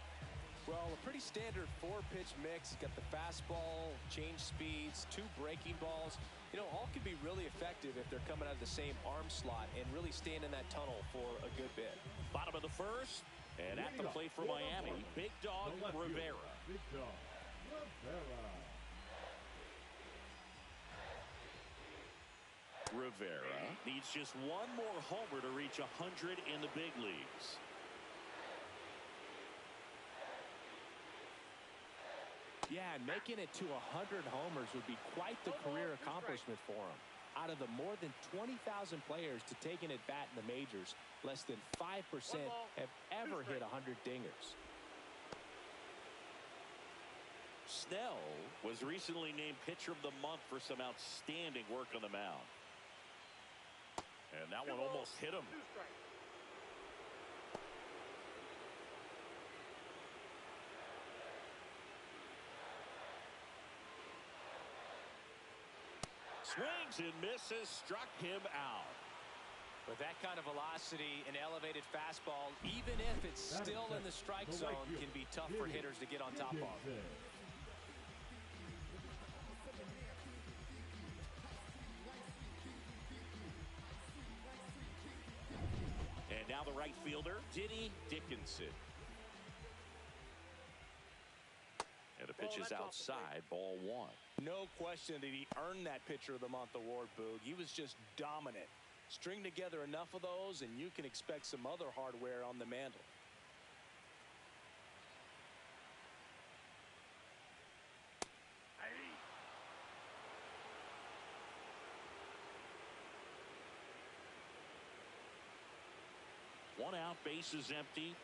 Well, a pretty standard four-pitch mix. Got the fastball, change speeds, 2 breaking balls. You know, all can be really effective if they're coming out of the same arm slot and really staying in that tunnel for a good bit. Bottom of the first, and at the plate for Miami, Big Dog Rivera. Big Dog Rivera. Rivera needs just one more homer to reach 100 in the big leagues. Yeah, and making it to 100 homers would be quite the career accomplishment for him. Out of the more than 20,000 players to take an at-bat in the majors, less than 5% have ever hit 100 dingers. Snell was recently named Pitcher of the Month for some outstanding work on the mound. And that one almost hit him. Swings and misses, struck him out. With that kind of velocity, an elevated fastball, even if it's still in the strike zone, can be tough for hitters to get on top of. And now the right fielder, Diddy Dickinson. And the pitch is outside, ball 1. No question that he earned that Pitcher of the Month award, Boog. He was just dominant. String together enough of those, and you can expect some other hardware on the mantle. One out, base is empty.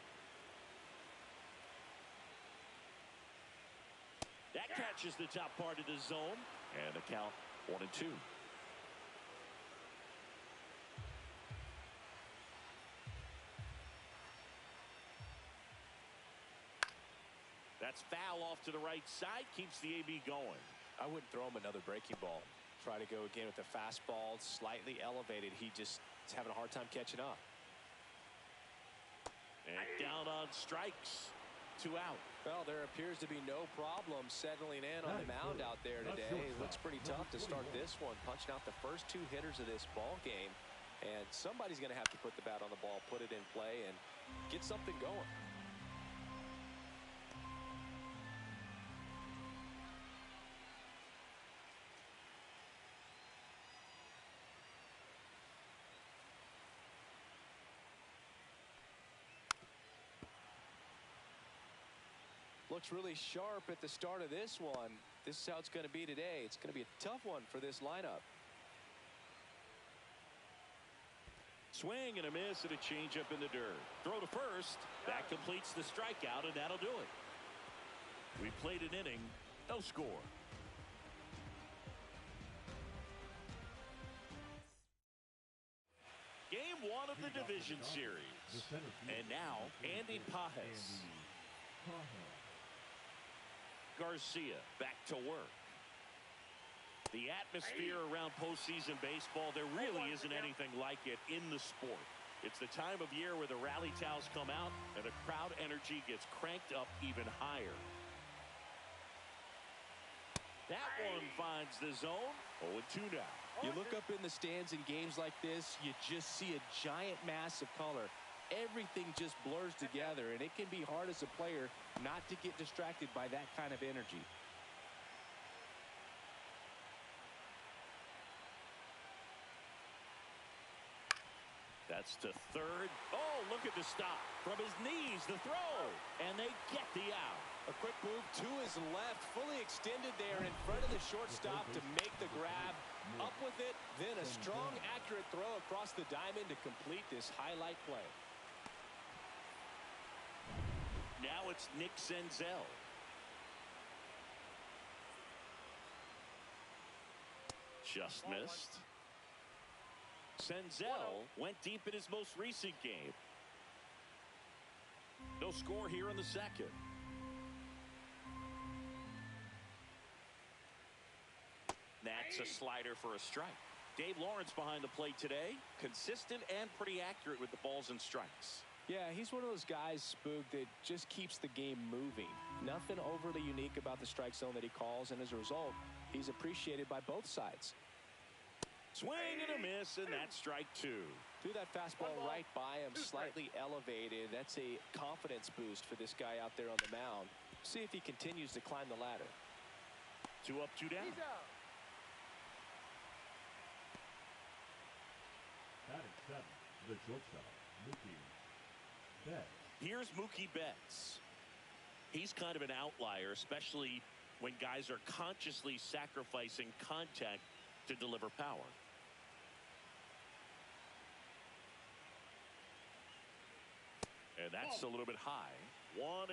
That catches the top part of the zone. And the count 1-2. That's foul off to the right side. Keeps the AB going. I wouldn't throw him another breaking ball. Try to go again with the fastball, slightly elevated. He just is having a hard time catching up. And down on strikes. 2 out. Well, there appears to be no problem settling in on the mound out there today. It looks pretty tough to start this one, punching out the first 2 hitters of this ball game. And somebody's going to have to put the bat on the ball, put it in play, and get something going. Looks really sharp at the start of this one. This is how it's going to be today. It's going to be a tough one for this lineup. Swing and a miss and a changeup in the dirt. Throw to first. That completes the strikeout, and that'll do it. We played an inning. No score. Game 1 of the division series. And now, Andy Pajes. Garcia back to work. The atmosphere around postseason baseball, there really isn't anything like it in the sport. It's the time of year where the rally towels come out and the crowd energy gets cranked up even higher. That one finds the zone. 0-2 now. You look up in the stands in games like this, you just see a giant mass of color. Everything just blurs together, and it can be hard as a player not to get distracted by that kind of energy. That's to third. Oh, look at the stop. From his knees, the throw. And they get the out. A quick move to his left, fully extended there in front of the shortstop to make the grab. Up with it, then a strong, accurate throw across the diamond to complete this highlight play. Now it's Nick Senzel. Just missed. Senzel went deep in his most recent game. No score here in the second. That's a slider for a strike. Dave Lawrence behind the plate today. Consistent and pretty accurate with the balls and strikes. Yeah, he's one of those guys, Spook, that just keeps the game moving. Nothing overly unique about the strike zone that he calls, and as a result, he's appreciated by both sides. Swing and a miss, and that's strike two. Threw that fastball right by him, slightly elevated. That's a confidence boost for this guy out there on the mound. See if he continues to climb the ladder. 2 up, 2 down. Batting seventh, the shortstop, Mookie Betts. Here's Mookie Betts. He's kind of an outlier, especially when guys are consciously sacrificing contact to deliver power. And that's a little bit high. 1-0.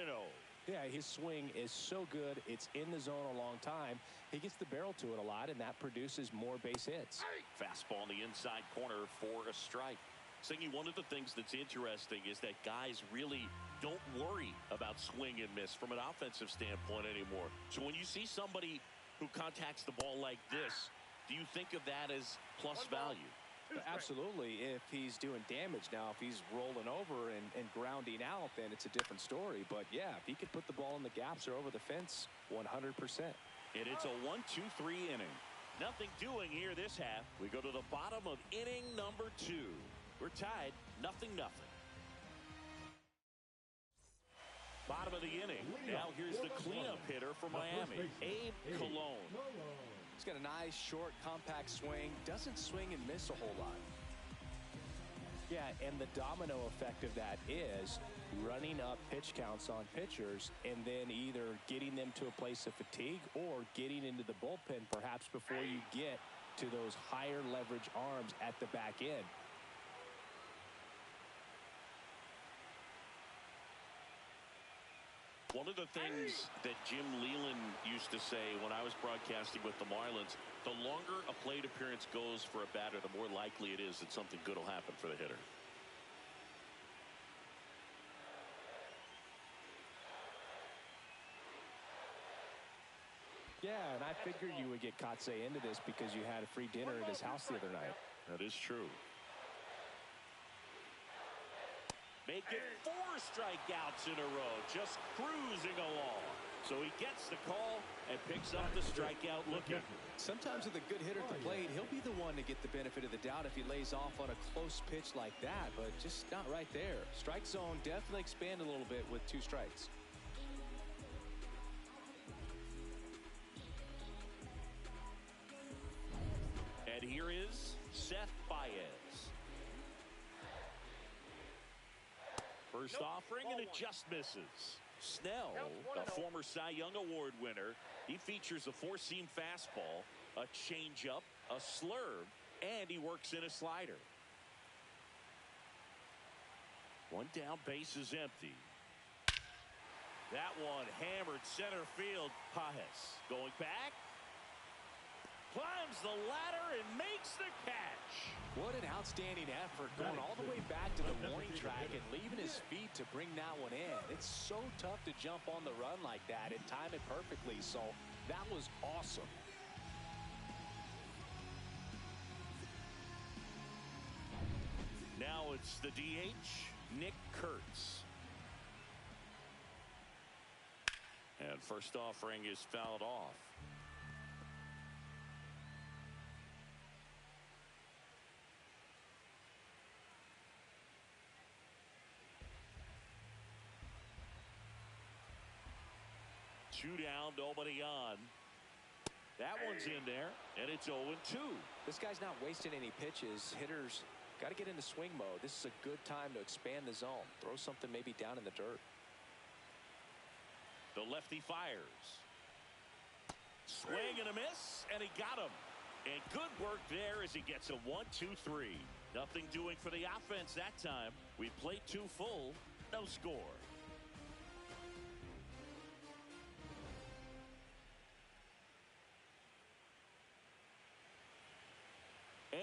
Yeah, his swing is so good. It's in the zone a long time. He gets the barrel to it a lot, and that produces more base hits. Fastball in the inside corner for a strike. Singy, one of the things that's interesting is that guys really don't worry about swing and miss from an offensive standpoint anymore. So when you see somebody who contacts the ball like this, do you think of that as plus value? Absolutely, if he's doing damage. Now, if he's rolling over and grounding out, then it's a different story. But, yeah, if he could put the ball in the gaps or over the fence, 100%. And it's a 1-2-3 inning. Nothing doing here this half. We go to the bottom of inning number 2. We're tied, 0-0. Bottom of the inning. Now here's the cleanup hitter for Miami, Abe Colon. He's got a nice, short, compact swing. Doesn't swing and miss a whole lot. Yeah, and the domino effect of that is running up pitch counts on pitchers and then either getting them to a place of fatigue or getting into the bullpen perhaps before you get to those higher leverage arms at the back end. One of the things that Jim Leyland used to say when I was broadcasting with the Marlins, the longer a plate appearance goes for a batter, the more likely it is that something good will happen for the hitter. Yeah, and I figured you would get Kotsay into this because you had a free dinner at his house the other night. That is true. Make it 4 strikeouts in a row, just cruising along. So he gets the call and picks up the strikeout looking. Sometimes with a good hitter at the plate, he'll be the one to get the benefit of the doubt if he lays off on a close pitch like that, but just not right there. Strike zone definitely expanded a little bit with 2 strikes. And here is Seth Baez. First offering, and it just misses. Snell, a former Cy Young Award winner, he features a 4-seam fastball, a changeup, a slurve, and he works in a slider. 1 down, base is empty. That one hammered center field. Pajes going back. Climbs the ladder and makes the catch. What an outstanding effort, going all the way back to the warning track and leaving his feet to bring that one in. It's so tough to jump on the run like that and time it perfectly, so that was awesome. Now it's the DH, Nick Kurtz. And first offering is fouled off. Two down, nobody on. That one's in there, and it's 0-2. This guy's not wasting any pitches. Hitters got to get into swing mode. This is a good time to expand the zone. Throw something maybe down in the dirt. The lefty fires. Swing and a miss, and he got him. And good work there as he gets a 1-2-3. Nothing doing for the offense that time. We played 2 full, no score.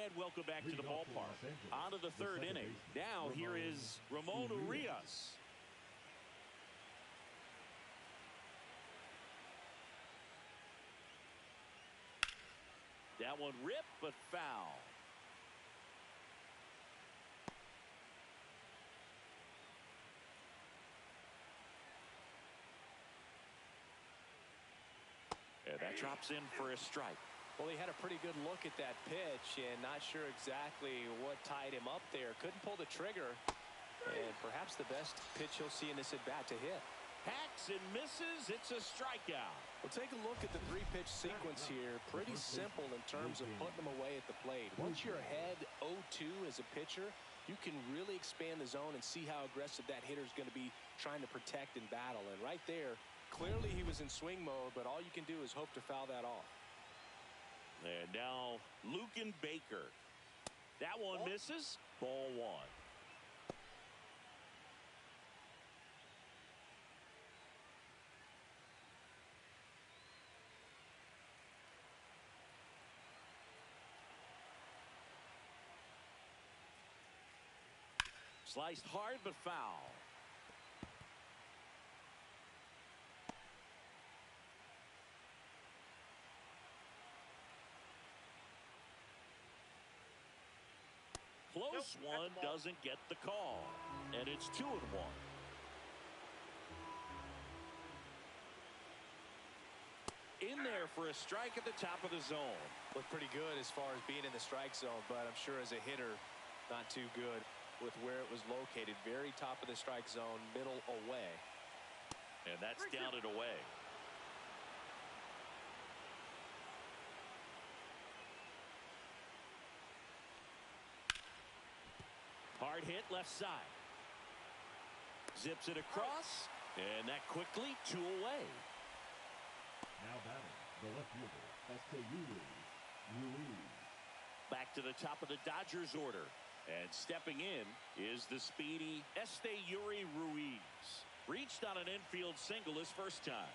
And welcome back to the ballpark. On to the third inning. Now here is Ramon Urias. That one ripped, but foul. And that drops in for a strike. Well, he had a pretty good look at that pitch and not sure exactly what tied him up there. Couldn't pull the trigger. And perhaps the best pitch he'll see in this at-bat to hit. Hacks and misses. It's a strikeout. Well, take a look at the three-pitch sequence here. Pretty simple in terms of putting them away at the plate. Once you're ahead 0-2 as a pitcher, you can really expand the zone and see how aggressive that hitter is going to be trying to protect and battle. And right there, clearly he was in swing mode, but all you can do is hope to foul that off. And now Luken Baker. That one misses. Ball one. Sliced hard but foul. Close one doesn't get the call. And it's 2-1. In there for a strike at the top of the zone. Looked pretty good as far as being in the strike zone, but I'm sure as a hitter, not too good with where it was located. Very top of the strike zone, middle away. And that's down and away. Hard hit left side. Zips it across. And that quickly 2 away. Now batting, the left fielder, Ruiz. Back to the top of the Dodgers order. And stepping in is the speedy Yuri Ruiz. Reached on an infield single his first time.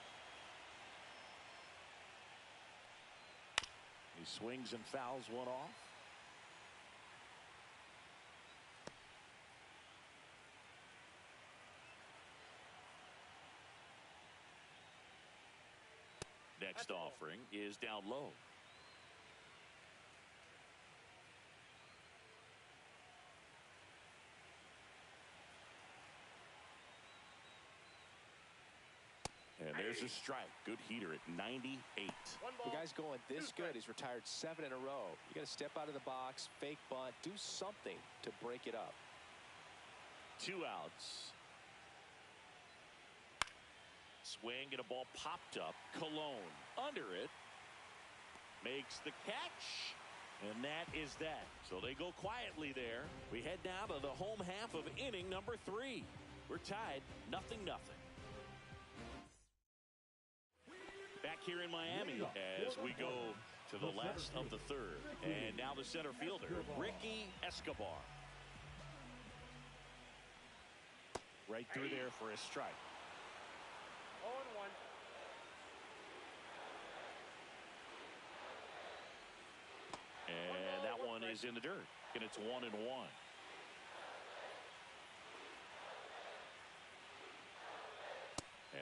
He swings and fouls one off. Next offering is down low. And there's a strike. Good heater at 98. The guy's going this good. He's retired 7 in a row. You got to step out of the box, fake bunt, do something to break it up. 2 outs. Swing and a ball popped up. Cologne under it. Makes the catch. And that is that. So they go quietly there. We head now to the home half of inning number 3. We're tied 0-0. Back here in Miami as we go to the last of the third. And now the center fielder, Ricky Escobar. Right through there for a strike. 0-1. And that one is in the dirt. And it's 1-1.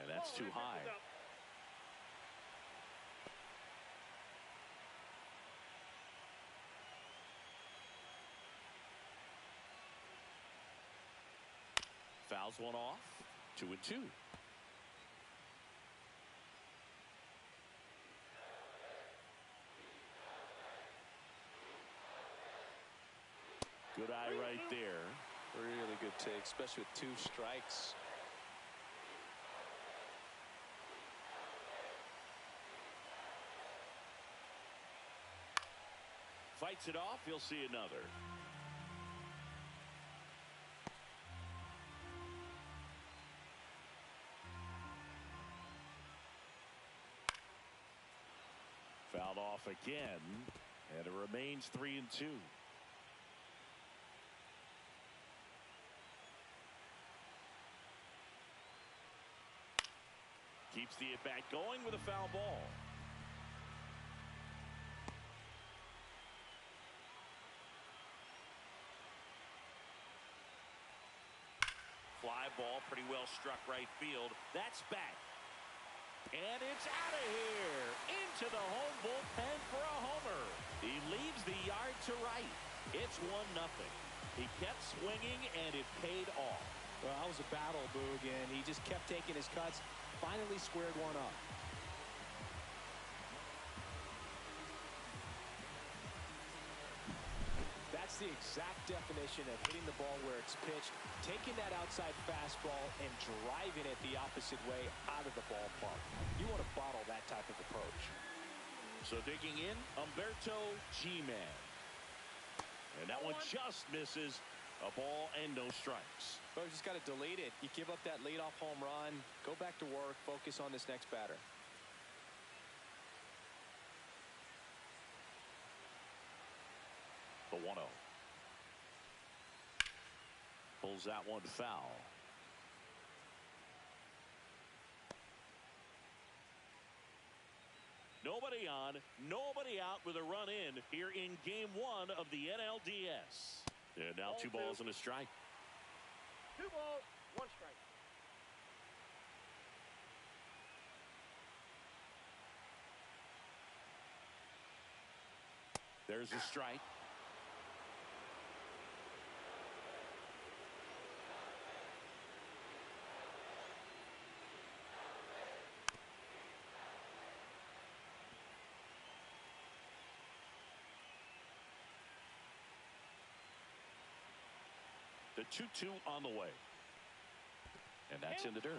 And that's too high. Fouls one off. 2-2. Good eye right there. Really good take, especially with 2 strikes. Fights it off. He'll see another. Fouled off again, and it remains 3-2. Keeps the at-bat going with a foul ball. ball. Pretty well struck right field. That's back. And it's out of here. Into the home bullpen for a homer. He leaves the yard to right. It's 1-0. He kept swinging, and it paid off. Well, that was a battle, Boog, and he just kept taking his cuts. Finally squared one up. That's the exact definition of hitting the ball where it's pitched, taking that outside fastball and driving it the opposite way out of the ballpark. You want to bottle that type of approach. So digging in, Humberto G-Man. And that one just misses. A ball and no strikes. But you just got to delete it. You give up that leadoff home run, go back to work, focus on this next batter. The 1-0. Pulls that one foul. Nobody on, nobody out with a run in here in game 1 of the NLDS. And now 2 balls and a strike. 2 balls, 1 strike. There's a strike. The 2-2 on the way. And that's in the dirt.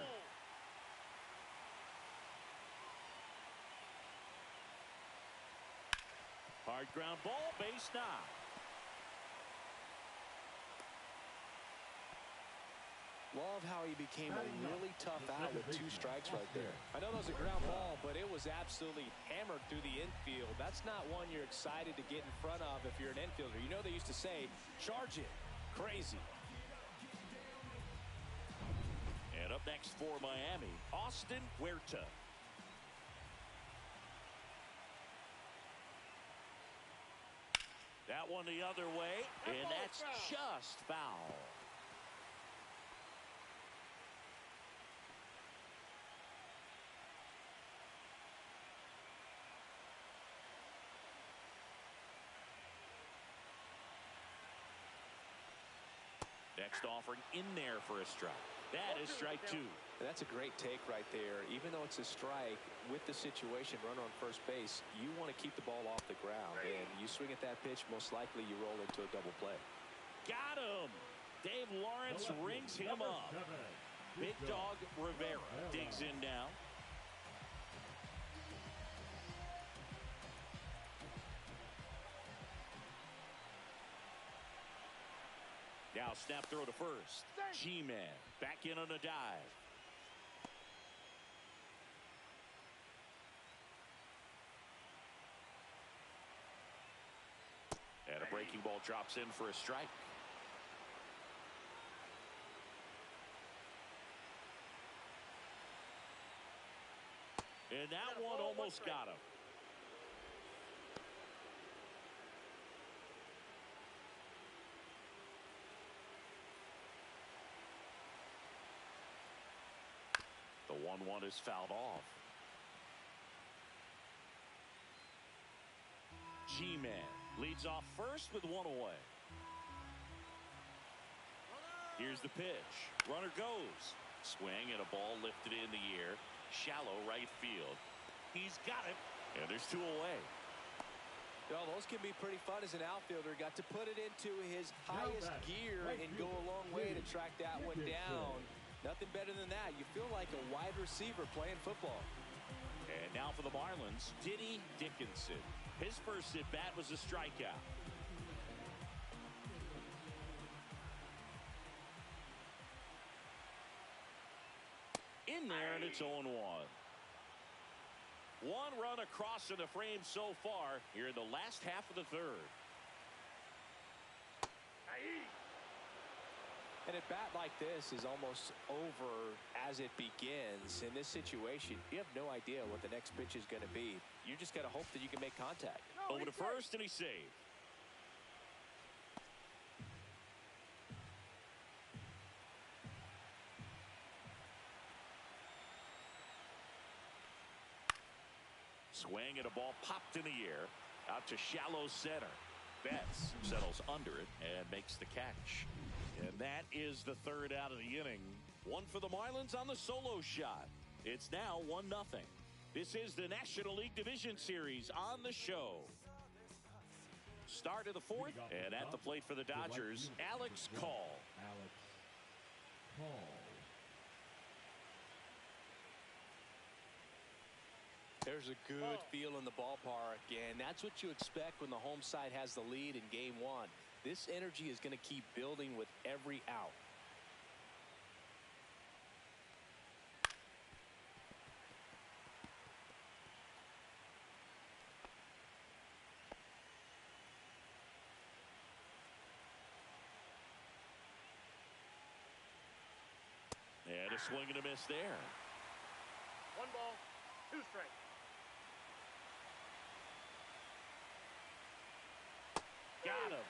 Hard ground ball, base knock. Love how he became a really tough out with 2 strikes right there. I know that was a ground ball, but it was absolutely hammered through the infield. That's not one you're excited to get in front of if you're an infielder. You know they used to say, charge it. Crazy. And up next for Miami, Austin Huerta. That one the other way, and that's just foul. Next offering in there for a strike. That is strike 2. That's a great take right there. Even though it's a strike, with the situation, runner on first base, you want to keep the ball off the ground. And you swing at that pitch, most likely you roll into a double play. Got him. Dave Lawrence rings him up. Big Dog Rivera digs in now. Now snap throw to first. G-Man back in on a dive. And a breaking ball drops in for a strike. And that one almost got him. The 1-1 is fouled off. G-Man leads off first with 1 away. Here's the pitch. Runner goes. Swing and a ball lifted in the air. Shallow right field. He's got it. And there's 2 away. Well, those can be pretty fun as an outfielder. Got to put it into his highest gear and go a long way to track that one down. Nothing better than that. You feel like a wide receiver playing football. And now for the Marlins, Diddy Dickinson. His first at-bat was a strikeout. In there, and it's 0-1. 1 run across in the frame so far here in the last half of the 3rd. And a bat like this is almost over as it begins. In this situation, you have no idea what the next pitch is going to be. You just got to hope that you can make contact. Over to first, and he saved. Swing and a ball popped in the air out to shallow center. Betts settles under it and makes the catch. And that is the third out of the inning. One for the Marlins on the solo shot. It's now 1-0. This is the National League Division Series on the show. Start of the fourth, and at the plate for the Dodgers, Alex Call. There's a good feel in the ballpark, and that's what you expect when the home side has the lead in game one. This energy is going to keep building with every out. And a swing and a miss there. 1 ball, 2 strikes. Got him.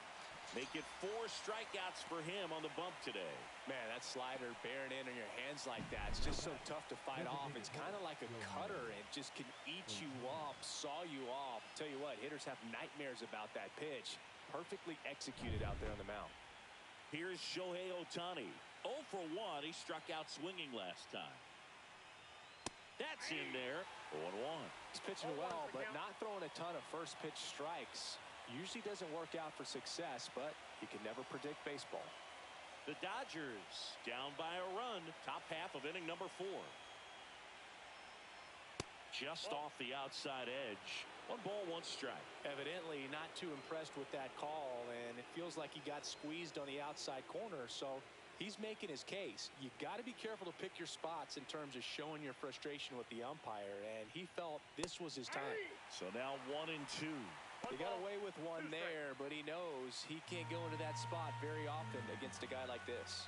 Make it 4 strikeouts for him on the bump today. Man, that slider bearing in on your hands like that, it's just so tough to fight off. It's kind of like a cutter. It just can eat you up, saw you off. Tell you what, hitters have nightmares about that pitch. Perfectly executed out there on the mound. Here's Shohei Ohtani. 0 for 1. He struck out swinging last time. That's in there. 0-1. He's pitching well, but not throwing a ton of first pitch strikes. Usually doesn't work out for success, but you can never predict baseball. The Dodgers down by a run. Top half of inning number 4. Just off the outside edge. 1 ball, 1 strike. Evidently not too impressed with that call, and it feels like he got squeezed on the outside corner, so he's making his case. You got to be careful to pick your spots in terms of showing your frustration with the umpire, and he felt this was his time. So now 1-2. He got away with 1 there, but he knows he can't go into that spot very often against a guy like this.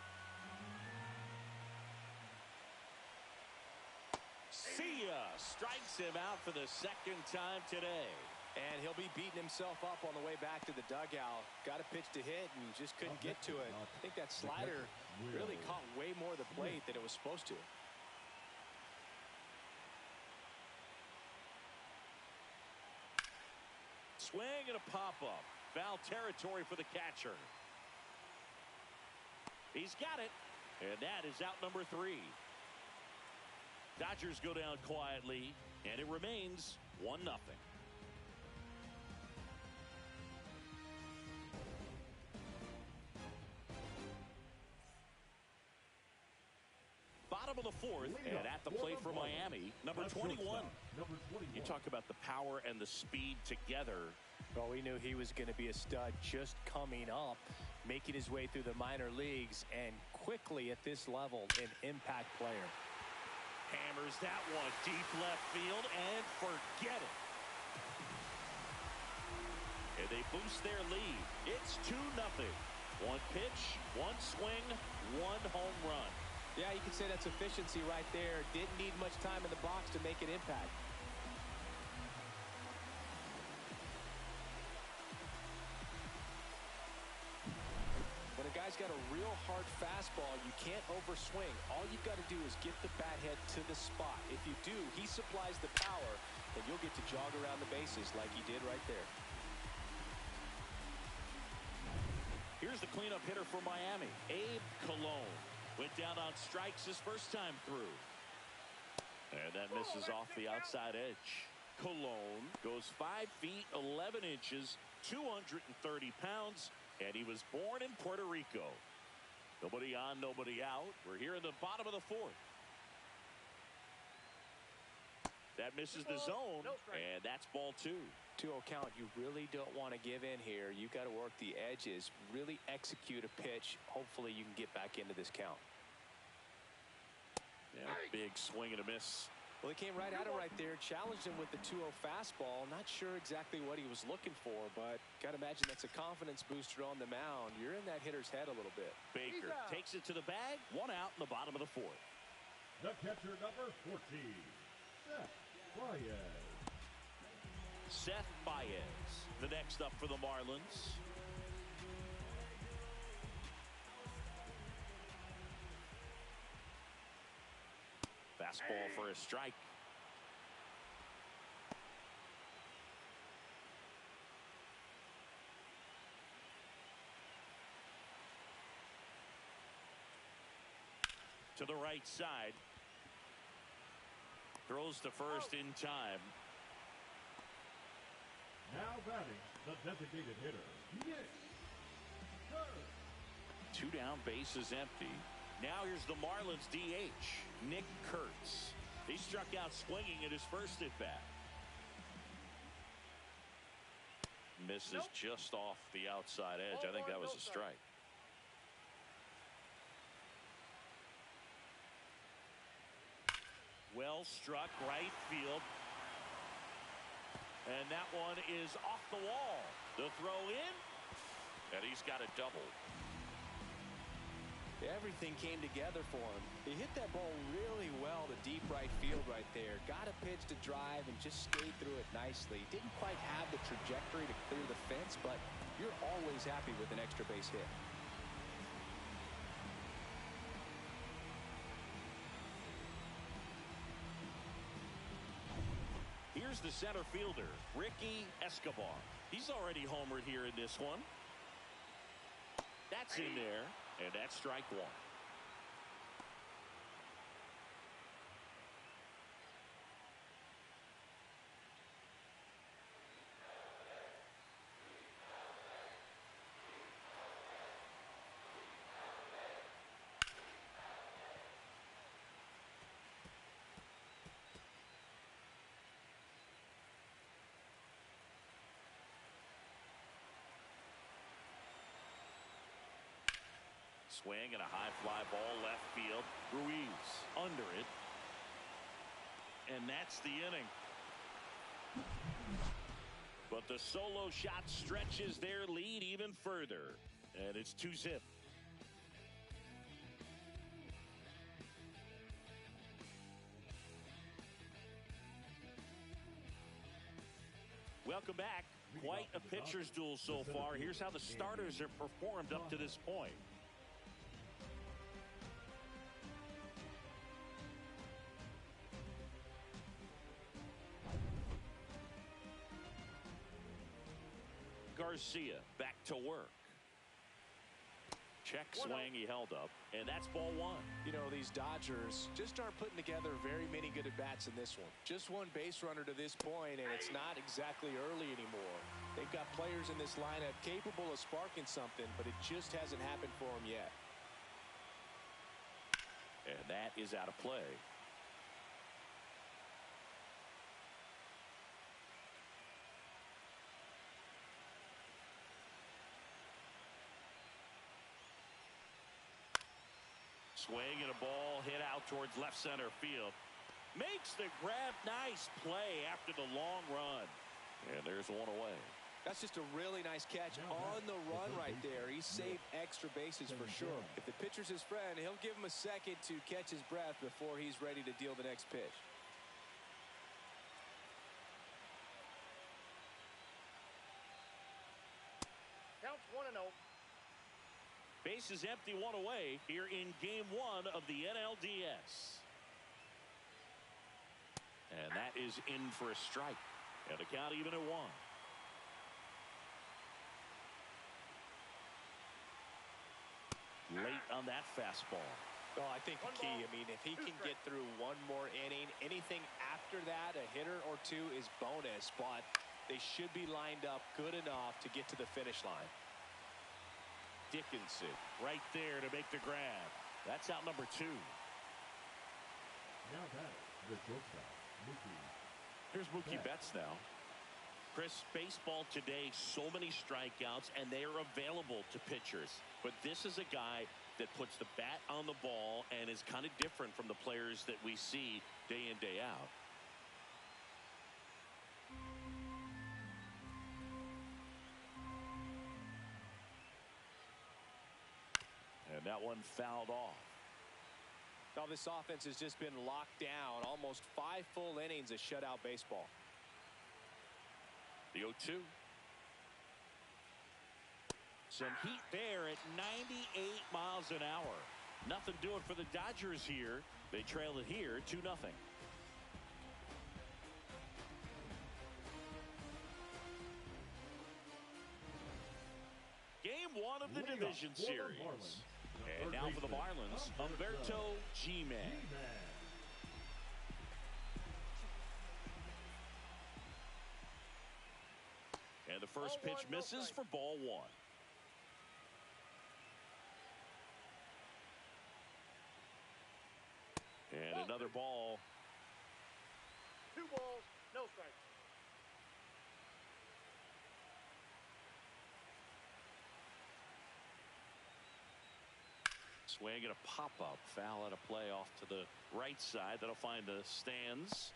See ya! Strikes him out for the 2nd time today. And he'll be beating himself up on the way back to the dugout. Got a pitch to hit and just couldn't get to it. I think that slider really caught way more of the plate than it was supposed to. Swing and a pop-up. Foul territory for the catcher. He's got it. And that is out number 3. Dodgers go down quietly, and it remains 1-0. Bottom of the 4th, and at the plate for Miami, number 21. You talk about the power and the speed together. Well, we knew he was going to be a stud just coming up, making his way through the minor leagues, and quickly at this level, an impact player. Hammers that one deep left field, and forget it. And they boost their lead. It's 2-0. 1 pitch, 1 swing, 1 home run. Yeah, you can say that's efficiency right there. Didn't need much time in the box to make an impact. When a guy's got a real hard fastball, you can't overswing. All you've got to do is get the bat head to the spot. If you do, he supplies the power, and you'll get to jog around the bases like he did right there. Here's the cleanup hitter for Miami, Abe Cologne. Went down on strikes his first time through. And that misses off the outside edge. Cologne goes 5 feet 11 inches, 230 pounds, and he was born in Puerto Rico. Nobody on, nobody out. We're here in the bottom of the 4th. That misses the zone, and that's ball 2. 2-0 count. You really don't want to give in here. You've got to work the edges, really execute a pitch. Hopefully you can get back into this count. Yeah, big swing and a miss. Well, he came right at him right there, challenged him with the 2-0 fastball. Not sure exactly what he was looking for, but got to imagine that's a confidence booster on the mound. You're in that hitter's head a little bit. Baker takes it to the bag. 1 out in the bottom of the 4th. The catcher, number 14, Seth Baez. Seth Baez, the next up for the Marlins. Fastball for a strike. To the right side. Throws to first in time. Now batting, the designated hitter, Nick Kurtz. 2 down, bases empty. Now here's the Marlins DH, Nick Kurtz. He struck out swinging at his first at bat. Misses just off the outside edge. I think that was a strike. Well struck, right field. And that one is off the wall. The throw in. And he's got a double. Everything came together for him. He hit that ball really well to deep right field right there. Got a pitch to drive and just skated through it nicely. Didn't quite have the trajectory to clear the fence, but you're always happy with an extra base hit. Here's the center fielder, Ricky Escobar. He's already homered here in this one. That's in there, and that's strike one. Swing and a high fly ball left field. Ruiz under it. And that's the inning. But the solo shot stretches their lead even further. And it's 2-zip. Welcome back. Quite a pitcher's duel so far. Here's how the starters have performed up to this point. Garcia back to work. Check swing, he held up, and that's ball one. You know, these Dodgers just aren't putting together very many good at-bats in this one. Just one base runner to this point, and it's not exactly early anymore. They've got players in this lineup capable of sparking something, but it just hasn't happened for them yet. And that is out of play. Swing and a ball hit out towards left center field. Makes the grab. Nice play after the long run. And there's one away. That's just a really nice catch on the run right there. He saved extra bases for sure. If the pitcher's his friend, he'll give him a second to catch his breath before he's ready to deal the next pitch. Counts 1-0. Bases empty, one away here in game one of the NLDS. And that is in for a strike. And the count even at one. Late on that fastball. Well, I think the key, I mean, if he can get through one more inning, anything after that, a hitter or two is bonus, but they should be lined up good enough to get to the finish line. Dickinson right there to make the grab. That's out number two. Now that the shortstop, Mookie. Here's Mookie Betts now. Chris, baseball today, so many strikeouts, and they are available to pitchers. But this is a guy that puts the bat on the ball and is kind of different from the players that we see day in, day out. And that one fouled off. Now this offense has just been locked down. Almost 5 full innings of shutout baseball. The 0-2. Some heat there at 98 miles an hour. Nothing doing for the Dodgers here. They trail it here 2-0. Game one of the division series. And now for the Marlins, Humberto G-Man. And the first pitch misses for ball one. And another ball. 2 balls, no strikes. Swing and a pop-up foul at a play off to the right side. That'll find the stands.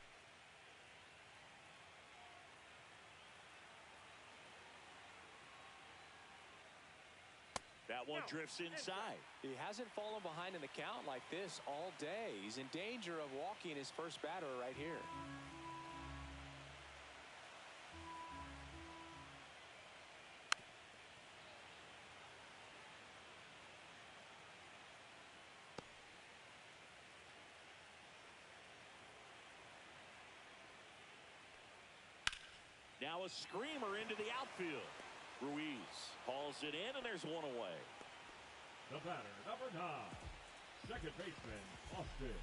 That one drifts inside. He hasn't fallen behind in the count like this all day. He's in danger of walking his first batter right here. Now a screamer into the outfield. Ruiz hauls it in, and there's one away. The batter, number 9, second baseman, Austin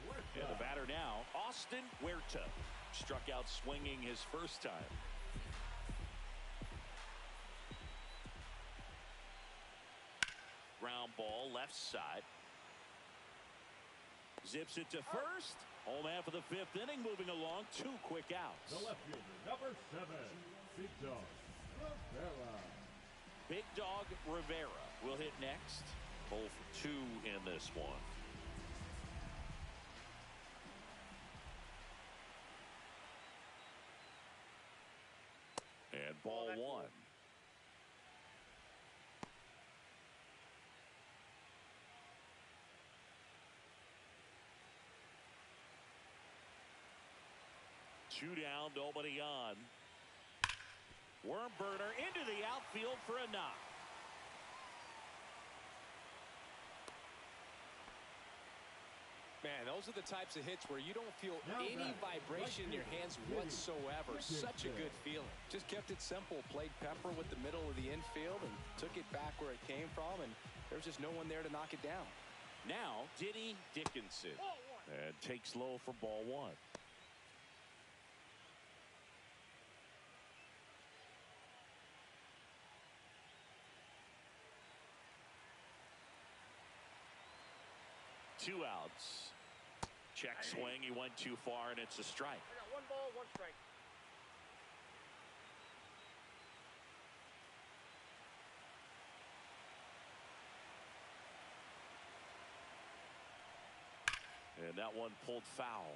Huerta. And the batter now, Austin Huerta. Struck out swinging his first time. Ground ball, left side. Zips it to first. Home half of the 5th inning, moving along. 2 quick outs. The left fielder, number 7, Big Dog Rivera. Big Dog Rivera will hit next. 0 for 2 in this one. And ball 1. Two down, nobody on. Worm burner into the outfield for a knock. Man, those are the types of hits where you don't feel any vibration in your hands whatsoever. Such a good feeling. Just kept it simple. Played pepper with the middle of the infield and took it back where it came from, and there's just no one there to knock it down. Now, Diddy Dickinson. And takes low for ball 1. Two outs. Check swing. He went too far, and it's a strike. I got 1 ball, 1 strike. And that one pulled foul.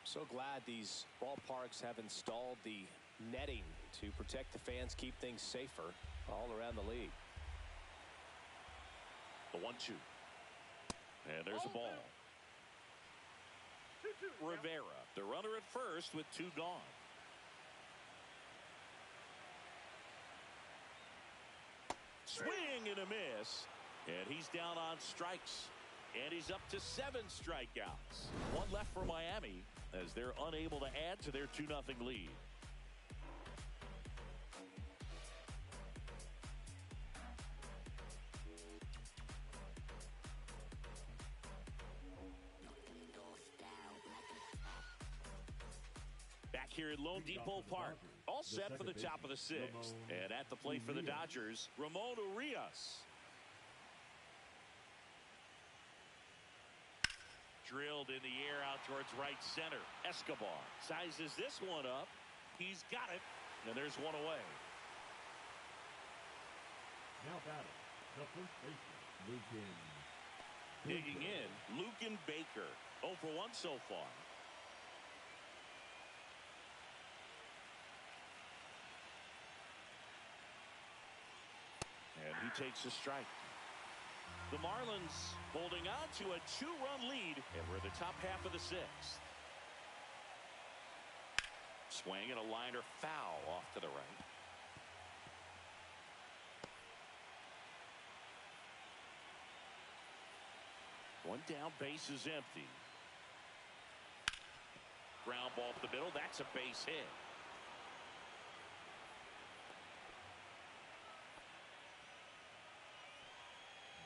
So glad these ballparks have installed the netting to protect the fans, keep things safer all around the league. The 1-2. And there's a ball. 2-2. Rivera, the runner at first with 2 gone. Swing and a miss. And he's down on strikes. And he's up to 7 strikeouts. 1 left for Miami as they're unable to add to their 2-0 lead. Back here at Lone Depot Park, all set for the top of the 6th. And at the plate for the Dodgers, Ramon Urias. Drilled in the air out towards right center. Escobar sizes this one up. He's got it. And there's one away. Now batting, the first baseman, Lucan. Digging in, Lucan Baker. 0 for 1 so far. And he takes a strike. The Marlins holding on to a 2-run lead, and we're in the top half of the 6th. Swing and a liner foul off to the right. One down, base is empty. Ground ball up the middle, that's a base hit.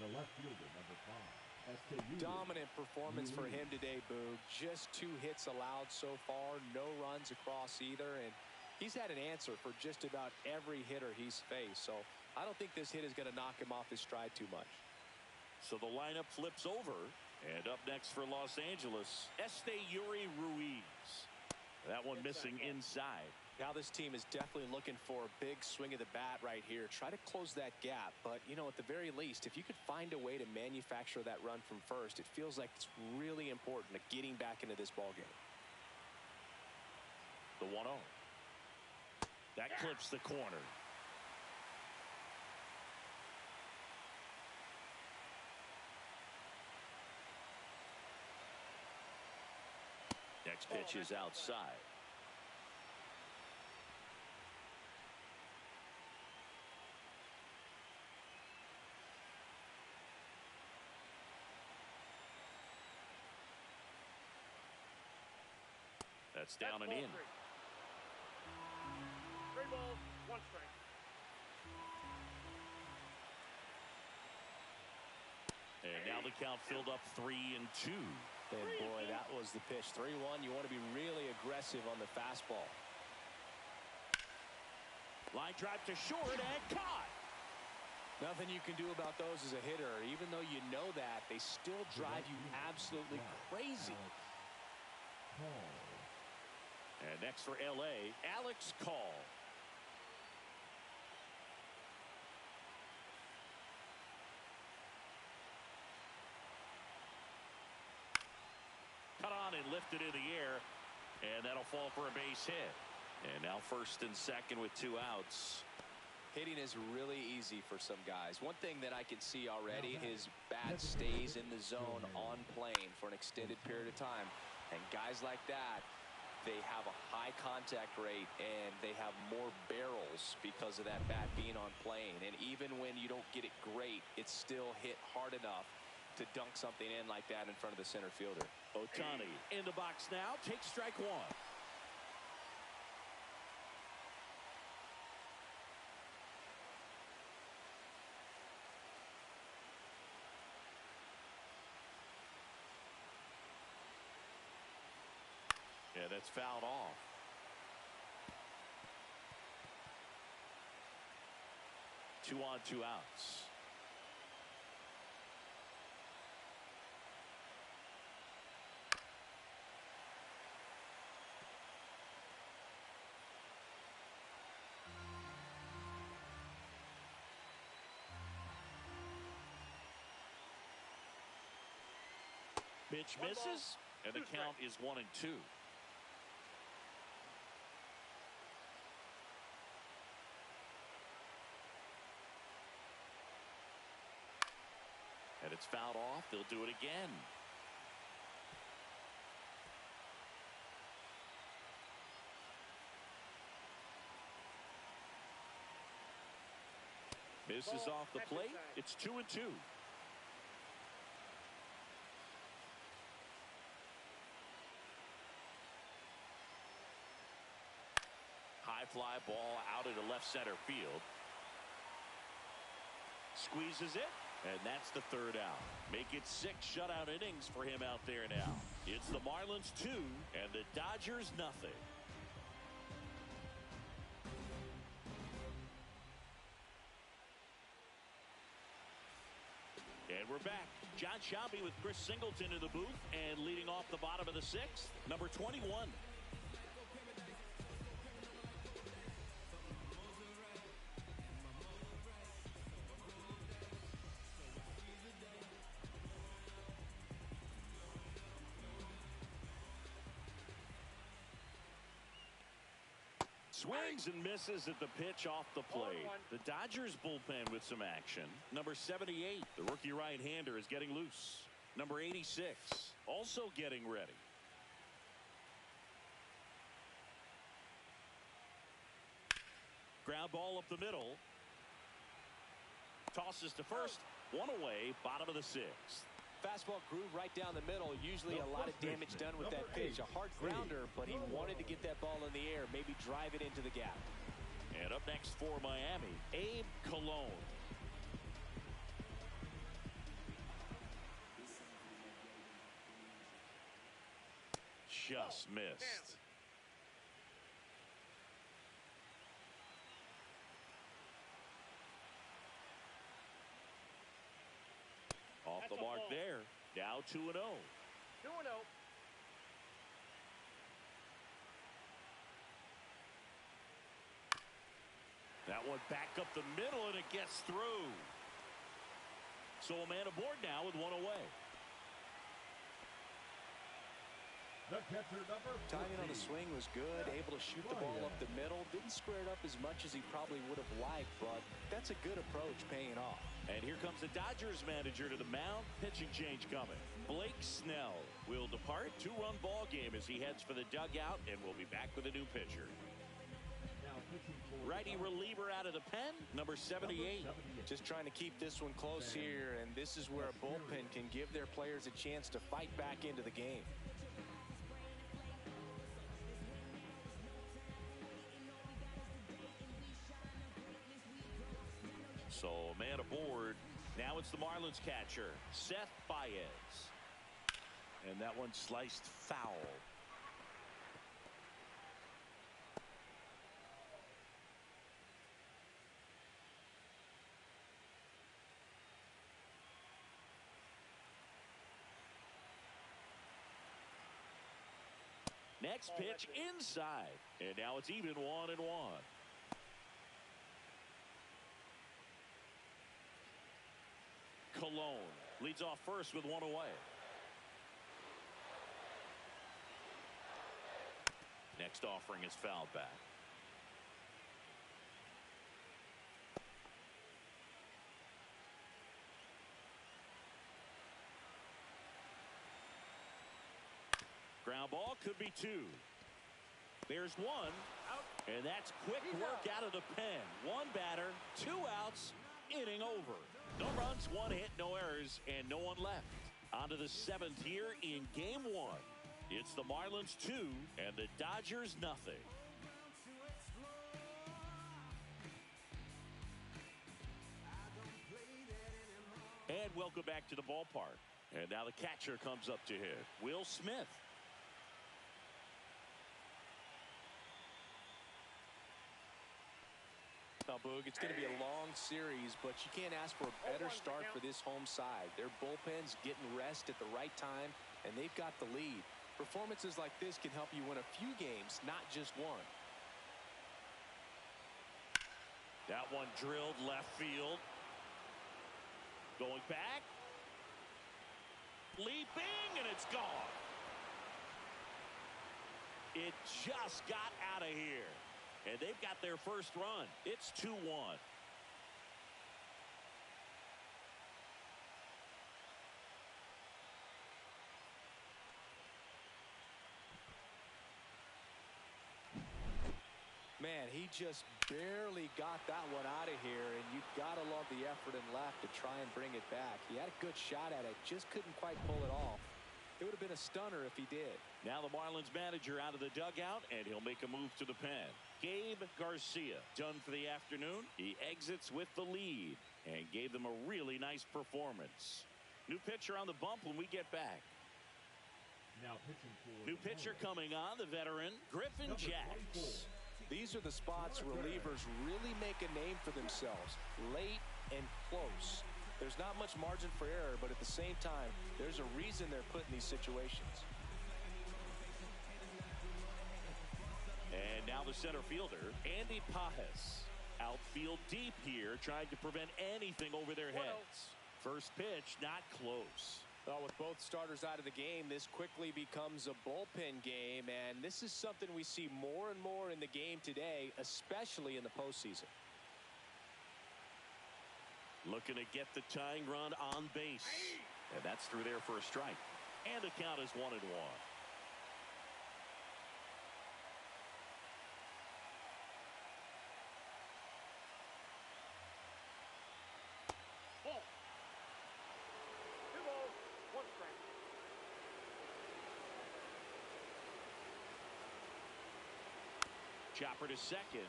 The left fielder, number 5. STU. Dominant performance for him today, Boog. Just 2 hits allowed so far, no runs across either, and he's had an answer for just about every hitter he's faced. So I don't think this hit is going to knock him off his stride too much. So the lineup flips over, and up next for Los Angeles, Yuri Ruiz. That one missing inside. Now this team is definitely looking for a big swing of the bat right here. Try to close that gap, but you know, at the very least, if you could find a way to manufacture that run from first, it feels like it's really important to getting back into this ball game. The 1-0. That clips the corner. Next pitch is outside. That's down and in. 3 balls, 1 strike. And now the count filled up 3-2. And boy, that was the pitch. 3-1. You want to be really aggressive on the fastball. Line drive to short and caught. Nothing you can do about those as a hitter. Even though you know that, they still drive you absolutely crazy. And next for LA, Alex Call. Cut on and lifted in the air, and that'll fall for a base hit. And now first and second with 2 outs. Hitting is really easy for some guys. One thing that I can see already, his bat stays in the zone on plane for an extended period of time. And guys like that, they have a high contact rate and they have more barrels because of that bat being on plane. And even when you don't get it great, it's still hit hard enough to dunk something in like that in front of the center fielder. Ohtani in the box now, takes strike 1. Yeah, that's fouled off. Two on, 2 outs. Pitch misses, and the count is 1-2. And it's fouled off. They'll do it again. Misses off the plate. It's 2-2. High fly ball out into left center field. Squeezes it, and that's the 3rd out. Make it 6 shutout innings for him out there now. It's the Marlins 2 and the Dodgers nothing. And we're back. John Shelby with Chris Singleton in the booth, and leading off the bottom of the 6th, number 21. Swings and misses at the pitch off the plate. The Dodgers bullpen with some action. Number 78, the rookie right-hander, is getting loose. Number 86, also getting ready. Ground ball up the middle. Tosses to first. 1 away, bottom of the 6th. Fastball groove right down the middle. Usually a lot of damage done with that pitch. A hard grounder, but he wanted to get that ball in the air, maybe drive it into the gap. And up next for Miami, Abe Cologne. just missed. Off the mark there. Now 2-0. 2-0. That one back up the middle, and it gets through. So a man aboard now with one away. The catcher, number 14. Timing on the swing was good, able to shoot the ball up the middle. Didn't square it up as much as he probably would have liked, but that's a good approach paying off. And here comes the Dodgers manager to the mound. Pitching change coming. Blake Snell will depart. 2-run ball game as he heads for the dugout, and we'll be back with a new pitcher. Now pitching for Righty reliever out of the pen, number 78. Just trying to keep this one close here, and this is where a bullpen can give their players a chance to fight back into the game. So man aboard. Now it's the Marlins catcher, Seth Baez. And that one sliced foul. Next pitch inside. And now it's even 1-1. Cologne leads off first with one away. Next offering is fouled back. Ground ball could be two. There's one. And that's quick work out of the pen. One batter, 2 outs, inning over. No runs, 1 hit, no errors, and no one left. On to the 7th here in game 1. It's the Marlins 2 and the Dodgers nothing. And welcome back to the ballpark. And now the catcher comes up to hit, Will Smith. Now, Boog, it's going to be a long series, but you can't ask for a better start for this home side. Their bullpen's getting rest at the right time, and they've got the lead. Performances like this can help you win a few games, not just one. That one drilled left field. Going back. Leaping, and it's gone. It just got out of here. And they've got their first run. It's 2-1. Man, he just barely got that one out of here, and you've got to love the effort and left to try and bring it back. He had a good shot at it, just couldn't quite pull it off. It would have been a stunner if he did. Now the Marlins manager out of the dugout, and he'll make a move to the pen. Gabe Garcia done for the afternoon. He exits with the lead and gave them a really nice performance. New pitcher on the bump when we get back. Now pitching for New pitcher coming on, the veteran, Griffin Jacks. These are the spots relievers really make a name for themselves. Late and close. There's not much margin for error, but at the same time, there's a reason they're put in these situations. And now the center fielder, Andy Pajes. Outfield deep here, trying to prevent anything over their heads. First pitch, not close. Well, with both starters out of the game, this quickly becomes a bullpen game, and this is something we see more and more in the game today, especially in the postseason. Looking to get the tying run on base. And that's through there for a strike. And the count is 1-1. Ball. 2 balls, 1 strike. Chopper to second.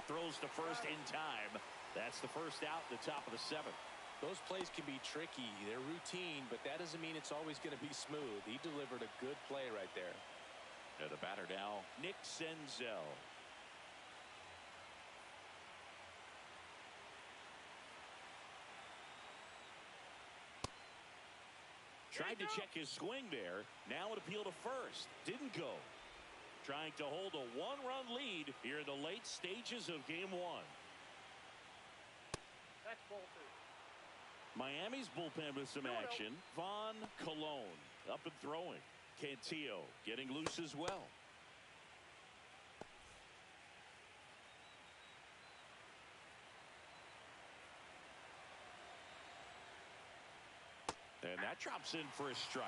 Throws to first in time. That's the first out in the top of the 7th. Those plays can be tricky. They're routine, but that doesn't mean it's always going to be smooth. He delivered a good play right there. And the batter now, Nick Senzel. Tried to check his swing there. Now an appeal to first. Didn't go. Trying to hold a one-run lead here in the late stages of game one. That's ball two. Miami's bullpen with some action. Von Cologne up and throwing. Cantillo getting loose as well. And that drops in for a strike.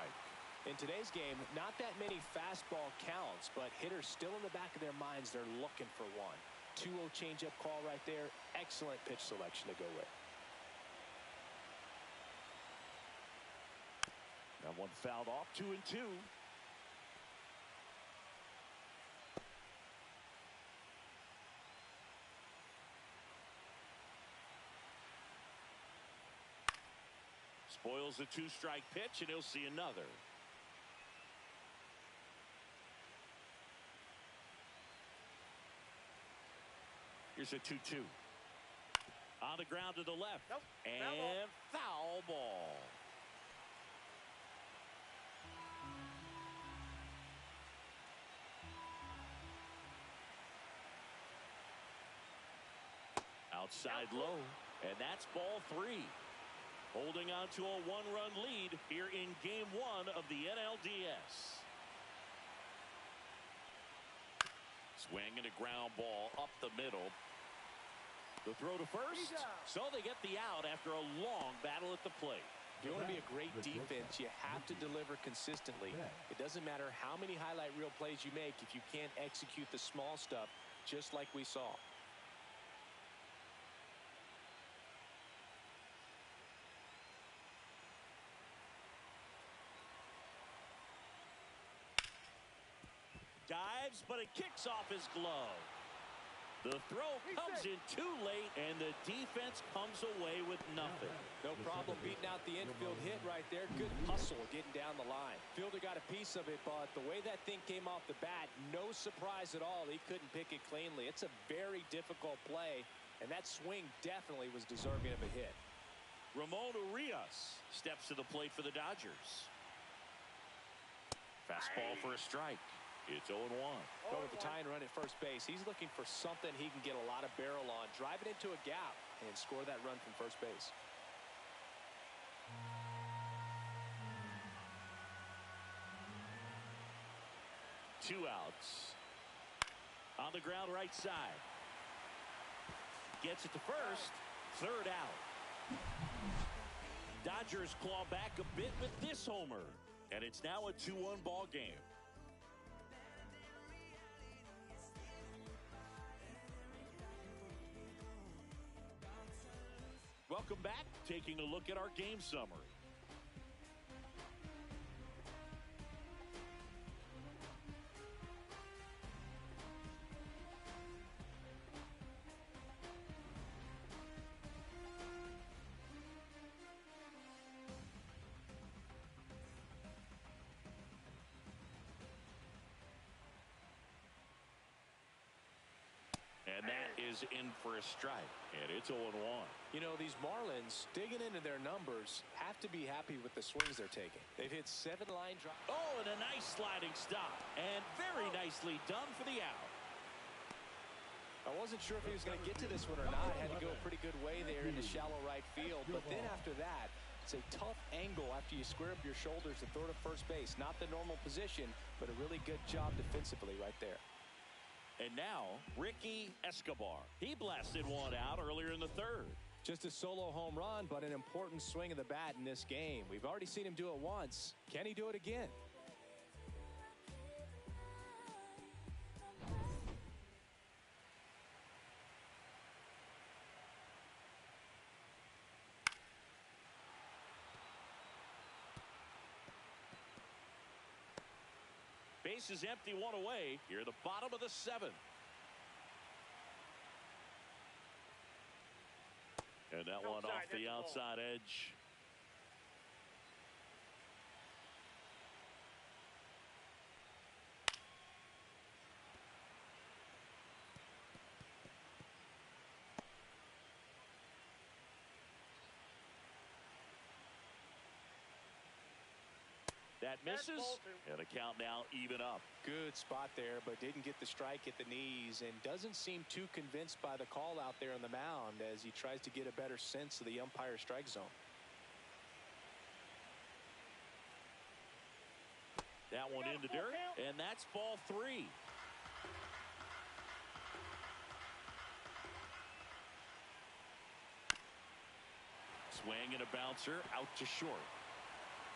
In today's game, not that many fastball counts, but hitters still in the back of their minds, they're looking for one. 2-0 changeup call right there. Excellent pitch selection to go with. That one fouled off, 2-2. Spoils the two-strike pitch, and he'll see another. Here's a 2-2. On the ground to the left. Nope. And foul ball. Outside low. And that's ball three. Holding on to a one-run lead here in game one of the NLDS. Swing and a ground ball up the middle. The throw to first. So they get the out after a long battle at the plate. If you want to be a great defense, you have to deliver consistently. It doesn't matter how many highlight reel plays you make if you can't execute the small stuff, just like we saw. Dives, but it kicks off his glove. The throw comes in too late, and the defense comes away with nothing. No problem beating out the infield hit right there. Good hustle getting down the line. Fielder got a piece of it, but the way that thing came off the bat, no surprise at all. He couldn't pick it cleanly. It's a very difficult play, and that swing definitely was deserving of a hit. Ramon Urias steps to the plate for the Dodgers. Fastball for a strike. It's 0-1. Go with the tying run at first base. He's looking for something he can get a lot of barrel on. Drive it into a gap and score that run from first base. Two outs. On the ground right side. Gets it to first. Third out. Dodgers claw back a bit with this homer. And it's now a 2-1 ball game. Welcome back. Taking a look at our game summary. And that is in for a strike. And it's 0-1. You know, these Marlins, digging into their numbers, have to be happy with the swings they're taking. They've hit 7 line drives. Oh, and a nice sliding stop. And very nicely done for the out. I wasn't sure if he was going to get to this one or not. Had to go a pretty good way there into shallow right field. But then after that, it's a tough angle after you square up your shoulders to throw to first base. Not the normal position, but a really good job defensively right there. And now, Ricky Escobar. He blasted one out earlier in the third. Just a solo home run, but an important swing of the bat in this game. We've already seen him do it once. Can he do it again? Base is empty, one away. Here at the bottom of the 7th. And that one off the outside edge. That misses, and the count now even up. Good spot there, but didn't get the strike at the knees and doesn't seem too convinced by the call out there on the mound as he tries to get a better sense of the umpire strike zone. That one into dirt, and that's ball 3. Swing and a bouncer out to short.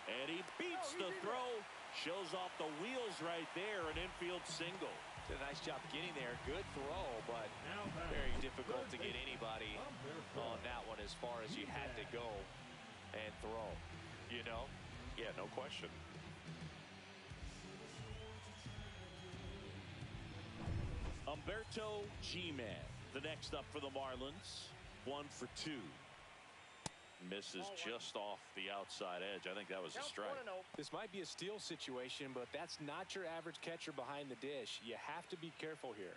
And he beats the throw. Shows off the wheels right there. An infield single. Did a nice job getting there. Good throw, but very difficult to get anybody on that one as far as you had to go and throw. You know? Yeah, no question. Humberto G-Man, the next up for the Marlins. 1 for 2. Misses just off the outside edge. I think that was a strike. This might be a steal situation, but that's not your average catcher behind the dish. You have to be careful here.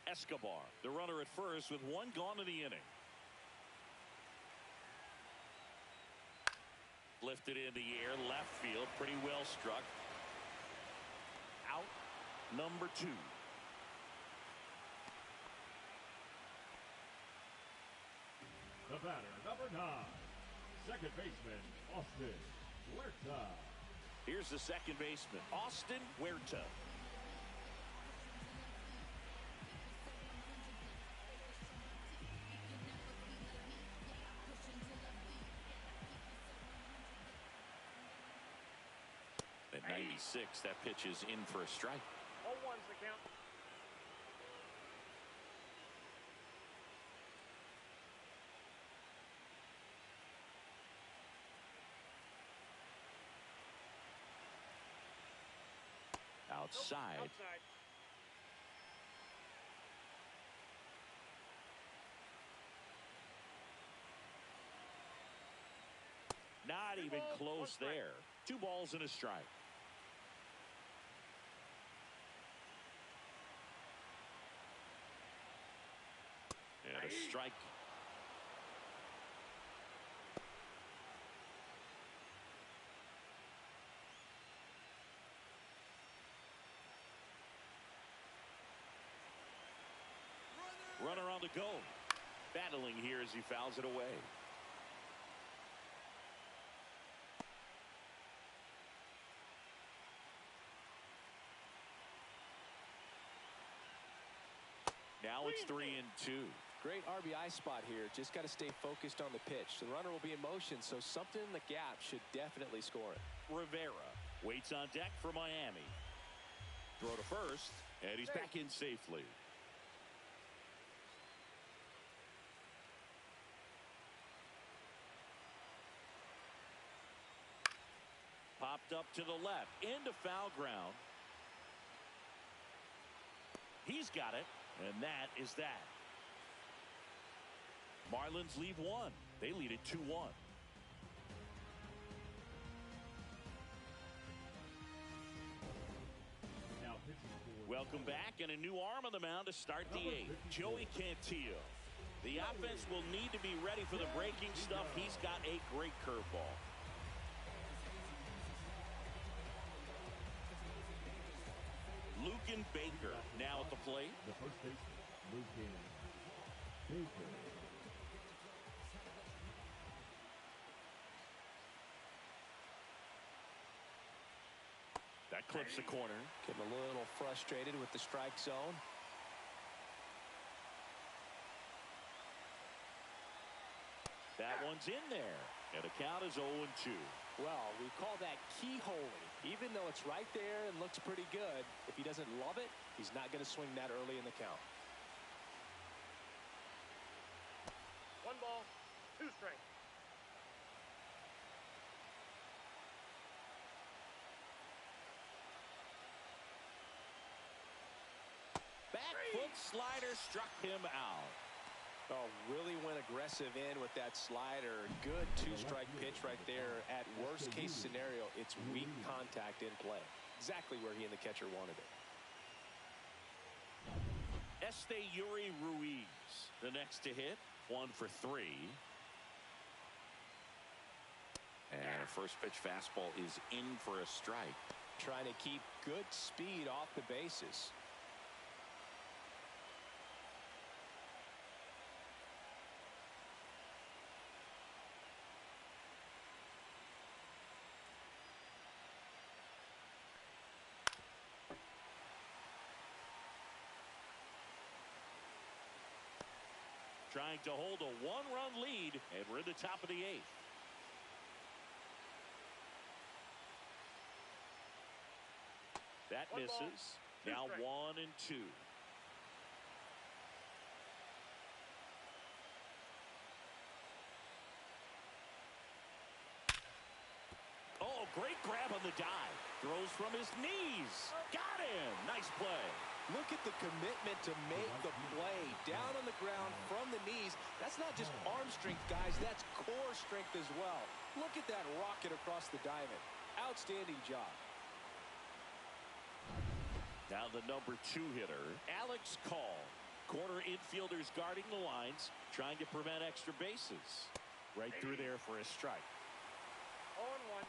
Escobar, the runner at first with 1 gone in the inning. Lifted in the air, left field, pretty well struck. Out, number 2. The batter, number 9, second baseman, Austin Huerta. Here's the second baseman, Austin Huerta. At 96, that pitch is in for a strike. 0-1's the count. Outside. Not even close there. 2 balls and a strike. And a strike. Runner on the go. Battling here as he fouls it away. Now it's 3 and 2. Great RBI spot here. Just got to stay focused on the pitch. The runner will be in motion, so something in the gap should definitely score it. Rivera waits on deck for Miami. Throw to first, and he's back in safely. Popped up to the left, into foul ground. He's got it, and that is that. Marlins leave 1. They lead it 2-1. Welcome back, and a new arm on the mound to start the 8th. Joey Cantillo. The offense will need to be ready for the breaking stuff. He's got a great curveball. Luken Baker now at the plate. The first baseman, Luken Baker. That clips the corner. Getting a little frustrated with the strike zone. That one's in there. And the count is 0-2. Well, we call that keyholing. Even though it's right there and looks pretty good, if he doesn't love it, he's not going to swing that early in the count. 1 ball, 2 strikes. Back foot slider struck him out. Oh, really went aggressive in with that slider. Good two-strike pitch right there. At worst case scenario, it's weak contact in play. Exactly where he and the catcher wanted it. Yuri Ruiz, the next to hit, 1 for 3. And a first pitch fastball is in for a strike. Trying to keep good speed off the bases. Trying to hold a one-run lead, and we're in the top of the 8th. That One ball, misses. two Now strikes. 1 and 2. Oh, great grab on the dive. Throws from his knees. Got him. Nice play. Look at the commitment to make the play. Down on the ground from the knees. That's not just arm strength, guys. That's core strength as well. Look at that rocket across the diamond. Outstanding job. Now the number 2 hitter, Alex Call. Corner infielders guarding the lines, trying to prevent extra bases. Right through there for a strike. 0-1.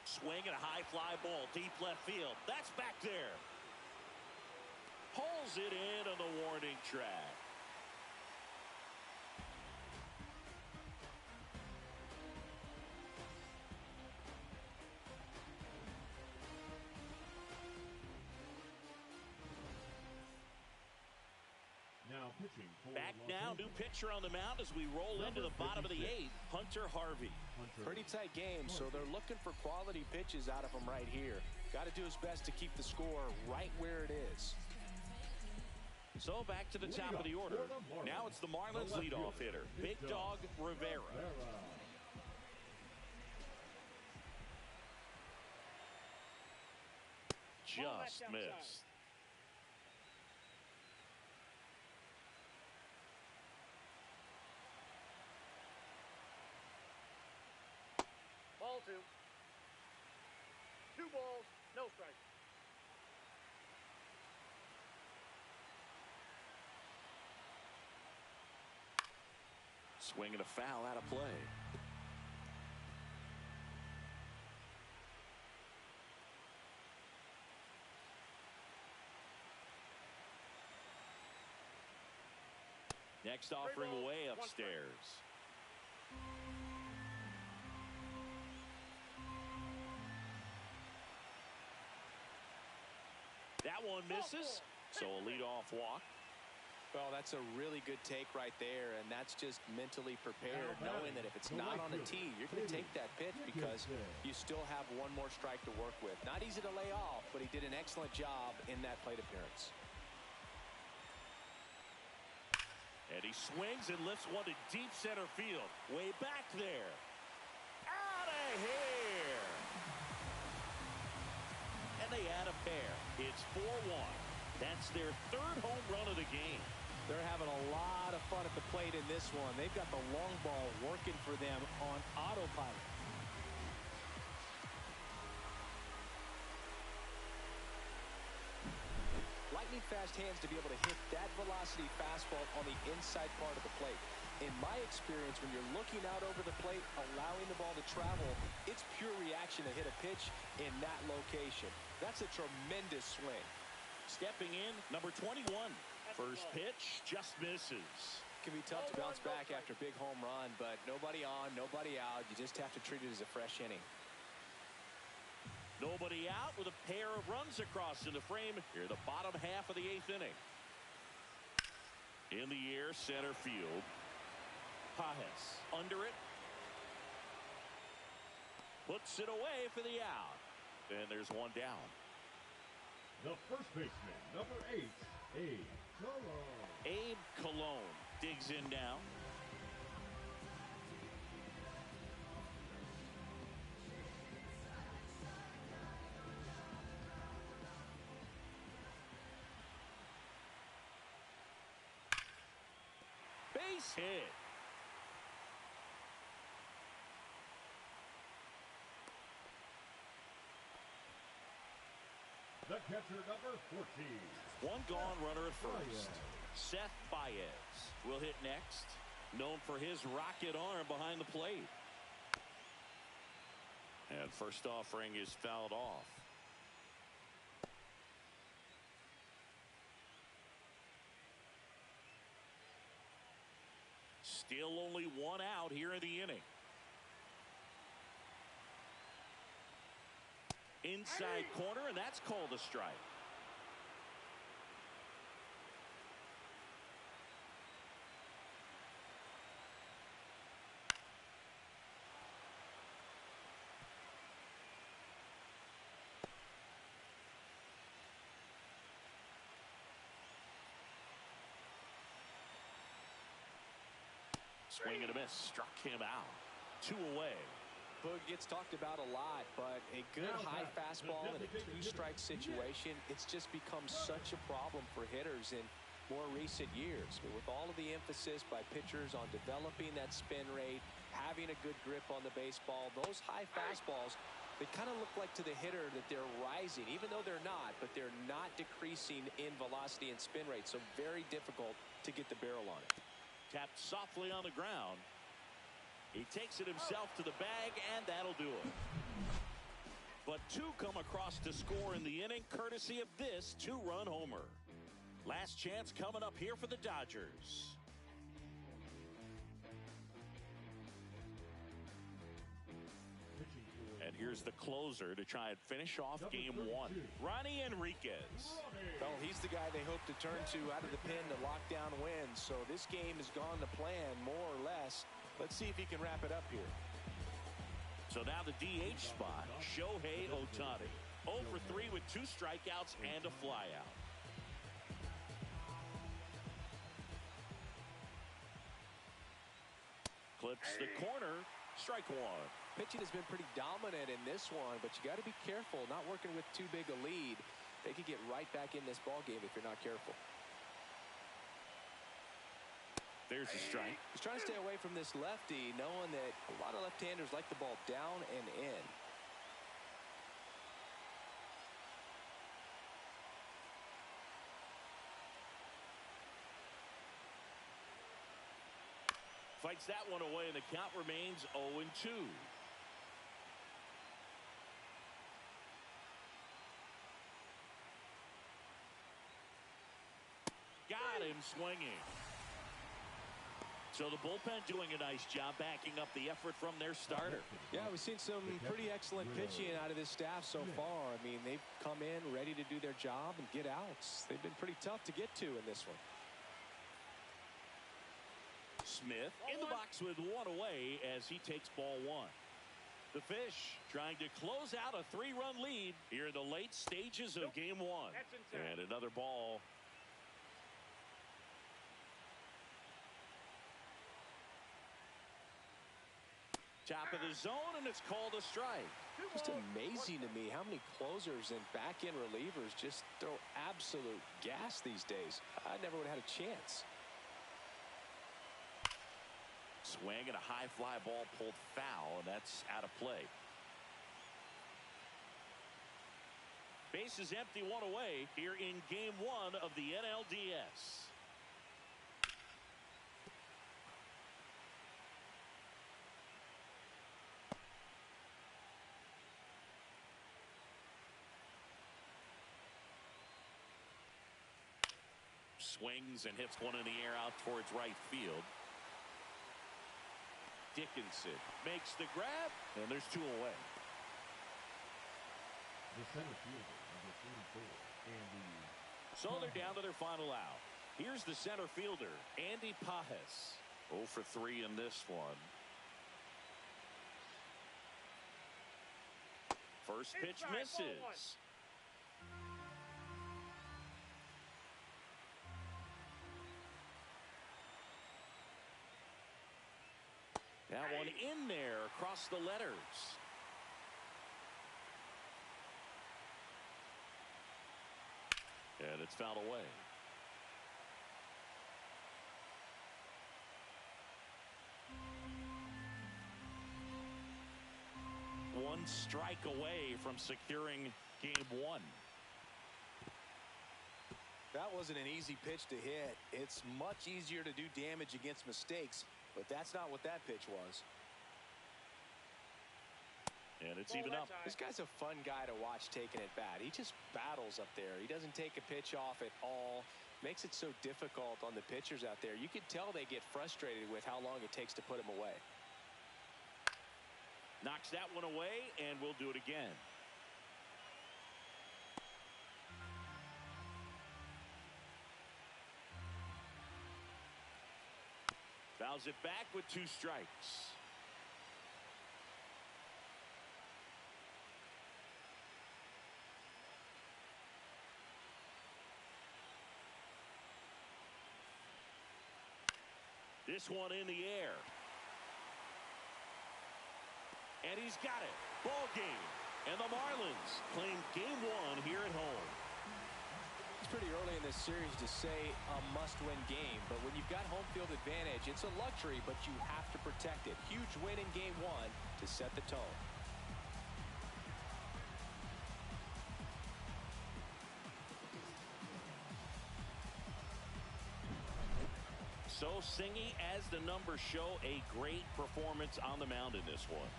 Swing and a high fly ball deep left field. That's back there. Pulls it in on the warning track. Now pitching for Back Los now, new Angeles. pitcher on the mound as we roll into the bottom of the 8th, Hunter Harvey. Pretty tight game, so they're looking for quality pitches out of him right here. Got to do his best to keep the score right where it is. So back to the top of the order. Now it's the Marlins leadoff hitter, Big Dog Rivera. Just missed. Ball 2. 2 balls, no strikes. Swing and a foul out of play. Next offering balls, away 1 strike. upstairs. That one misses, so a leadoff walk. Well, that's a really good take right there, and that's just mentally prepared, knowing that if it's not on the tee, you're going to take that pitch because you still have one more strike to work with. Not easy to lay off, but he did an excellent job in that plate appearance. And he swings and lifts one to deep center field. Way back there. Out of here. And they add a pair. It's 4-1. That's their 3rd home run of the game. They're having a lot of fun at the plate in this one. They've got the long ball working for them on autopilot. Lightning fast hands to be able to hit that velocity fastball on the inside part of the plate. In my experience, when you're looking out over the plate, allowing the ball to travel, it's pure reaction to hit a pitch in that location. That's a tremendous swing. Stepping in, number 21. First pitch just misses. Can be tough to bounce back after a big home run, but nobody on, nobody out. You just have to treat it as a fresh inning. Nobody out with a pair of runs across in the frame here, the bottom half of the 8th inning. In the air, center field. Pajes under it. Puts it away for the out. And there's one down. The First baseman, number 8, Abe Cologne. Abe Cologne digs in now. Base hit. The catcher, number 14. One gone runner at first. Seth Baez will hit next. Known for his rocket arm behind the plate. And first offering is fouled off. Still only one out here in the inning. Inside corner, and that's called a strike. Swing and a miss, struck him out. 2 away. Boog gets talked about a lot, but a good high fastball in a 2-strike situation, it's just become such a problem for hitters in more recent years. But with all of the emphasis by pitchers on developing that spin rate, having a good grip on the baseball, those high fastballs, they kind of look like to the hitter that they're rising, even though they're not, but they're not decreasing in velocity and spin rate, so very difficult to get the barrel on it. Tapped softly on the ground. He takes it himself to the bag, and that'll do it. But 2 come across to score in the inning, courtesy of this 2-run homer. Last chance coming up here for the Dodgers. And here's the closer to try and finish off game 1. Ronnie Enriquez. Well, he's the guy they hope to turn to out of the pen to lock down wins. So this game has gone to plan, more or less. Let's see if he can wrap it up here. So now the DH spot, Shohei Ohtani. 0 for 3 with 2 strikeouts and a flyout. Clips the corner, strike 1. Pitching has been pretty dominant in this one, but you got to be careful, not working with too big a lead. They could get right back in this ball game if you're not careful. There's the strike. He's trying to stay away from this lefty, knowing that a lot of left-handers like the ball down and in. Fights that one away, and the count remains 0-2. Got him swinging. So the bullpen doing a nice job backing up the effort from their starter. Yeah, we've seen some pretty excellent pitching out of this staff so far. I mean, they've come in ready to do their job and get outs. They've been pretty tough to get to in this one. Smith in the box with 1 away as he takes ball 1. The Fish trying to close out a 3-run lead here in the late stages of game 1. And another ball. Top of the zone, and it's called a strike. Just amazing to me how many closers and back-end relievers just throw absolute gas these days. I never would have had a chance. Swing and a high fly ball pulled foul, and that's out of play. Base is empty, 1 away here in game 1 of the NLDS. Swings and hits one in the air out towards right field. Dickinson makes the grab, and there's 2 away. The center fielder, number 44, Andy. So they're down to their final out. Here's the center fielder, Andy Pajes. 0 for 3 in this one. First pitch misses. That one in there across the letters. And it's fouled away. One strike away from securing game one. That wasn't an easy pitch to hit. It's much easier to do damage against mistakes, but that's not what that pitch was. And it's even up. This guy's a fun guy to watch taking it bat. He just battles up there. He doesn't take a pitch off at all. Makes it so difficult on the pitchers out there. You can tell they get frustrated with how long it takes to put him away. Knocks that one away, and we'll do it again. Fouls it back with 2 strikes. This one in the air. And he's got it. Ball game. And the Marlins claim game one here at home. It's pretty early in this series to say a must-win game, but when you've got home field advantage, it's a luxury, but you have to protect it. Huge win in game one to set the tone. So Singy, as the numbers show, a great performance on the mound in this one.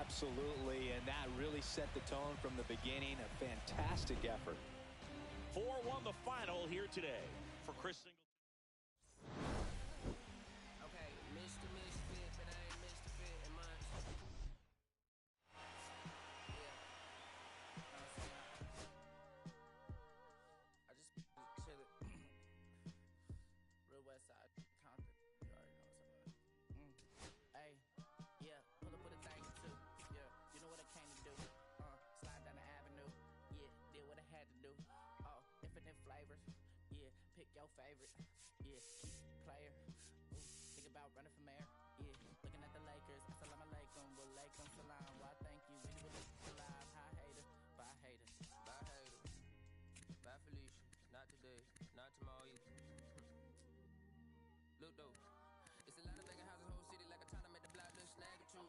Absolutely, and that really set the tone from the beginning. A fantastic effort. 4-1 the final here today for Chris Singleton. Okay, Mr. Misfit, but I ain't Mr. Fit in mine. I just chill it. Real West Side, Compton. You already know what's up. Hey, yeah, pull up with a thing or two. Yeah, you know what I came to do. Slide down the avenue. Yeah, did what I had to do. Oh, infinite flavors. Yeah, pick your favorite. Yeah, keep player. Ooh, think about running for mayor. Yeah, looking at the Lakers. Assalamu alaikum, walaikum salam. Why thank you? We do this alive. Hi hater, bye hater, bye hater, bye Felicia. Not today, not tomorrow either. Look though, it's a lot of vacant houses, whole city like a tournament. The block just snag or two.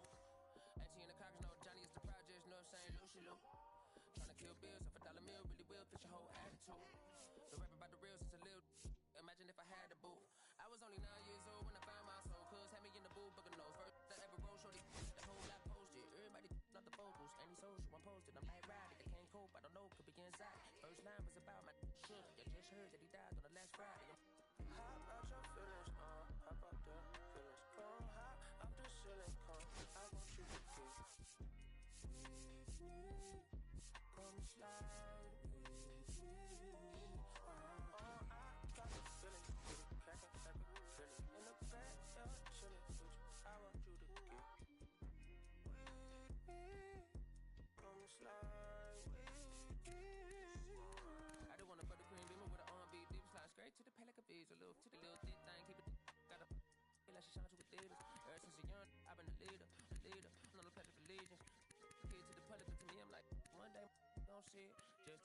Auntie and the cockers know Johnny is the projects, North St. Lucie Lou. Tryna kill bills off $1 meal, really will fit your whole attitude. The rap about the real since a little. Imagine if I had the booth. I was only 9 years old when I found my soul. Cuz had me in the booth, booking no first that ever rolled. Shorty, the whole lot posted. Everybody not the focus. Anti-social, I'm posted. I'm like riding. I can't cope. I don't know. Could be inside. First line was about my shook. You just heard that he died on the last Friday. How about your feelings? How about the feelings? Come high up the ceiling. Come, I want you to get with me. Come slide with me. I got the feeling. Crack it, feeling. In the backyard, chilling with you. I want you to get with me. Come slide with me. I just want a buttercream beamer with an R&B deep slide straight to the pay like a visa. Little to the little thick thing, keep it. Got a feel like she shine to Adidas. Ever since a young, I've been a leader. I'm not a pleasure for legions. Kid to the public, to me, I'm like, one day gon' see it. Just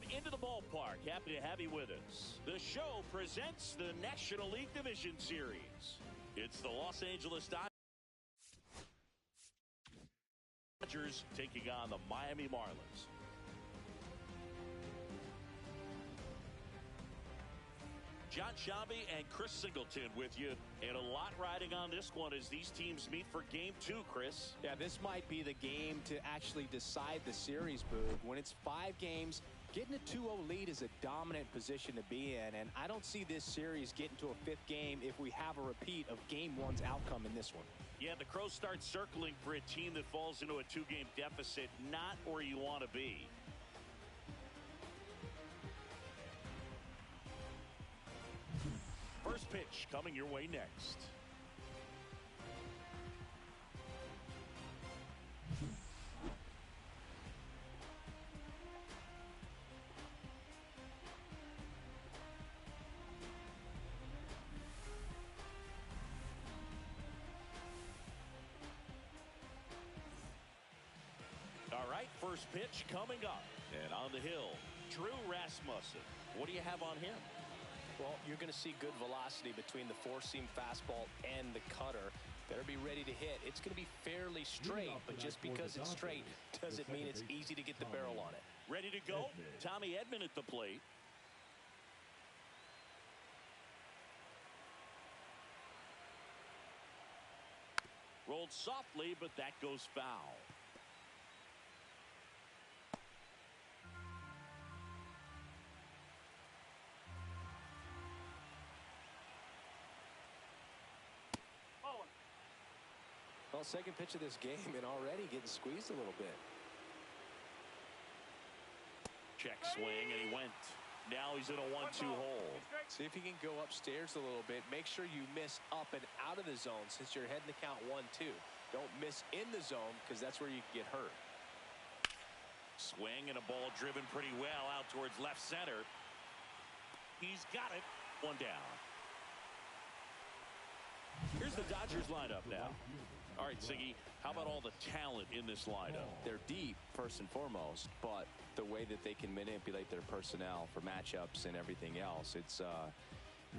welcome into the ballpark. Happy to have you with us. The show presents the National League Division Series. It's the Los Angeles Dodgers taking on the Miami Marlins. John Shambi and Chris Singleton with you, and a lot riding on this one as these teams meet for Game 2, Chris. Yeah, this might be the game to actually decide the series, Boog. When it's 5 games, getting a 2-0 lead is a dominant position to be in, and I don't see this series getting to a 5th game if we have a repeat of Game 1's outcome in this one. Yeah, the Crows start circling for a team that falls into a 2-game deficit, not where you want to be. First pitch coming your way next. All right, first pitch coming up. And on the hill, Drew Rasmussen. What do you have on him? Well, you're going to see good velocity between the four-seam fastball and the cutter. Better be ready to hit. It's going to be fairly straight, but just because it's straight doesn't mean it's easy to get the barrel on it. Ready to go? Tommy Edman at the plate. Rolled softly, but that goes foul. Well, second pitch of this game and already getting squeezed a little bit. Check swing, and he went. Now he's in a 1-2 hole. See if he can go upstairs a little bit. Make sure you miss up and out of the zone since you're heading to count 1-2. Don't miss in the zone because that's where you can get hurt. Swing and a ball driven pretty well out towards left center. He's got it. One down. Here's the Dodgers lineup now. All right, Siggy, how about all the talent in this lineup? They're deep, first and foremost, but the way that they can manipulate their personnel for matchups and everything else, it's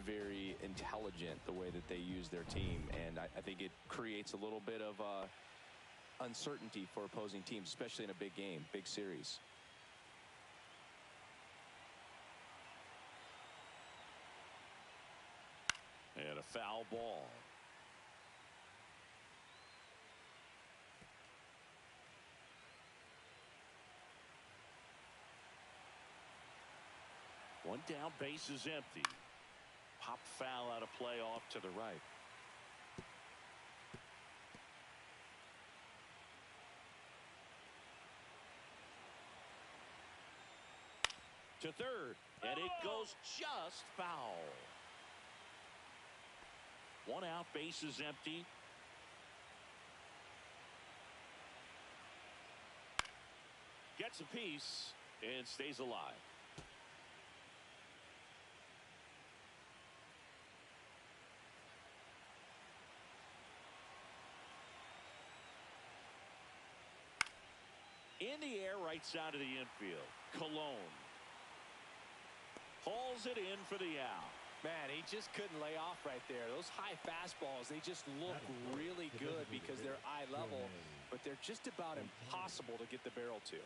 very intelligent the way that they use their team, and I think it creates a little bit of uncertainty for opposing teams, especially in a big game, big series. And a foul ball. One down, base is empty. Pop foul out of play off to the right. To third, and it goes just foul. One out, base is empty. Gets a piece and stays alive. In the air, right side of the infield. Cologne hauls it in for the out. Man, he just couldn't lay off right there. Those high fastballs, they just look really good because they're eye level, but they're just about impossible to get the barrel to.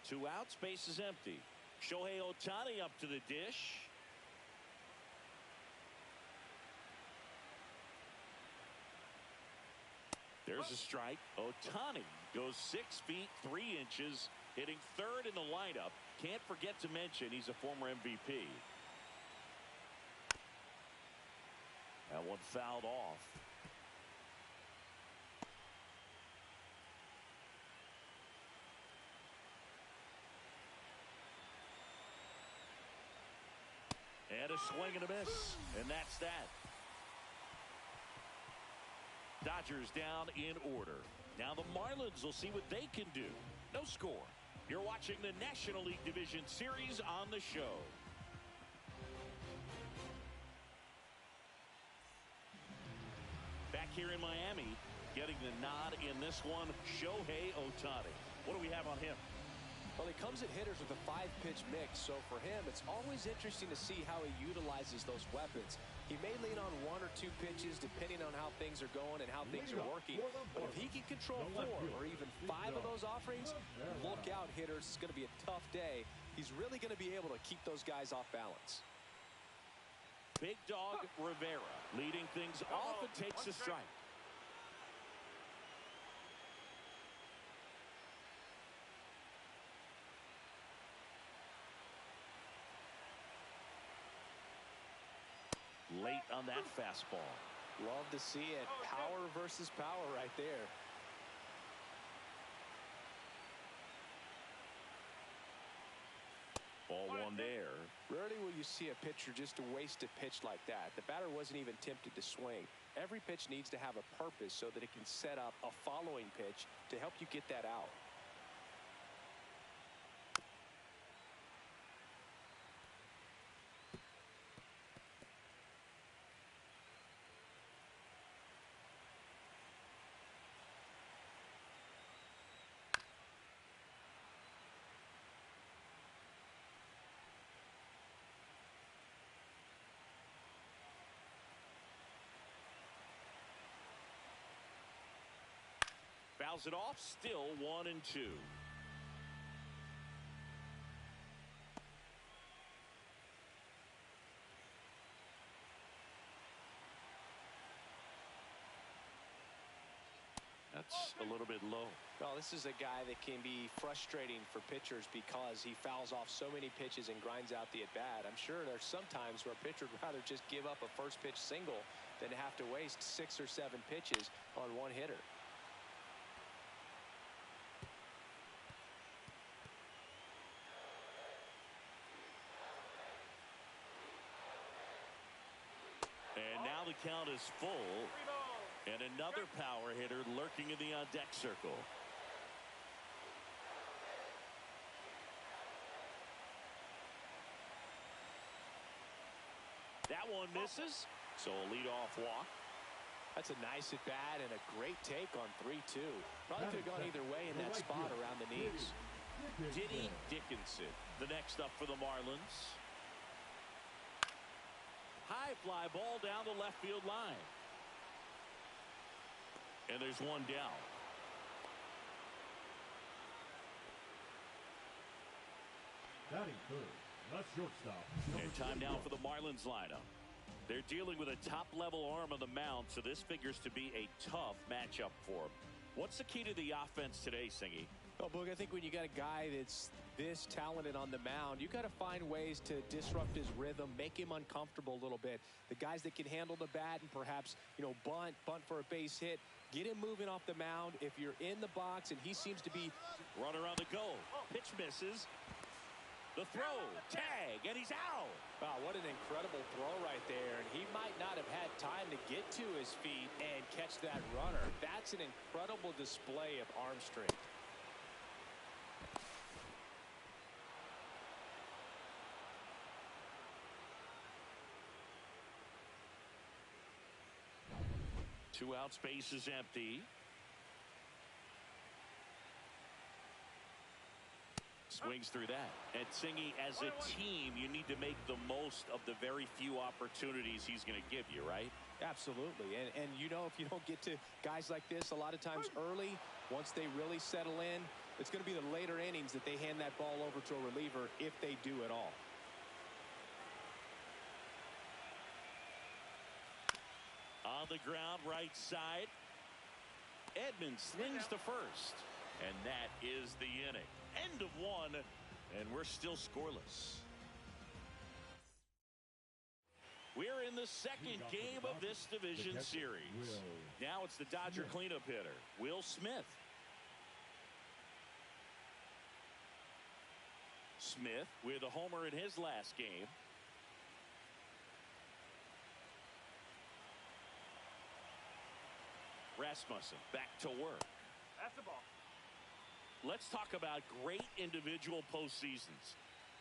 2 outs, base is empty. Shohei Ohtani up to the dish. There's a strike. Ohtani goes 6 feet 3 inches, hitting third in the lineup. Can't forget to mention he's a former MVP. That one fouled off. And a swing and a miss. And that's that. Dodgers down in order. Now the Marlins will see what they can do. No score. You're watching the National League Division Series on the show. Back here in Miami, getting the nod in this one, Shohei Ohtani. What do we have on him? Well, he comes at hitters with a 5-pitch mix, so for him, it's always interesting to see how he utilizes those weapons. He may lean on 1 or 2 pitches depending on how things are going and how things are working. But if he can control 4 or even 5 of those offerings, look out, hitters. It's going to be a tough day. He's really going to be able to keep those guys off balance. Big Dog Rivera leading things off and takes a strike. Late on that fastball. Love to see it. Power versus power right there. Ball 1 there. Rarely will you see a pitcher just waste a pitch like that. The batter wasn't even tempted to swing. Every pitch needs to have a purpose so that it can set up a following pitch to help you get that out. Fouls it off, still 1-2. That's a little bit low. Well, this is a guy that can be frustrating for pitchers because he fouls off so many pitches and grinds out the at-bat. I'm sure there's some times where a pitcher would rather just give up a first pitch single than to have to waste 6 or 7 pitches on one hitter. And now the count is full. And another power hitter lurking in the on-deck circle. That one misses, so a leadoff walk. That's a nice at-bat and a great take on 3-2. Probably could have gone either way in that spot around the knees. Diddy Dickinson, the next up for the Marlins. High fly ball down the left field line. And there's one down. Batting third, the shortstop. And time now for the Marlins lineup. They're dealing with a top-level arm on the mound, so this figures to be a tough matchup for them. What's the key to the offense today, Singy? Well, Boog, I think when you got a guy that's this talented on the mound, you got to find ways to disrupt his rhythm, make him uncomfortable a little bit. The guys that can handle the bat and perhaps, bunt for a base hit, get him moving off the mound. If you're in the box and he seems to be runner on the go, pitch misses. The throw, tag, and he's out. Wow, what an incredible throw right there. And he might not have had time to get to his feet and catch that runner. That's an incredible display of arm strength. Two out, space is empty. Swings through that. And Singy, as a team, you need to make the most of the very few opportunities he's going to give you, right? Absolutely. And if you don't get to guys like this a lot of times early, once they really settle in, it's going to be the later innings that they hand that ball over to a reliever if they do at all. On the ground, right side. Edmonds slings to first. And that is the inning. End of one, and we're still scoreless. We're in the second game of this division series. Now it's the Dodger cleanup hitter, Will Smith. Smith with a homer in his last game. Rasmussen back to work. That's the ball. Let's talk about great individual postseasons.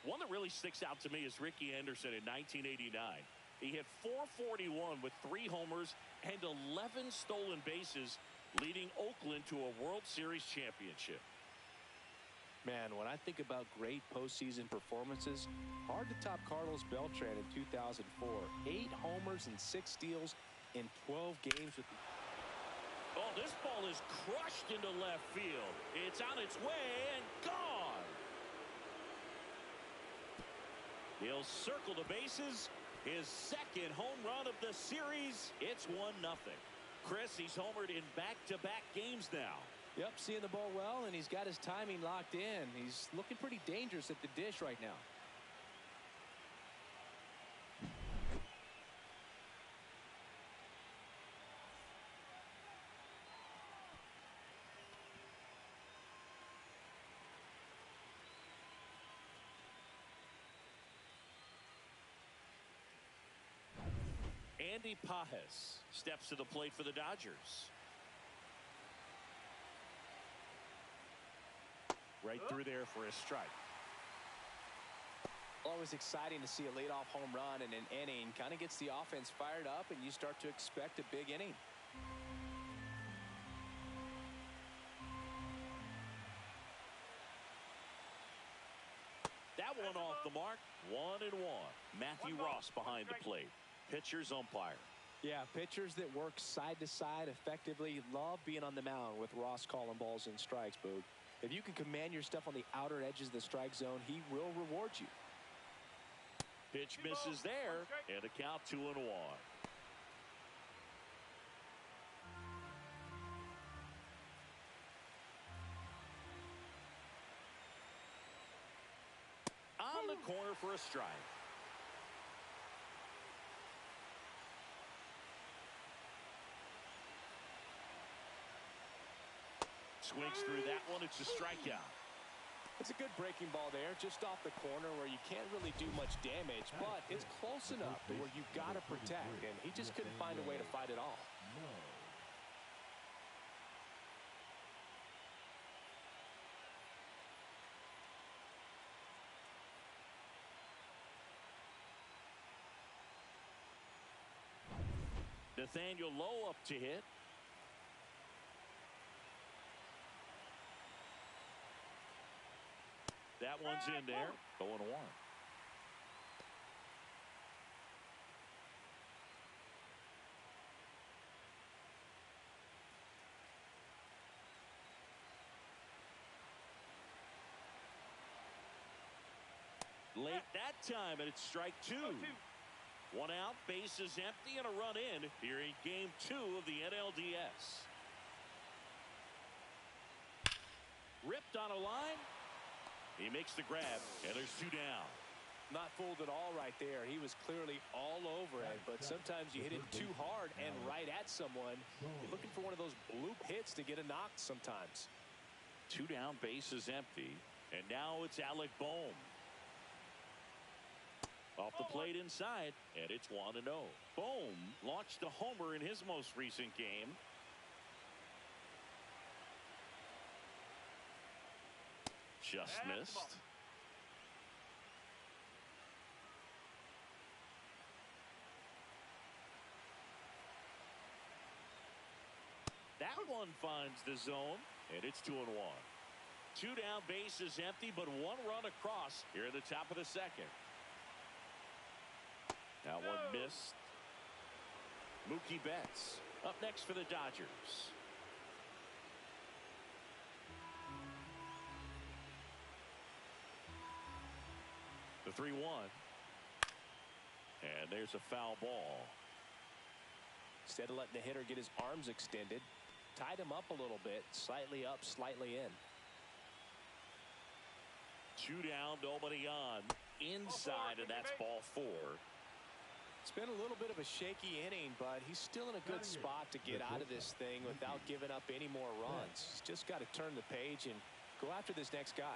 One that really sticks out to me is Ricky Anderson in 1989. He hit .441 with 3 homers and 11 stolen bases, leading Oakland to a World Series championship. Man, when I think about great postseason performances, hard to top Carlos Beltran in 2004. 8 homers and 6 steals in 12 games with the... Oh, this ball is crushed into left field. It's on its way and gone. He'll circle the bases. His second home run of the series. It's 1-0. Chris, he's homered in back-to-back games now. Yep, seeing the ball well, and he's got his timing locked in. He's looking pretty dangerous at the dish right now. Andy Pajes steps to the plate for the Dodgers. Right through there for a strike. Always exciting to see a leadoff home run in an inning. Kind of gets the offense fired up, and you start to expect a big inning. That one off the mark. 1-1. Matthew Ross behind the plate. Pitcher's umpire. Yeah, pitchers that work side to side effectively love being on the mound with Ross calling balls and strikes, Boog. If you can command your stuff on the outer edges of the strike zone, he will reward you. Pitch misses there, and a count 2-1. On the corner for a strike. Swings through that one. It's a strikeout. It's a good breaking ball there, just off the corner where you can't really do much damage, but it's close enough to where you've got to protect, and he just couldn't find a way to fight it off. Nathaniel Lowe up to hit. That one's in there. 0-1. Late that time, and it's strike 2. 1 out, bases empty, and a run in here in game 2 of the NLDS. Ripped on a line. He makes the grab, and there's 2 down. Not fooled at all right there. He was clearly all over it, but sometimes you hit it too hard and right at someone. You're looking for one of those bloop hits to get a knock sometimes. 2 down, bases empty, and now it's Alec Bohm. Off the plate inside, and it's 1-0. Bohm launched a homer in his most recent game. Just missed. That one finds the zone, and it's 2-1. 2 down, bases empty, but 1 run across here at the top of the second. That one missed. Mookie Betts up next for the Dodgers. The 3-1. And there's a foul ball. Instead of letting the hitter get his arms extended, tied him up a little bit, slightly up, slightly in. 2 down, nobody on. Inside, and that's ball 4. It's been a little bit of a shaky inning, but he's still in a good spot to get out of this thing without giving up any more runs. He's just got to turn the page and go after this next guy.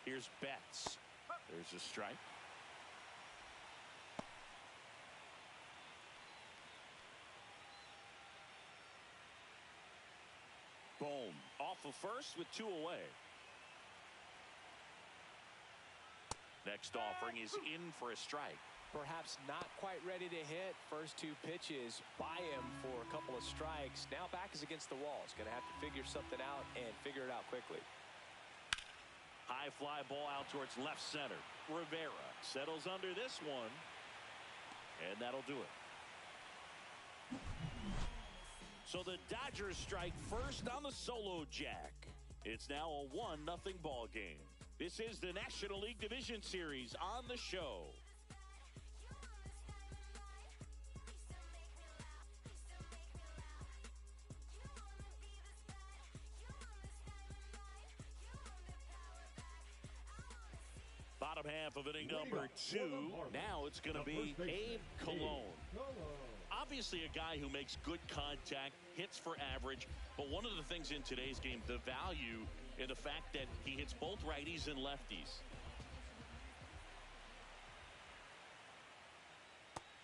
Here's Betts. There's a strike. Boom. Off of first with 2 away. Next offering is in for a strike. Perhaps not quite ready to hit. First 2 pitches by him for a couple of strikes. Now back is against the wall. He's going to have to figure something out and figure it out quickly. High fly ball out towards left center. Rivera settles under this one. And that'll do it. So the Dodgers strike first on the solo jack. It's now a 1-0 ball game. This is the National League Division Series on the show. Bottom half of inning number 2. Now it's going to be Abe Cologne. Obviously a guy who makes good contact, hits for average, but one of the things in today's game, the value in the fact that he hits both righties and lefties.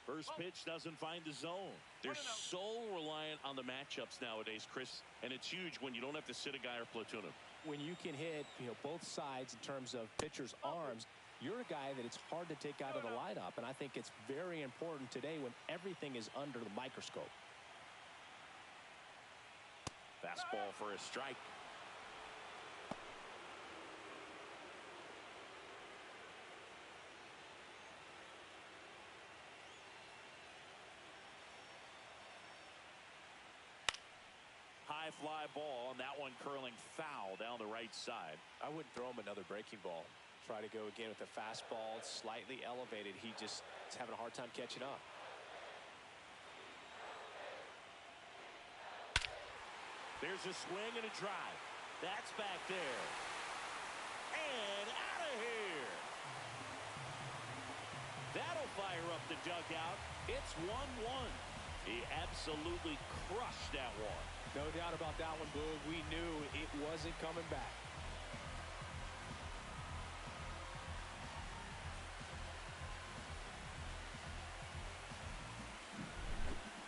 First pitch doesn't find the zone. They're so reliant on the matchups nowadays, Chris, and it's huge when you don't have to sit a guy or platoon him. When you can hit, both sides in terms of pitchers' arms, you're a guy that it's hard to take out of the lineup, and I think it's very important today when everything is under the microscope. Fastball for a strike. High fly ball, and that one curling foul down the right side. I wouldn't throw him another breaking ball. Try to go again with the fastball, slightly elevated. He just is having a hard time catching up. There's a swing and a drive. That's back there. And out of here. That'll fire up the dugout. It's 1-1. He absolutely crushed that one. No doubt about that one, Boog. We knew it wasn't coming back.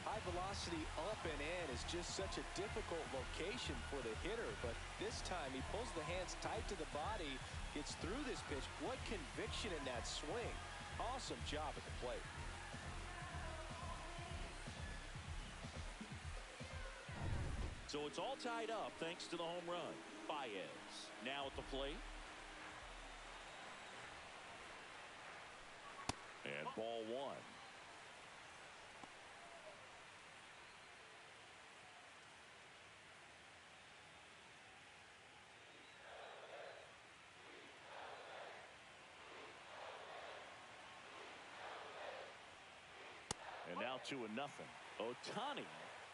High velocity up and in is just such a difficult location for the hitter, but this time he pulls the hands tight to the body, gets through this pitch. What conviction in that swing. Awesome job at the plate. So it's all tied up thanks to the home run. Baez now at the plate. And ball 1. And now 2-0. Ohtani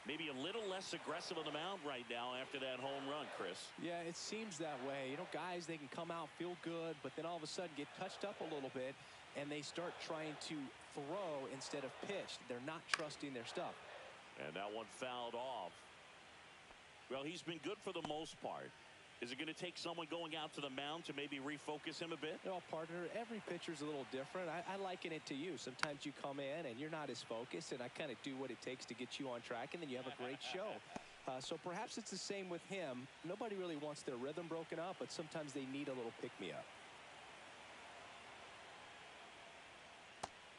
maybe a little less aggressive on the mound right now after that home run, Chris. Yeah, it seems that way. Guys, they can come out, feel good, but then all of a sudden get touched up a little bit, and they start trying to throw instead of pitch. They're not trusting their stuff. And that one fouled off. Well, he's been good for the most part. Is it going to take someone going out to the mound to maybe refocus him a bit? Partner, every pitcher's a little different. I liken it to you. Sometimes you come in and you're not as focused, and I kind of do what it takes to get you on track, and then you have a great show. So perhaps it's the same with him. Nobody really wants their rhythm broken up, but sometimes they need a little pick-me-up.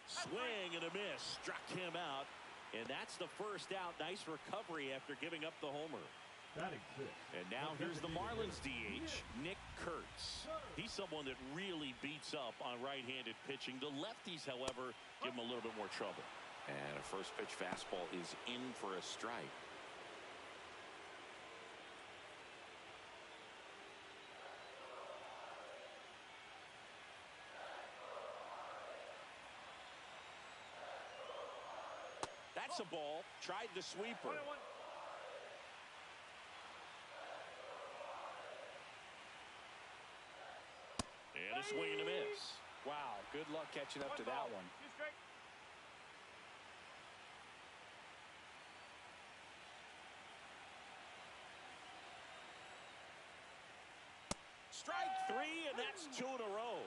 Swing and a miss. Struck him out, and that's the first out. Nice recovery after giving up the homer. And now here's the Marlins DH, Nick Kurtz. He's someone that really beats up on right-handed pitching. The lefties, however, give him a little bit more trouble. And a first pitch fastball is in for a strike. That's a ball. Tried the sweeper. And a swing and a miss. Wow, good luck catching up to that one. Strike 3, and that's 2 in a row.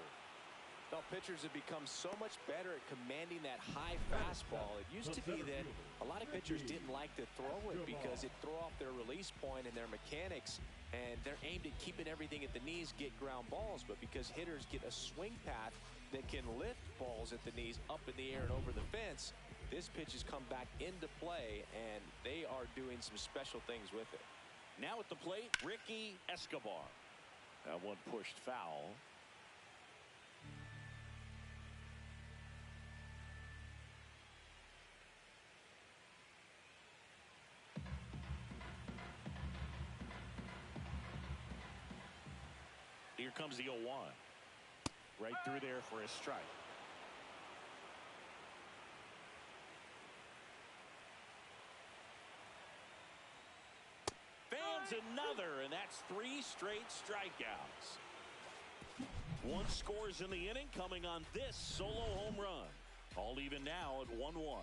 Well, pitchers have become so much better at commanding that high fastball. It used to be that a lot of pitchers didn't like to throw it because it'd throw off their release point and their mechanics, and they're aimed at keeping everything at the knees, get ground balls. But because hitters get a swing path that can lift balls at the knees up in the air and over the fence, this pitch has come back into play, and they are doing some special things with it. Now at the plate, Ricky Escobar. That one pushed foul. Here comes the 0-1. Right through there for a strike. Fans another, and that's 3 straight strikeouts. 1 scores in the inning, coming on this solo home run. All even now at 1-1.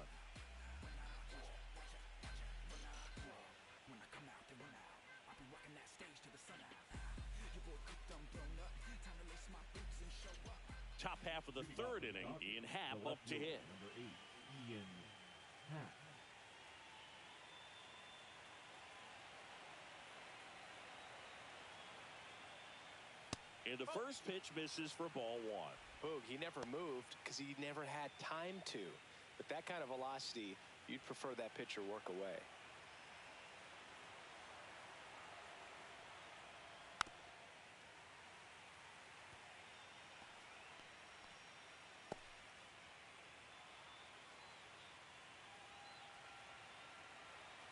Top half of the 3rd inning, Ian Happ up to hit. Number 8, Ian Happ. And the first pitch misses for ball 1. Boog, he never moved because he never had time to. But that kind of velocity, you'd prefer that pitcher work away.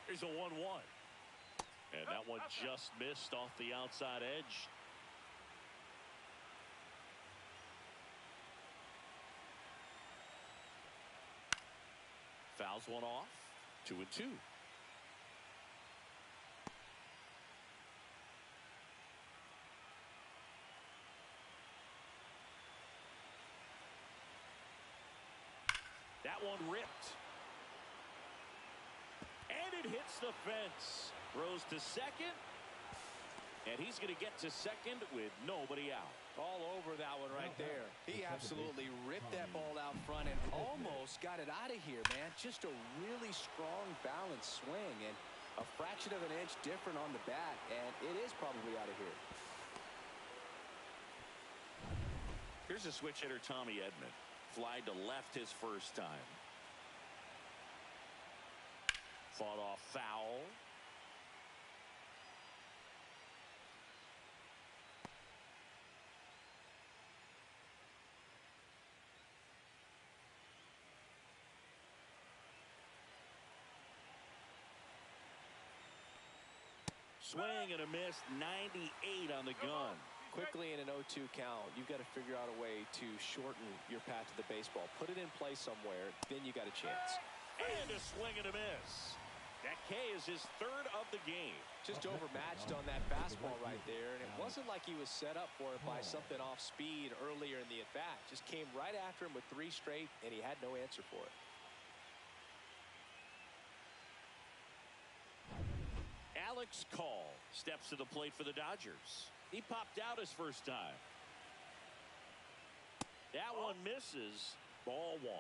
Here's a 1-1. And that one just missed off the outside edge. Fouls one off. 2-2. That one ripped. And it hits the fence. Throws to second. And he's going to get to second with nobody out. All over that one right there. He absolutely ripped that ball out front and almost got it out of here, man. Just a really strong, balanced swing, and a fraction of an inch different on the bat, and it is probably out of here. Here's a switch hitter, Tommy Edman. Fly to left his first time. Fought off foul. Swing and a miss, 98 on the gun. Quickly in an 0-2 count, you've got to figure out a way to shorten your path to the baseball. Put it in play somewhere, then you got a chance. And a swing and a miss. That K is his 3rd of the game. Just overmatched on that fastball right there, and it wasn't like he was set up for it by something off speed earlier in the at-bat. Just came right after him with 3 straight, and he had no answer for it. Alex Call steps to the plate for the Dodgers. He popped out his first time. That one misses. Ball 1.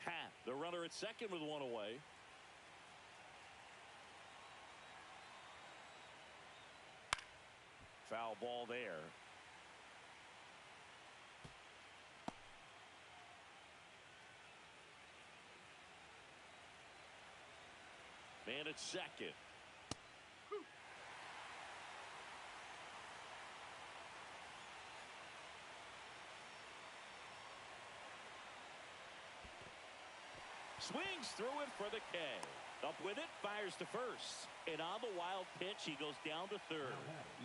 Happ, the runner at second with 1 away. Foul ball there. Man at second. Swings through it for the K. Up with it, fires to first. And on the wild pitch, he goes down to third.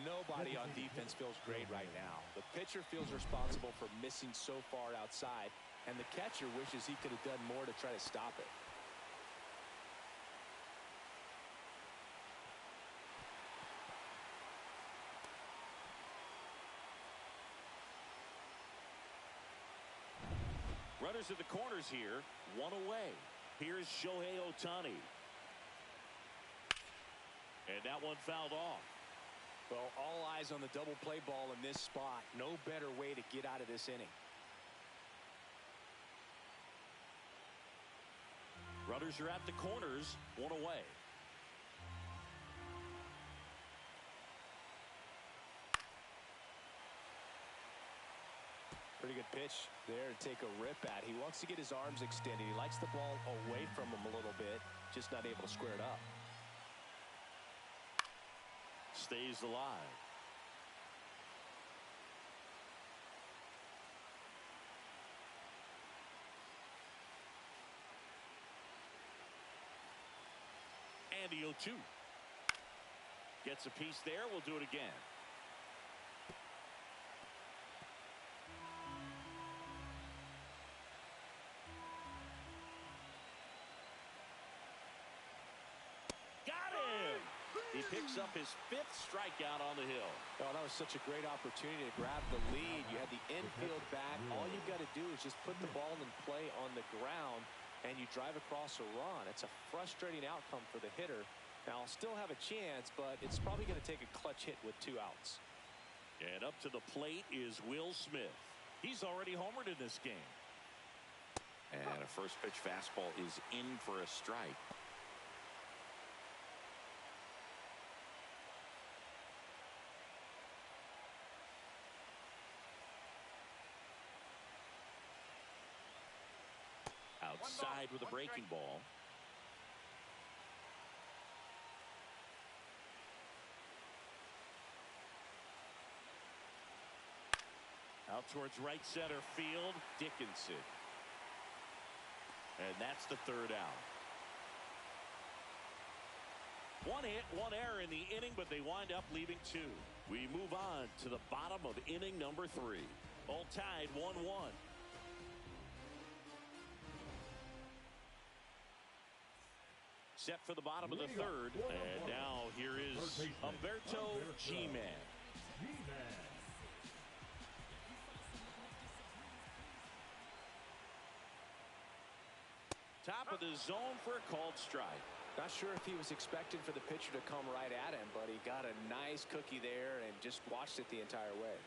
Nobody on defense feels great right now. The pitcher feels responsible for missing so far outside, and the catcher wishes he could have done more to try to stop it. Runners at the corners here, 1 away. Here's Shohei Ohtani. And that one fouled off. Well, all eyes on the double play ball in this spot. No better way to get out of this inning. Runners are at the corners, 1 away. Pretty good pitch there to take a rip at. He wants to get his arms extended. He likes the ball away from him a little bit, just not able to square it up. Stays alive. And the 0-2. Gets a piece there. We'll do it again. Got him! He picks up his 5th strikeout on the hill. Oh, that was such a great opportunity to grab the lead. You had the infield back. All you've got to do is just put the ball in play on the ground, and you drive across a run. It's a frustrating outcome for the hitter. Now, I'll still have a chance, but it's probably going to take a clutch hit with 2 outs. And up to the plate is Will Smith. He's already homered in this game. And a first pitch fastball is in for a strike. Outside with a breaking ball. Out towards right center field, Dickinson. And that's the 3rd out. 1 hit, 1 error in the inning, but they wind up leaving 2. We move on to the bottom of inning number 3. All tied 1-1. Set for the bottom of the 3rd. And now here is Humberto G-Man. Top of the zone for a called strike. Not sure if he was expecting for the pitcher to come right at him, but he got a nice cookie there and just watched it the entire way.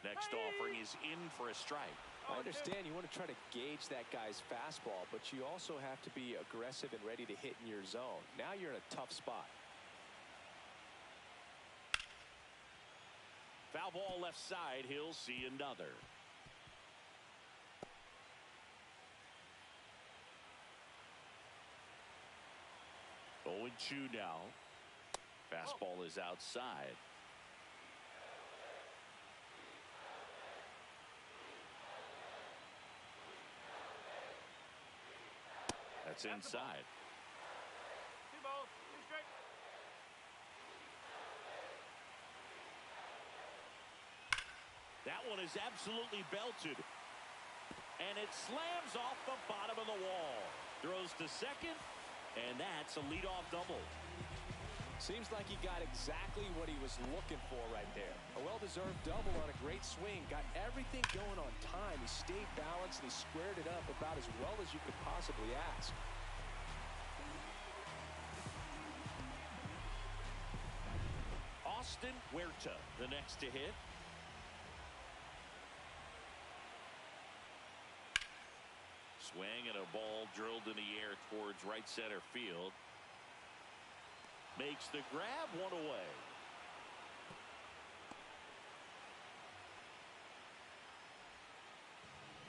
Next offering is in for a strike. I understand you want to try to gauge that guy's fastball, but you also have to be aggressive and ready to hit in your zone. Now you're in a tough spot. Foul ball left side. He'll see another. Oh, and 2 now. Fastball is outside. That's inside. 2 balls, 2 strikes. That one is absolutely belted. And it slams off the bottom of the wall. Throws to second, and that's a leadoff double. Seems like he got exactly what he was looking for right there. A well-deserved double on a great swing. Got everything going on time. He stayed balanced and he squared it up about as well as you could possibly ask. Austin Huerta, the next to hit. Swing and a ball drilled in the air towards right center field. Makes the grab, 1 away.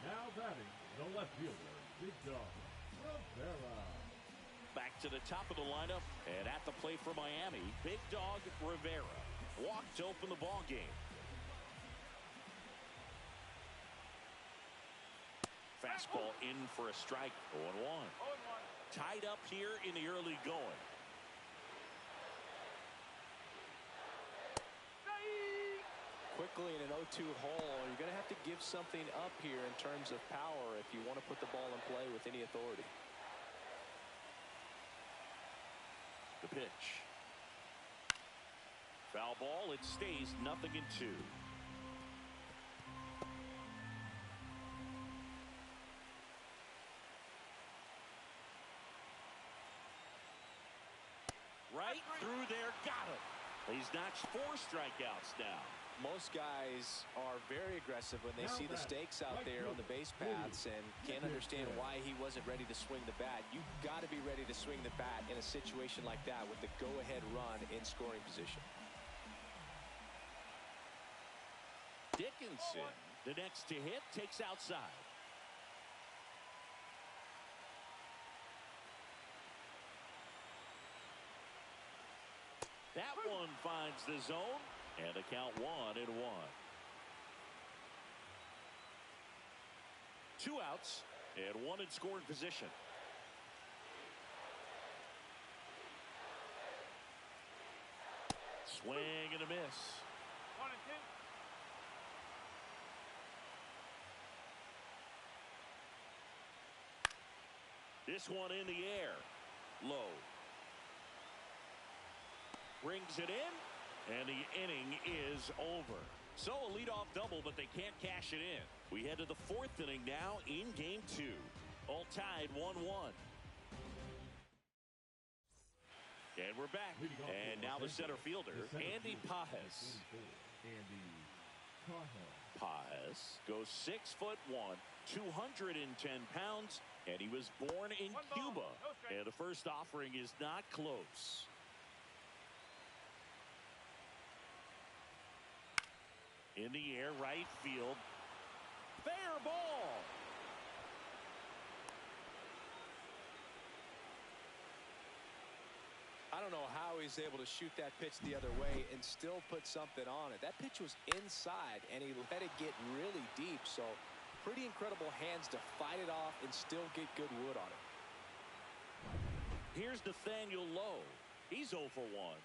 Now batting, the left fielder, Big Dog Rivera. Back to the top of the lineup, and at the plate for Miami, Big Dog Rivera. Walked to open the ball game. Fastball in for a strike. 0-1. 0-1. Tied up here in the early going. Quickly in an 0-2 hole, you're going to have to give something up here in terms of power if you want to put the ball in play with any authority. The pitch. Foul ball. It stays 0-2. Right through there, got him. He's notched 4 strikeouts now. Most guys are very aggressive when they see the stakes out there on the base paths and can't understand why he wasn't ready to swing the bat. You've got to be ready to swing the bat in a situation like that with the go-ahead run in scoring position. Dickinson, the next to hit, takes outside. That one finds the zone, and a count 1-1. 2 outs, and 1 in scoring position. Swing and a miss. 1-2. This one in the air. Low. Brings it in, and the inning is over. So a leadoff double, but they can't cash it in. We head to the 4th inning now in Game 2. All tied 1-1. And we're back. And now the center fielder, Andy Pages. Pages goes 6'1", 210 pounds, and he was born in Cuba. And the first offering is not close. In the air, right field. Fair ball. I don't know how he's able to shoot that pitch the other way and still put something on it. That pitch was inside, and he let it get really deep. So pretty incredible hands to fight it off and still get good wood on it. Here's Nathaniel Lowe. He's 0 for 1.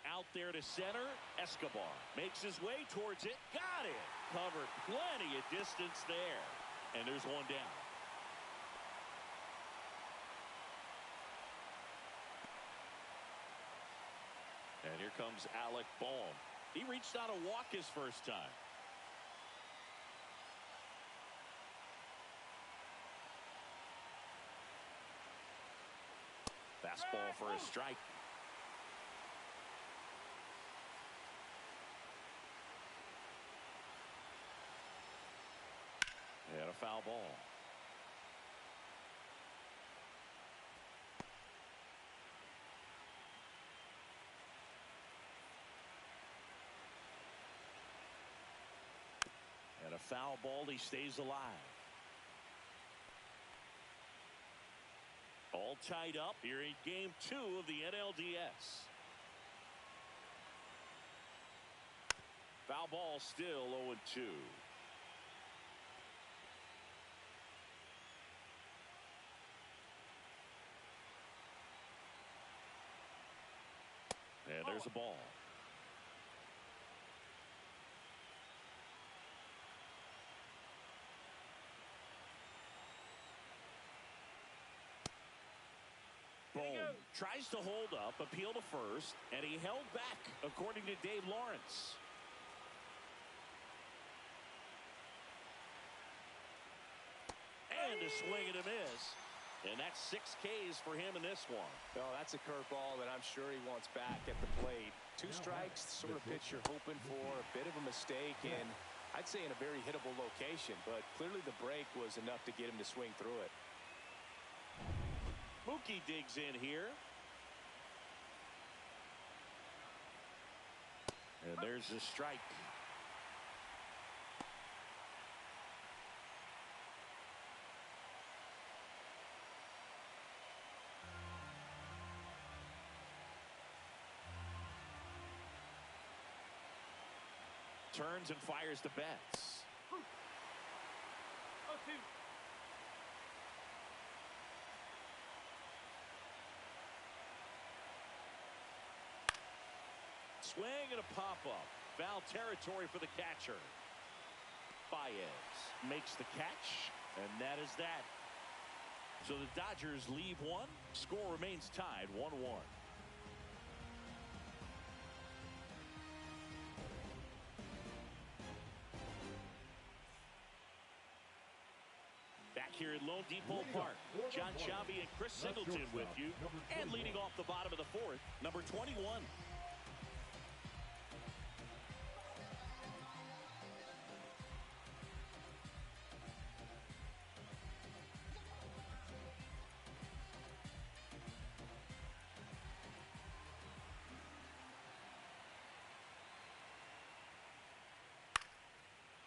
Out there to center. Escobar makes his way towards it. Got it. Covered plenty of distance there. And there's one down. And here comes Alec Bohm. He reached out a walk his first time. Fastball for a strike. And a foul ball. And a foul ball. He stays alive. All tied up here in Game 2 of the NLDS. Foul ball, still 0-2. And there's a ball. Bohm tries to hold up, appeal to first, and he held back, according to Dave Lawrence. And a swing and a miss. And that's 6 Ks for him in this one. Oh, that's a curveball that I'm sure he wants back at the plate. 2 strikes, sort of pitch you're hoping for, a bit of a mistake, and I'd say in a very hittable location, but clearly the break was enough to get him to swing through it. Mookie digs in here. And there's a strike. Turns and fires the Betts. 0-2. Swing and a pop-up. Foul territory for the catcher. Baez makes the catch, and that is that. So the Dodgers leave one. Score remains tied 1-1. Back here in Lone Depot Park. John Sciambi and Chris Singleton with you. And leading off the bottom of the fourth, number 21.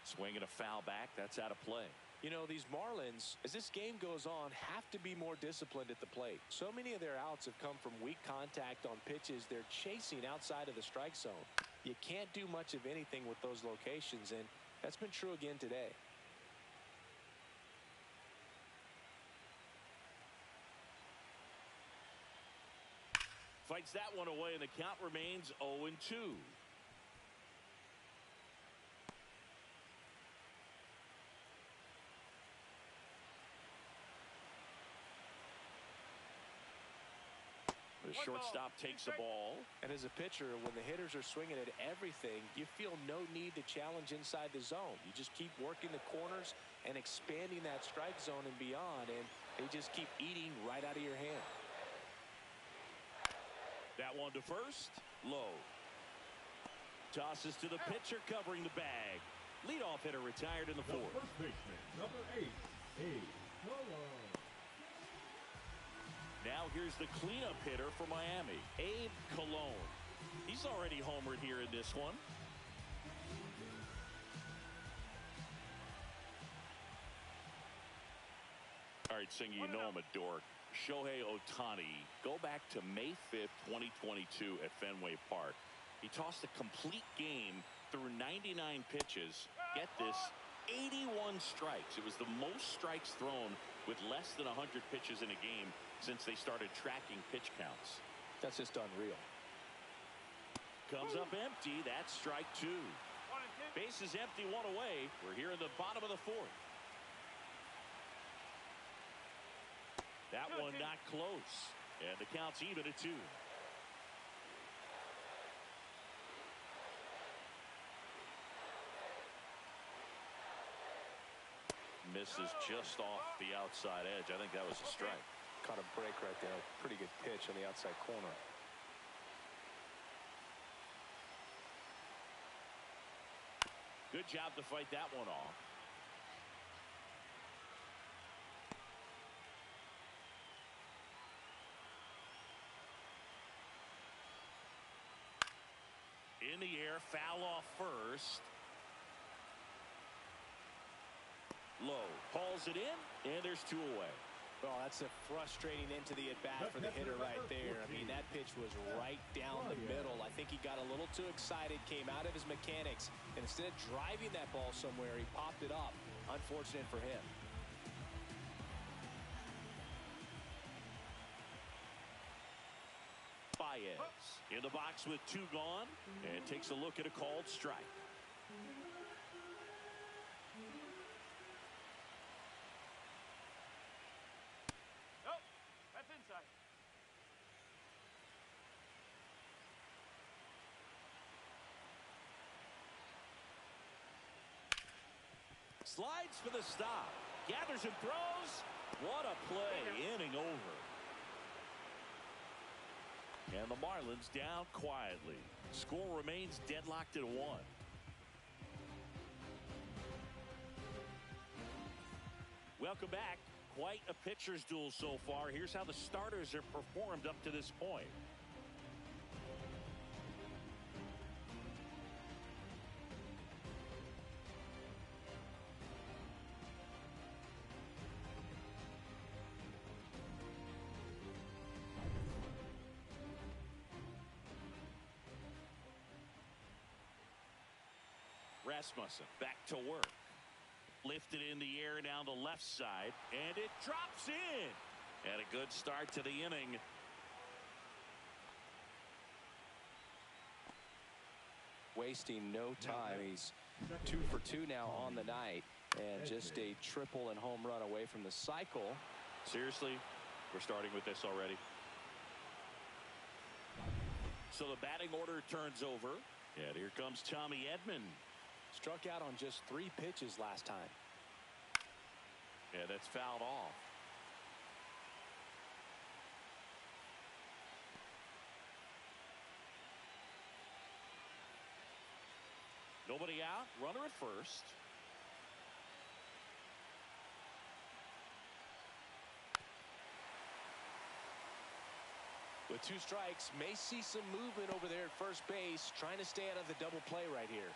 Swinging a foul back. That's out of play. You know, these Marlins, as this game goes on, have to be more disciplined at the plate. So many of their outs have come from weak contact on pitches they're chasing outside of the strike zone. You can't do much of anything with those locations, and that's been true again today. Fights that one away, and the count remains 0-2. The shortstop takes the ball. And as a pitcher, when the hitters are swinging at everything, you feel no need to challenge inside the zone. You just keep working the corners and expanding that strike zone and beyond, and they just keep eating right out of your hand. That one to first. Low. Tosses to the pitcher covering the bag. Leadoff hitter retired in the fourth. First baseman, number 8, Cole. Now here's the cleanup hitter for Miami, Abe Cologne. He's already homered here in this one. All right, Singer, you know I'm a dork. Shohei Ohtani, go back to May 5th, 2022 at Fenway Park. He tossed a complete game through 99 pitches. Get this, 81 strikes. It was the most strikes thrown with less than 100 pitches in a game since they started tracking pitch counts. That's just unreal. Comes up empty. That's strike 2. Base is empty, one away. We're here in the bottom of the fourth. That one not close. And the count's even at 2. Misses just off the outside edge. I think that was a strike. Caught a break right there. Pretty good pitch on the outside corner. Good job to fight that one off. In the air, foul off first. Low hauls it in, and there's 2 away. Well, that's a frustrating end to the at-bat for the hitter right there. I mean, that pitch was right down the middle. I think he got a little too excited, came out of his mechanics, and instead of driving that ball somewhere, he popped it up. Unfortunate for him. Baez in the box with 2 gone, and takes a look at a called strike. Slides for the stop. Gathers and throws. What a play. Inning over. And the Marlins down quietly. Score remains deadlocked at 1. Welcome back. Quite a pitcher's duel so far. Here's how the starters have performed up to this point. Rasmussen back to work. Lifted in the air down the left side, and it drops in. And a good start to the inning. Wasting no time. He's 2 for 2 now on the night, and just a triple and home run away from the cycle. Seriously, we're starting with this already. So the batting order turns over, and here comes Tommy Edman. Struck out on just 3 pitches last time. Yeah, that's fouled off. Nobody out. Runner at first. With 2 strikes, may see some movement over there at first base, trying to stay out of the double play right here.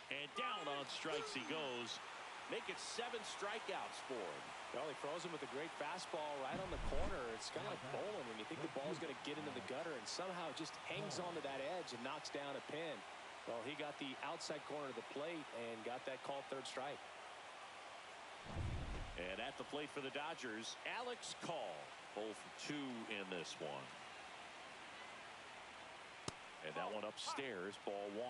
And down on strikes he goes. Make it 7 strikeouts for him. Well, he throws him with a great fastball right on the corner. It's kind of like bowling when you think the ball's going to get into the gutter and somehow it just hangs onto that edge and knocks down a pin. Well, he got the outside corner of the plate and got that called 3rd strike. And at the plate for the Dodgers, Alex Call. 0 for 2 in this one. And that one upstairs, ball 1.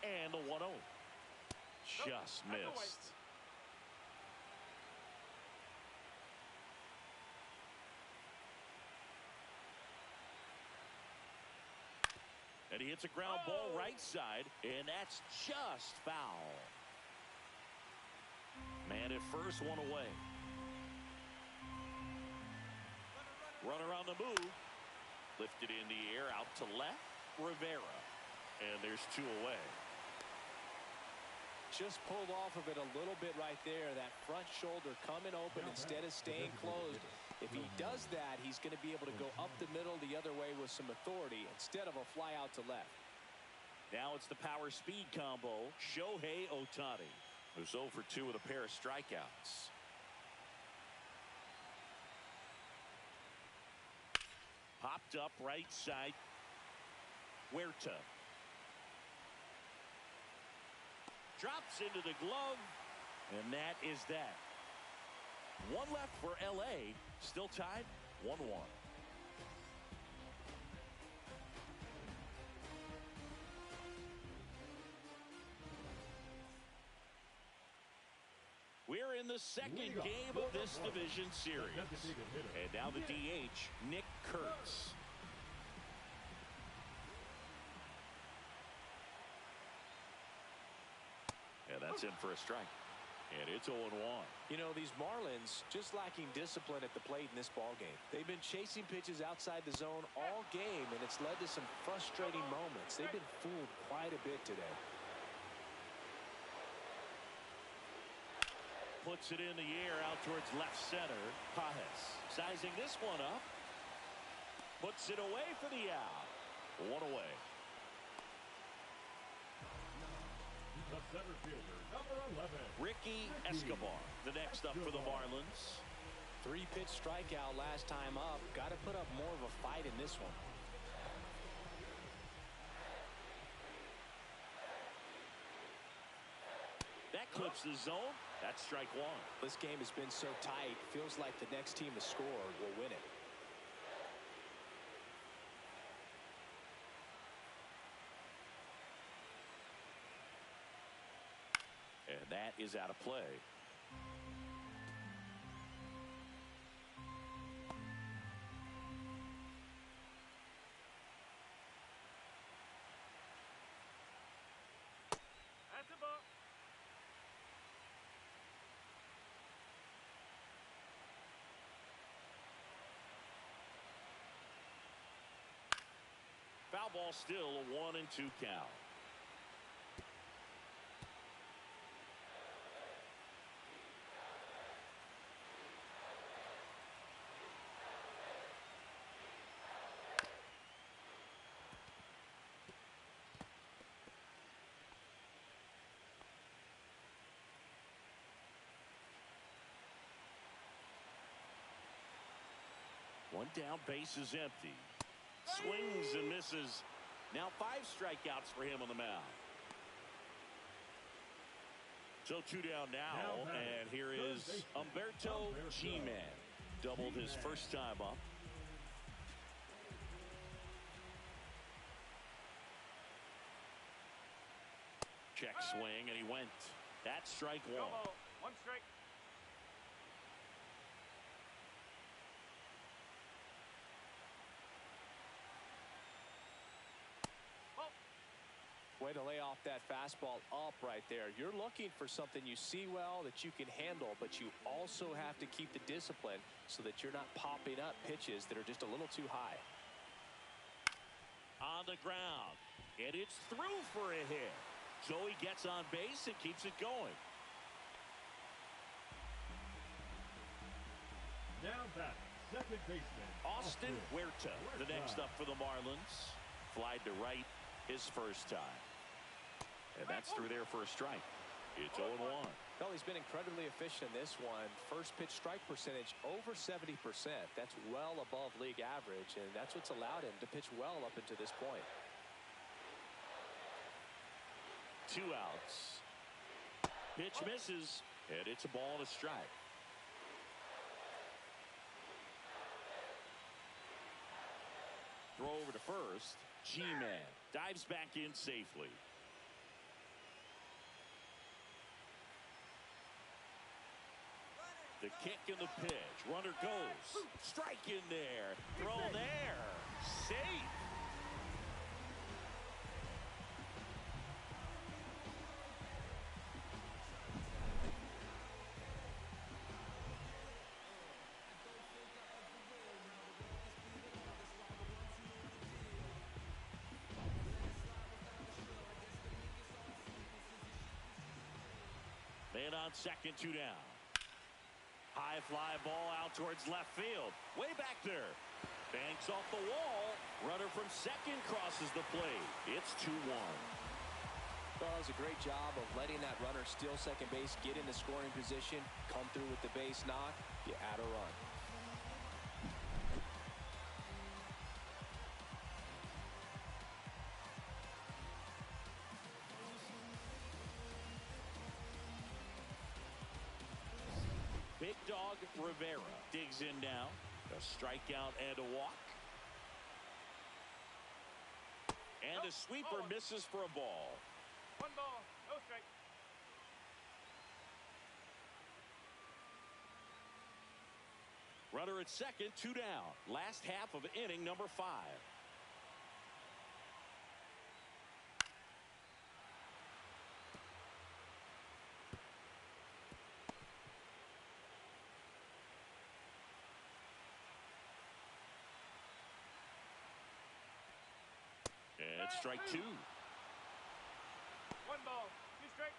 And the 1-0. Just missed. And he hits a ground ball right side, and that's just foul. Man at first, 1 away. Runner on the move. Lifted in the air, out to left. Rivera. And there's 2 away. Just pulled off of it a little bit right there. That front shoulder coming open instead of staying closed. If he does that, he's going to be able to go up the middle the other way with some authority instead of a fly out to left. Now it's the power speed combo. Shohei Ohtani, who's 0 for 2 with a pair of strikeouts. Popped up right side. Huerta. Drops into the glove, and that is that. 1 left for LA, still tied 1-1. We're in the second game of this division series. And now the DH, Nick Kurtz. And that's in for a strike. And it's 0-1. You know, these Marlins just lacking discipline at the plate in this ball game. They've been chasing pitches outside the zone all game, and it's led to some frustrating moments. They've been fooled quite a bit today. Puts it in the air out towards left center. Pajes sizing this one up. Puts it away for the out. 1 away. The center fielder, number 11. Ricky Escobar, the next up for the Marlins. 3-pitch strikeout last time up. Got to put up more of a fight in this one. That clips the zone. That's strike 1. This game has been so tight. Feels like the next team to score will win it. And that is out of play. That's a ball. Foul ball still, a 1-2 count. One down, base is empty. Swings and misses. Now 5 strikeouts for him on the mound. So 2 down now, and here is Humberto G-Man. Doubled his first time up. Check swing, and he went. That's strike Go one. ball. One strike. Way to lay off that fastball up right there. You're looking for something you see well that you can handle, but you also have to keep the discipline so that you're not popping up pitches that are just a little too high. On the ground, and it's through for a hit. So he gets on base and keeps it going. Now back, second baseman Austin Huerta, the next up for the Marlins. Flied to right his first time. And that's through there for a strike. It's 0-1. Well, he's been incredibly efficient in this one. First pitch strike percentage over 70%. That's well above league average, and that's what's allowed him to pitch well up until this point. 2 outs. Pitch misses, and it's a ball and a strike. Throw over to first. G-Man dives back in safely. The kick and the pitch. Runner goes. Strike in there. Throw there. Safe. Man on second, 2 down. High fly ball out towards left field. Way back there. Banks off the wall. Runner from second crosses the plate. It's 2-1. Well, it was a great job of letting that runner steal second base, get in the scoring position, come through with the base knock. You add a run. Big Dog Rivera digs in now. A strikeout and a walk. And a sweeper misses for a ball. 1 ball. No strike. Runner at second, 2 down. Last half of inning number 5. And strike 2. 1 ball. 2 strike.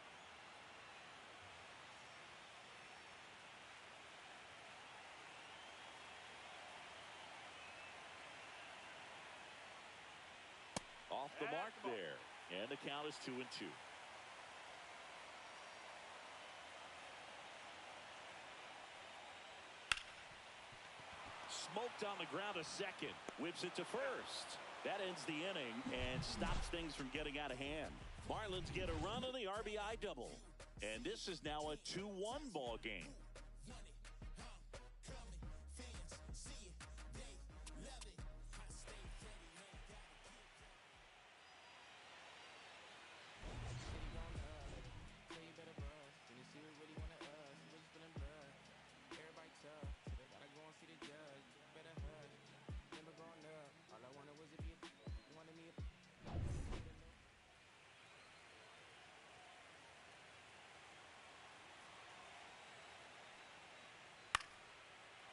Off the mark there. And the count is 2-2. Smoked on the ground a second. Whips it to first. That ends the inning and stops things from getting out of hand. Marlins get a run on the RBI double. And this is now a 2-1 ball game.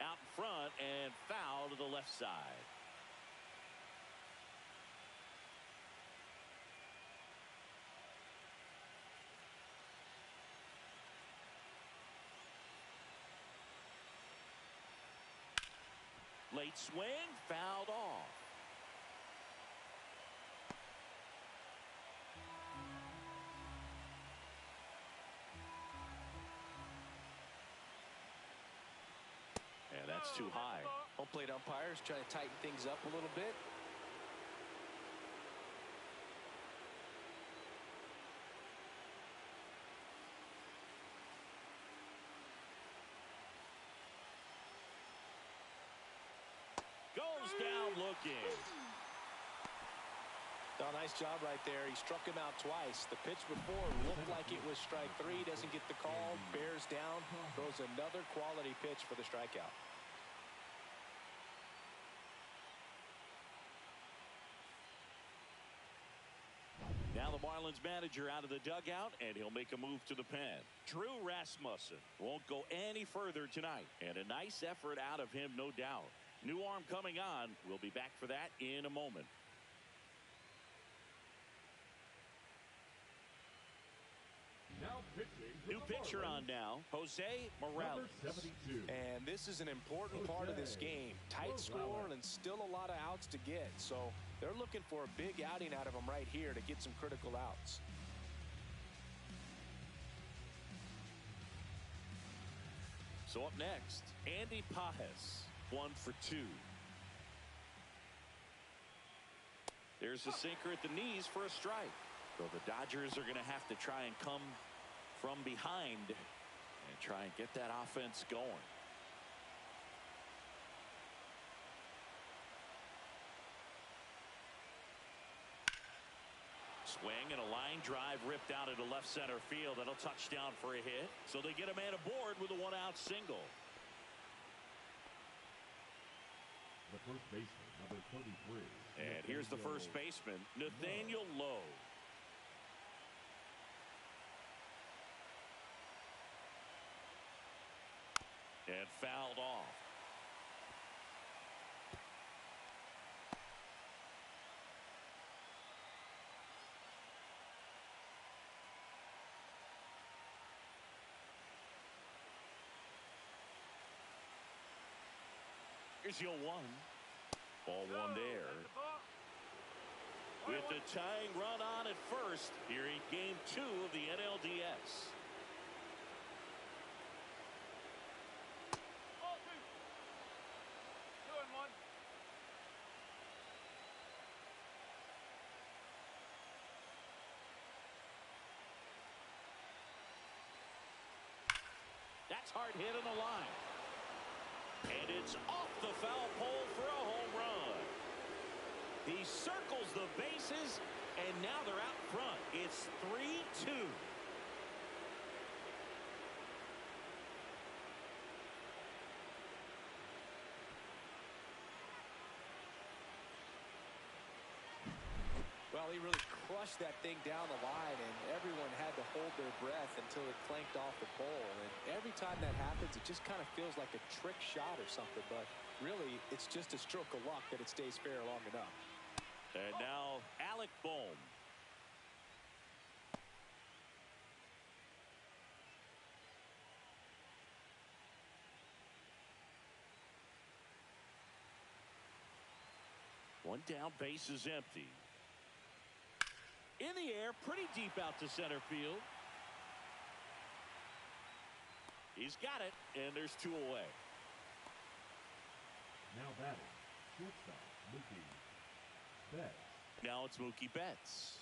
Out in front and foul to the left side. Late swing, fouled off. And that's too high. Home plate umpires trying to tighten things up a little bit. Goes down looking. Oh, nice job right there. He struck him out twice. The pitch before looked like it was strike 3. Doesn't get the call. Bears down. Throws another quality pitch for the strikeout. Now the Marlins manager out of the dugout, and he'll make a move to the pen. Drew Rasmussen won't go any further tonight, and a nice effort out of him, no doubt. New arm coming on. We'll be back for that in a moment. Now pitching for New the pitcher Marlins, on now, Jose number Morales. 72. And this is an important part of this game. Tight score and still a lot of outs to get. So they're looking for a big outing out of him right here to get some critical outs. So up next, Andy Pajes, 1 for 2. There's a sinker at the knees for a strike. So the Dodgers are going to have to try and come from behind and try and get that offense going. Swing and a line drive ripped out into left center field. That'll touch down for a hit. So they get a man aboard with a 1-out single. The first baseman, number 33. And here's the first baseman, Nathaniel Lowe. And fouled off. Here's your 1. Ball 1 there. With the tying run on at first here in game 2 of the NLDS. Ball 2. 2-1. That's hard hit on the line. And it's off the foul pole for a home run. He circles the bases, and now they're out front. It's 3-2. Well, he really crushed that thing down the line, and everyone had to hold their breath until it clanked off the pole. And every time that happens, it just kind of feels like a trick shot or something. But really, it's just a stroke of luck that it stays fair long enough. And now Alec Bohm. One down, base is empty. In the air, pretty deep out to center field. He's got it, and there's 2 away. Now batting, shortstop, Mookie Betts. Now it's Mookie Betts.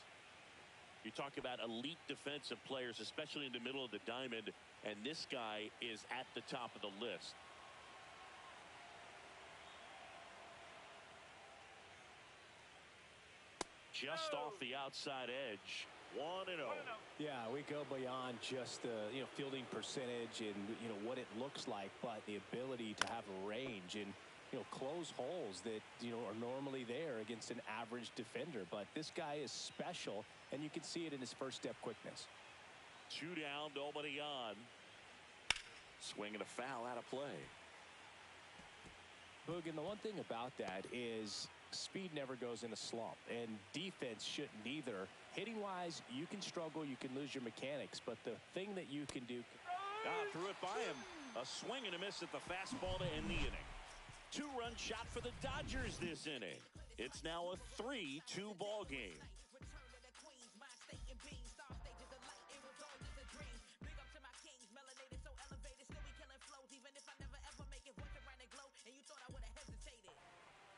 You talk about elite defensive players, especially in the middle of the diamond, and this guy is at the top of the list. Just off the outside edge, 1-0. Yeah, we go beyond just the fielding percentage and what it looks like, but the ability to have range and close holes that are normally there against an average defender. But this guy is special, and you can see it in his first step quickness. 2 down, nobody on. Swinging a foul out of play. Boog, and the one thing about that is speed never goes in a slump, and defense shouldn't either. Hitting wise, you can struggle, you can lose your mechanics, but the thing that you can do. Threw it by him. A swing and a miss at the fastball to end the inning. 2-run shot for the Dodgers this inning. It's now a 3-2 ball game.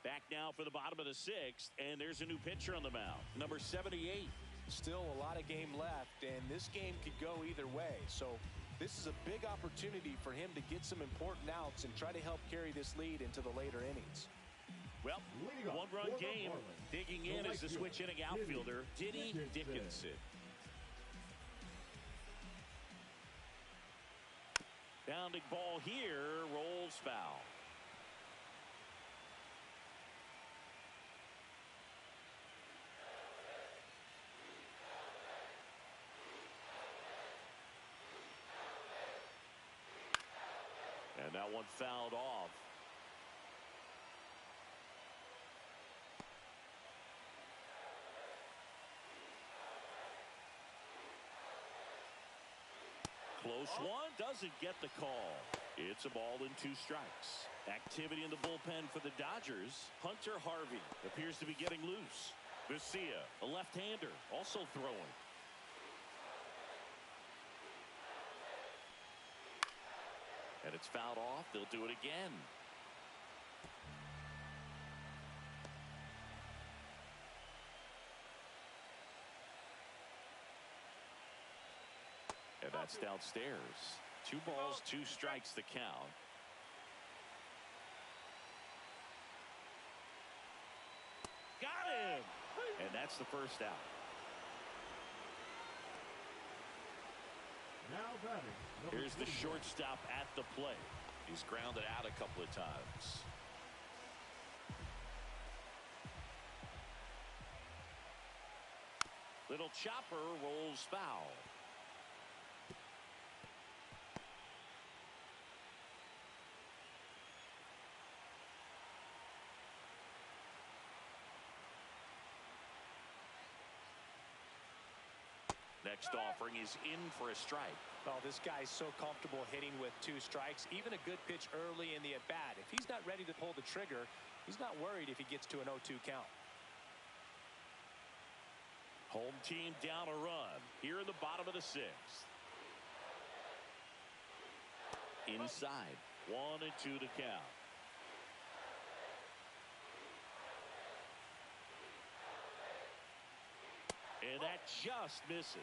Back now for the bottom of the 6th, and there's a new pitcher on the mound, number 78. Still a lot of game left, and this game could go either way. So this is a big opportunity for him to get some important outs and try to help carry this lead into the later innings. Well, Leading off one-run for the game. Marlins, Digging the in right is the fielder, switch-hitting outfielder, Diddy Dickinson. Bounding ball here, rolls foul. And that one fouled off. Close one, doesn't get the call. It's a ball and 2 strikes. Activity in the bullpen for the Dodgers. Hunter Harvey appears to be getting loose. Garcia, a left-hander, also throwing. And it's fouled off. They'll do it again. And that's downstairs. 2 balls, 2 strikes to count. Got him! And that's the first out. Now batting. Here's the shortstop at the plate. He's grounded out a couple of times. Little chopper rolls foul. Next offering is in for a strike. Oh, this guy's so comfortable hitting with 2 strikes. Even a good pitch early in the at-bat. If he's not ready to pull the trigger, he's not worried if he gets to an 0-2 count. Home team down a run here in the bottom of the 6th. Inside, 1 and 2 to count. And that just misses.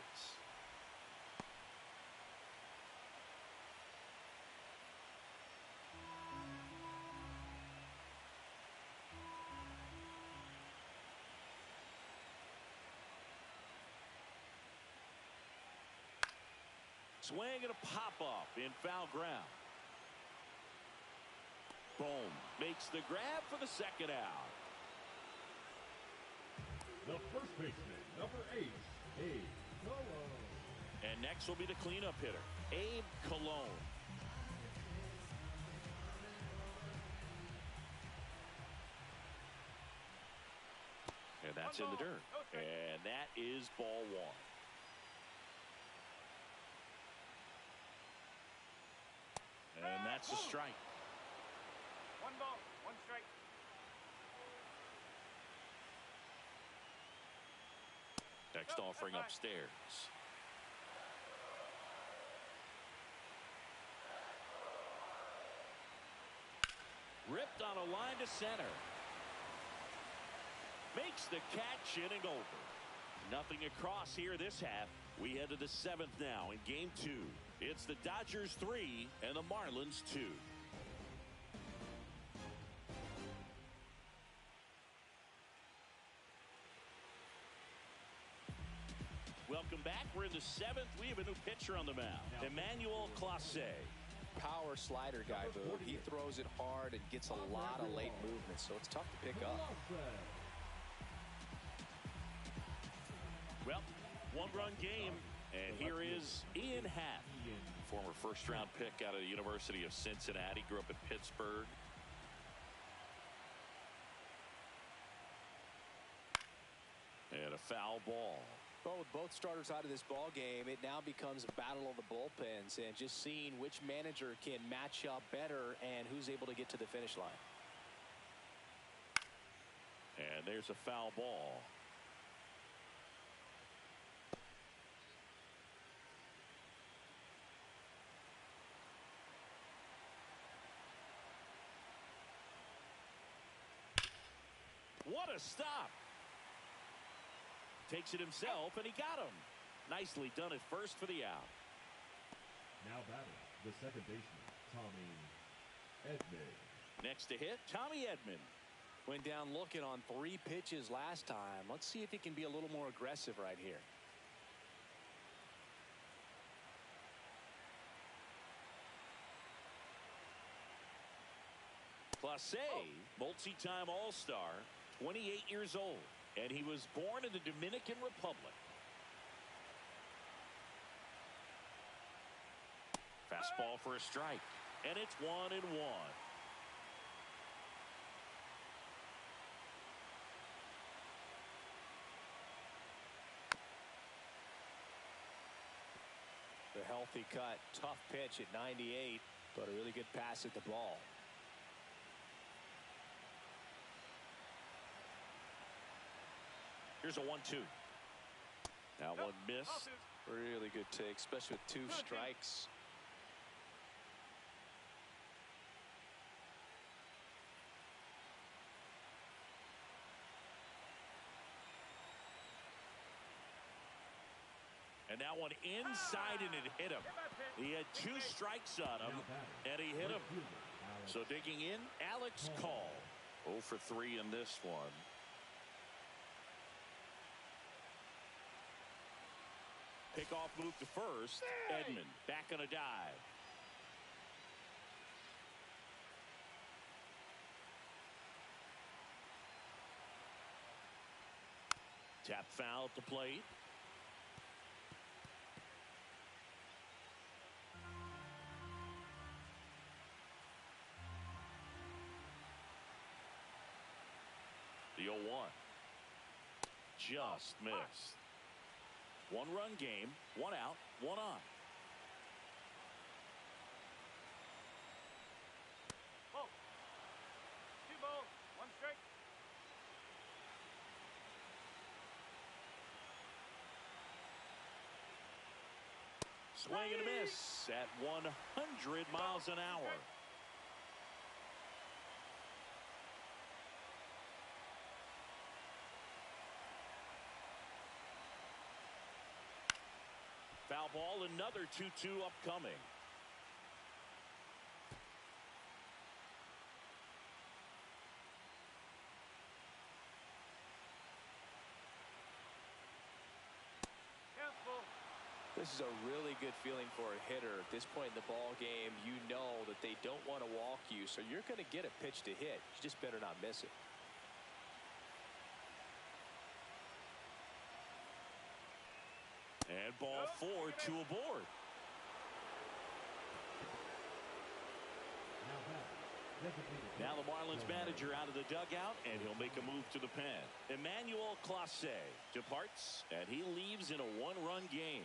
Swing and a pop-up in foul ground. Boom. Makes the grab for the second out. The first baseman, number 8, Abe Cologne. And next will be the cleanup hitter, Abe Cologne. And that's in the dirt. And that is ball 1. And that's a strike. 1 ball, 1 strike. Next offering upstairs. Ripped on a line to center. Makes the catch, inning over. Nothing across here this half. We head to the 7th now in game 2. It's the Dodgers 3 and the Marlins 2. Welcome back. We're in the 7th. We have a new pitcher on the mound, Emmanuel Clase. Power slider guy, Boo. He throws it hard and gets a lot of late movement, so it's tough to pick up. Well, 1-run game, and here is Ian Happ. Former first-round pick out of the University of Cincinnati. Grew up in Pittsburgh. And a foul ball. Well, with both starters out of this ball game, it now becomes a battle of the bullpens and just seeing which manager can match up better and who's able to get to the finish line. And there's a foul ball. What a stop. Takes it himself, and he got him. Nicely done at first for the out. Now batting, the second baseman, Tommy Edman. Next to hit, Tommy Edman. Went down looking on 3 pitches last time. Let's see if he can be a little more aggressive right here. Clase, multi-time All-Star, 28 years old, and he was born in the Dominican Republic. Fastball for a strike, and it's 1-1. The healthy cut, tough pitch at 98, but a really good pass at the ball. Here's a 1-2. That one missed. Really good take, especially with 2 strikes. And that one inside, and it hit him. He had 2 strikes on him, and he hit him. So digging in, Alex Call. 0 for 3 in this one. Pickoff move to first. Edman back on a dive. Tap foul at the plate. The 0-1. Just missed. 1-run game, 1 out, 1 on. Ball. 2 balls, 1 strike. Swing and a miss at 100 miles an hour. Foul ball, another 2-2 upcoming. This is a really good feeling for a hitter. At this point in the ball game, you know that they don't want to walk you, so you're going to get a pitch to hit. You just better not miss it. And ball 4, 2 aboard. Now the Marlins manager out of the dugout, and he'll make a move to the pen. Emmanuel Clase departs, and he leaves in a 1-run game.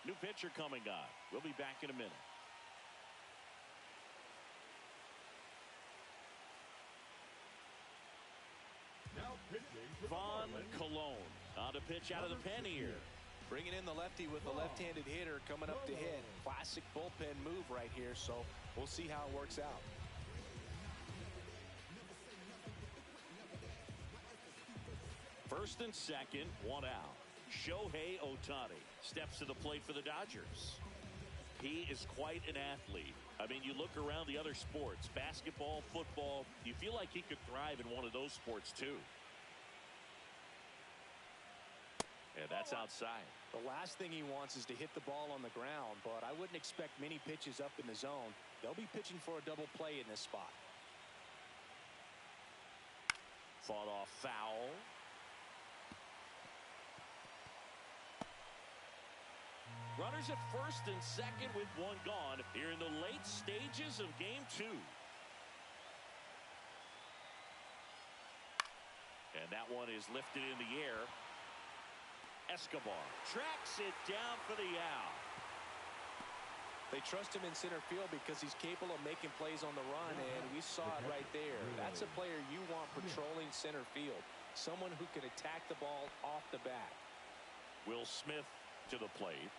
New pitcher coming on. We'll be back in a minute. Now pitching for the Von Marlins. Cologne on to pitch out of the pen here. Bringing in the lefty with a left-handed hitter coming up to hit. Classic bullpen move right here, so we'll see how it works out. First and second, 1 out. Shohei Ohtani steps to the plate for the Dodgers. He is quite an athlete. I mean, you look around the other sports, basketball, football, you feel like he could thrive in one of those sports too. And that's outside. The last thing he wants is to hit the ball on the ground, but I wouldn't expect many pitches up in the zone. They'll be pitching for a double play in this spot. Fought off foul. Runners at first and second with 1 gone here in the late stages of game 2. And that one is lifted in the air. Escobar tracks it down for the out. They trust him in center field because he's capable of making plays on the run, and we saw it right there. That's a player you want patrolling center field. Someone who can attack the ball off the bat. Will Smith to the plate.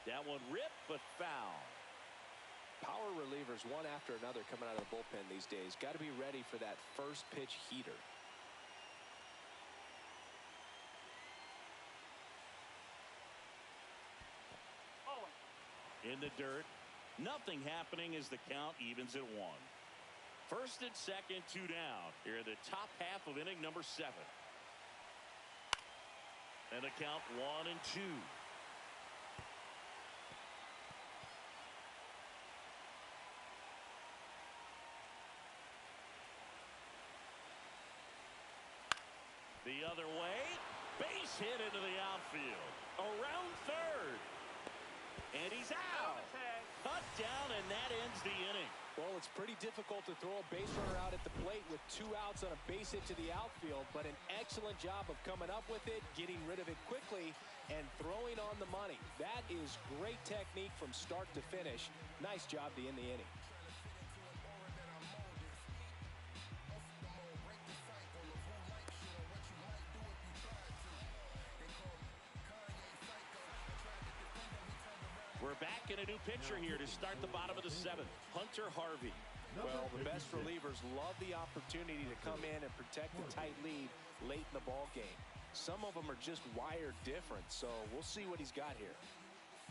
That one ripped, but foul. Power relievers one after another coming out of the bullpen these days. Got to be ready for that first pitch heater. in the dirt. Nothing happening as the count evens at 1. First and second, 2 down. Here in the top half of inning number 7. And the count 1-2. The other way. Base hit into the outfield. Around third. And he's out. Cut down, and that ends the inning. Well, it's pretty difficult to throw a base runner out at the plate with 2 outs on a base hit to the outfield, but an excellent job of coming up with it, getting rid of it quickly, and throwing on the money. That is great technique from start to finish. Nice job to end the inning. We're back in a new pitcher here to start the bottom of the 7th. Hunter Harvey. Well, the best relievers love the opportunity to come in and protect a tight lead late in the ball game. Some of them are just wired different, so we'll see what he's got here.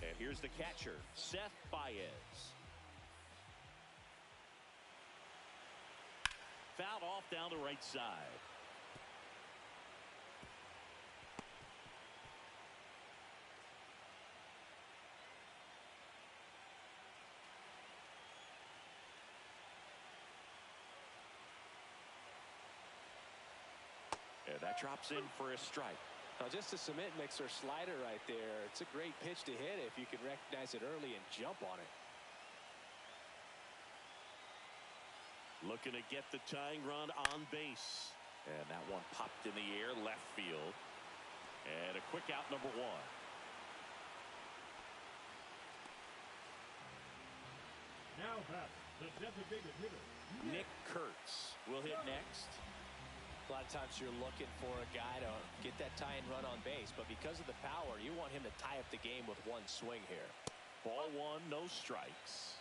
And here's the catcher, Seth Baez. Fouled off down the right side. And that drops in for a strike. Now, just a cement mixer slider right there. It's a great pitch to hit if you can recognize it early and jump on it. Looking to get the tying run on base. And that one popped in the air left field. And a quick out, number 1. Now back, the designated hitter, Nick Kurtz will hit next. A lot of times you're looking for a guy to get that tie and run on base, but because of the power, you want him to tie up the game with 1 swing here. Ball 1, no strikes.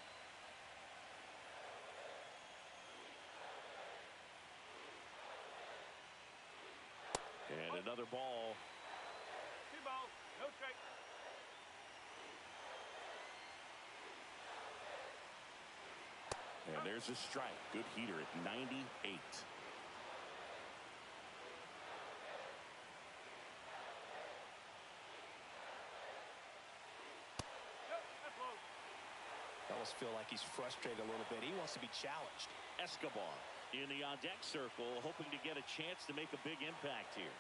And another ball. 2 balls, no strike. And there's a strike. Good heater at 98. Almost feel like he's frustrated a little bit. He wants to be challenged. Escobar in the on-deck circle, hoping to get a chance to make a big impact here.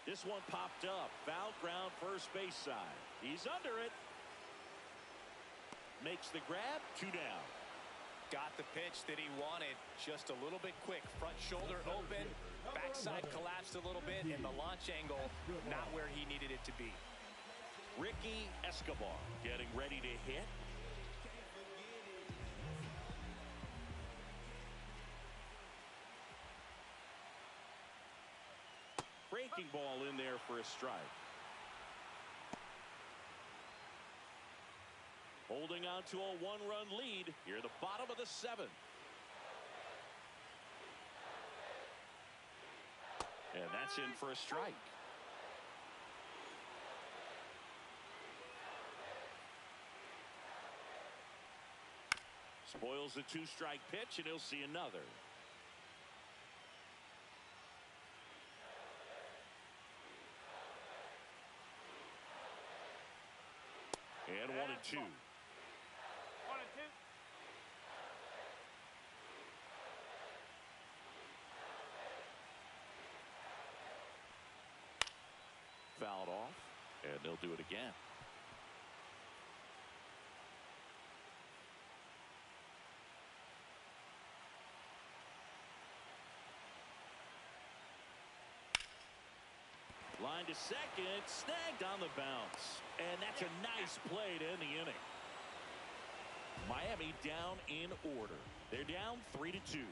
This one popped up. Foul ground, first base side. He's under it. Makes the grab, 2 down. Got the pitch that he wanted. Just a little bit quick. Front shoulder open. Backside collapsed a little bit, and the launch angle not where he needed it to be. Ricky Escobar getting ready to hit. Breaking ball in there for a strike. Holding on to a 1-run lead here at the bottom of the 7th. And that's in for a strike. Spoils the 2-strike pitch, and he'll see another. And 1-2. 1-2. Fouled off, and they'll do it again. Line to second, snagged on the bounce. And that's a nice play to end the inning. Miami down in order. They're down 3-2.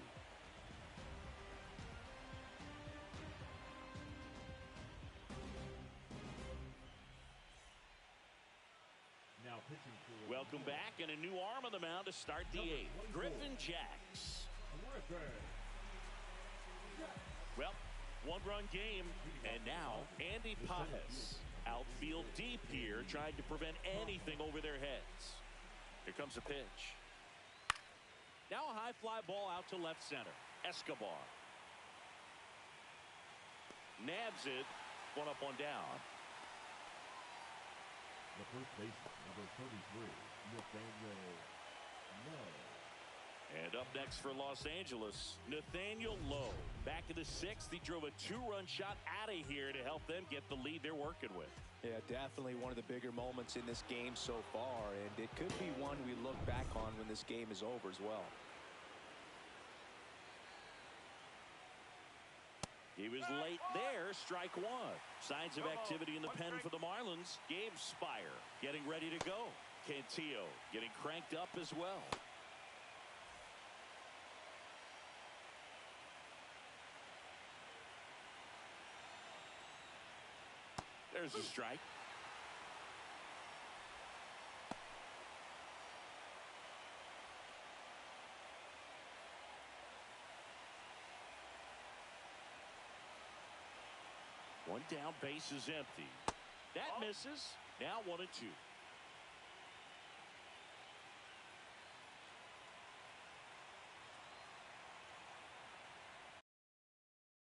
Welcome back, and a new arm on the mound to start the 8th. Griffin Jacks. Well, 1-run game, and now Andy Sandy Pajas. Outfield deep here, trying to prevent anything over their heads. Here comes a pitch. Now a high fly ball out to left center. Escobar nabs it. One up, one down. The first baseman, number 33, Nathaniel Lowe. And up next for Los Angeles, Nathaniel Lowe. Back in the sixth, he drove a two-run shot out of here to help them get the lead they're working with. Yeah, definitely one of the bigger moments in this game so far, and it could be one we look back on when this game is over as well. He was late there, strike one. Signs of activity in the pen for the Marlins. Gabe Spire getting ready to go. Cantillo getting cranked up as well. There's a strike. One down, base is empty. That misses. Now 1-2.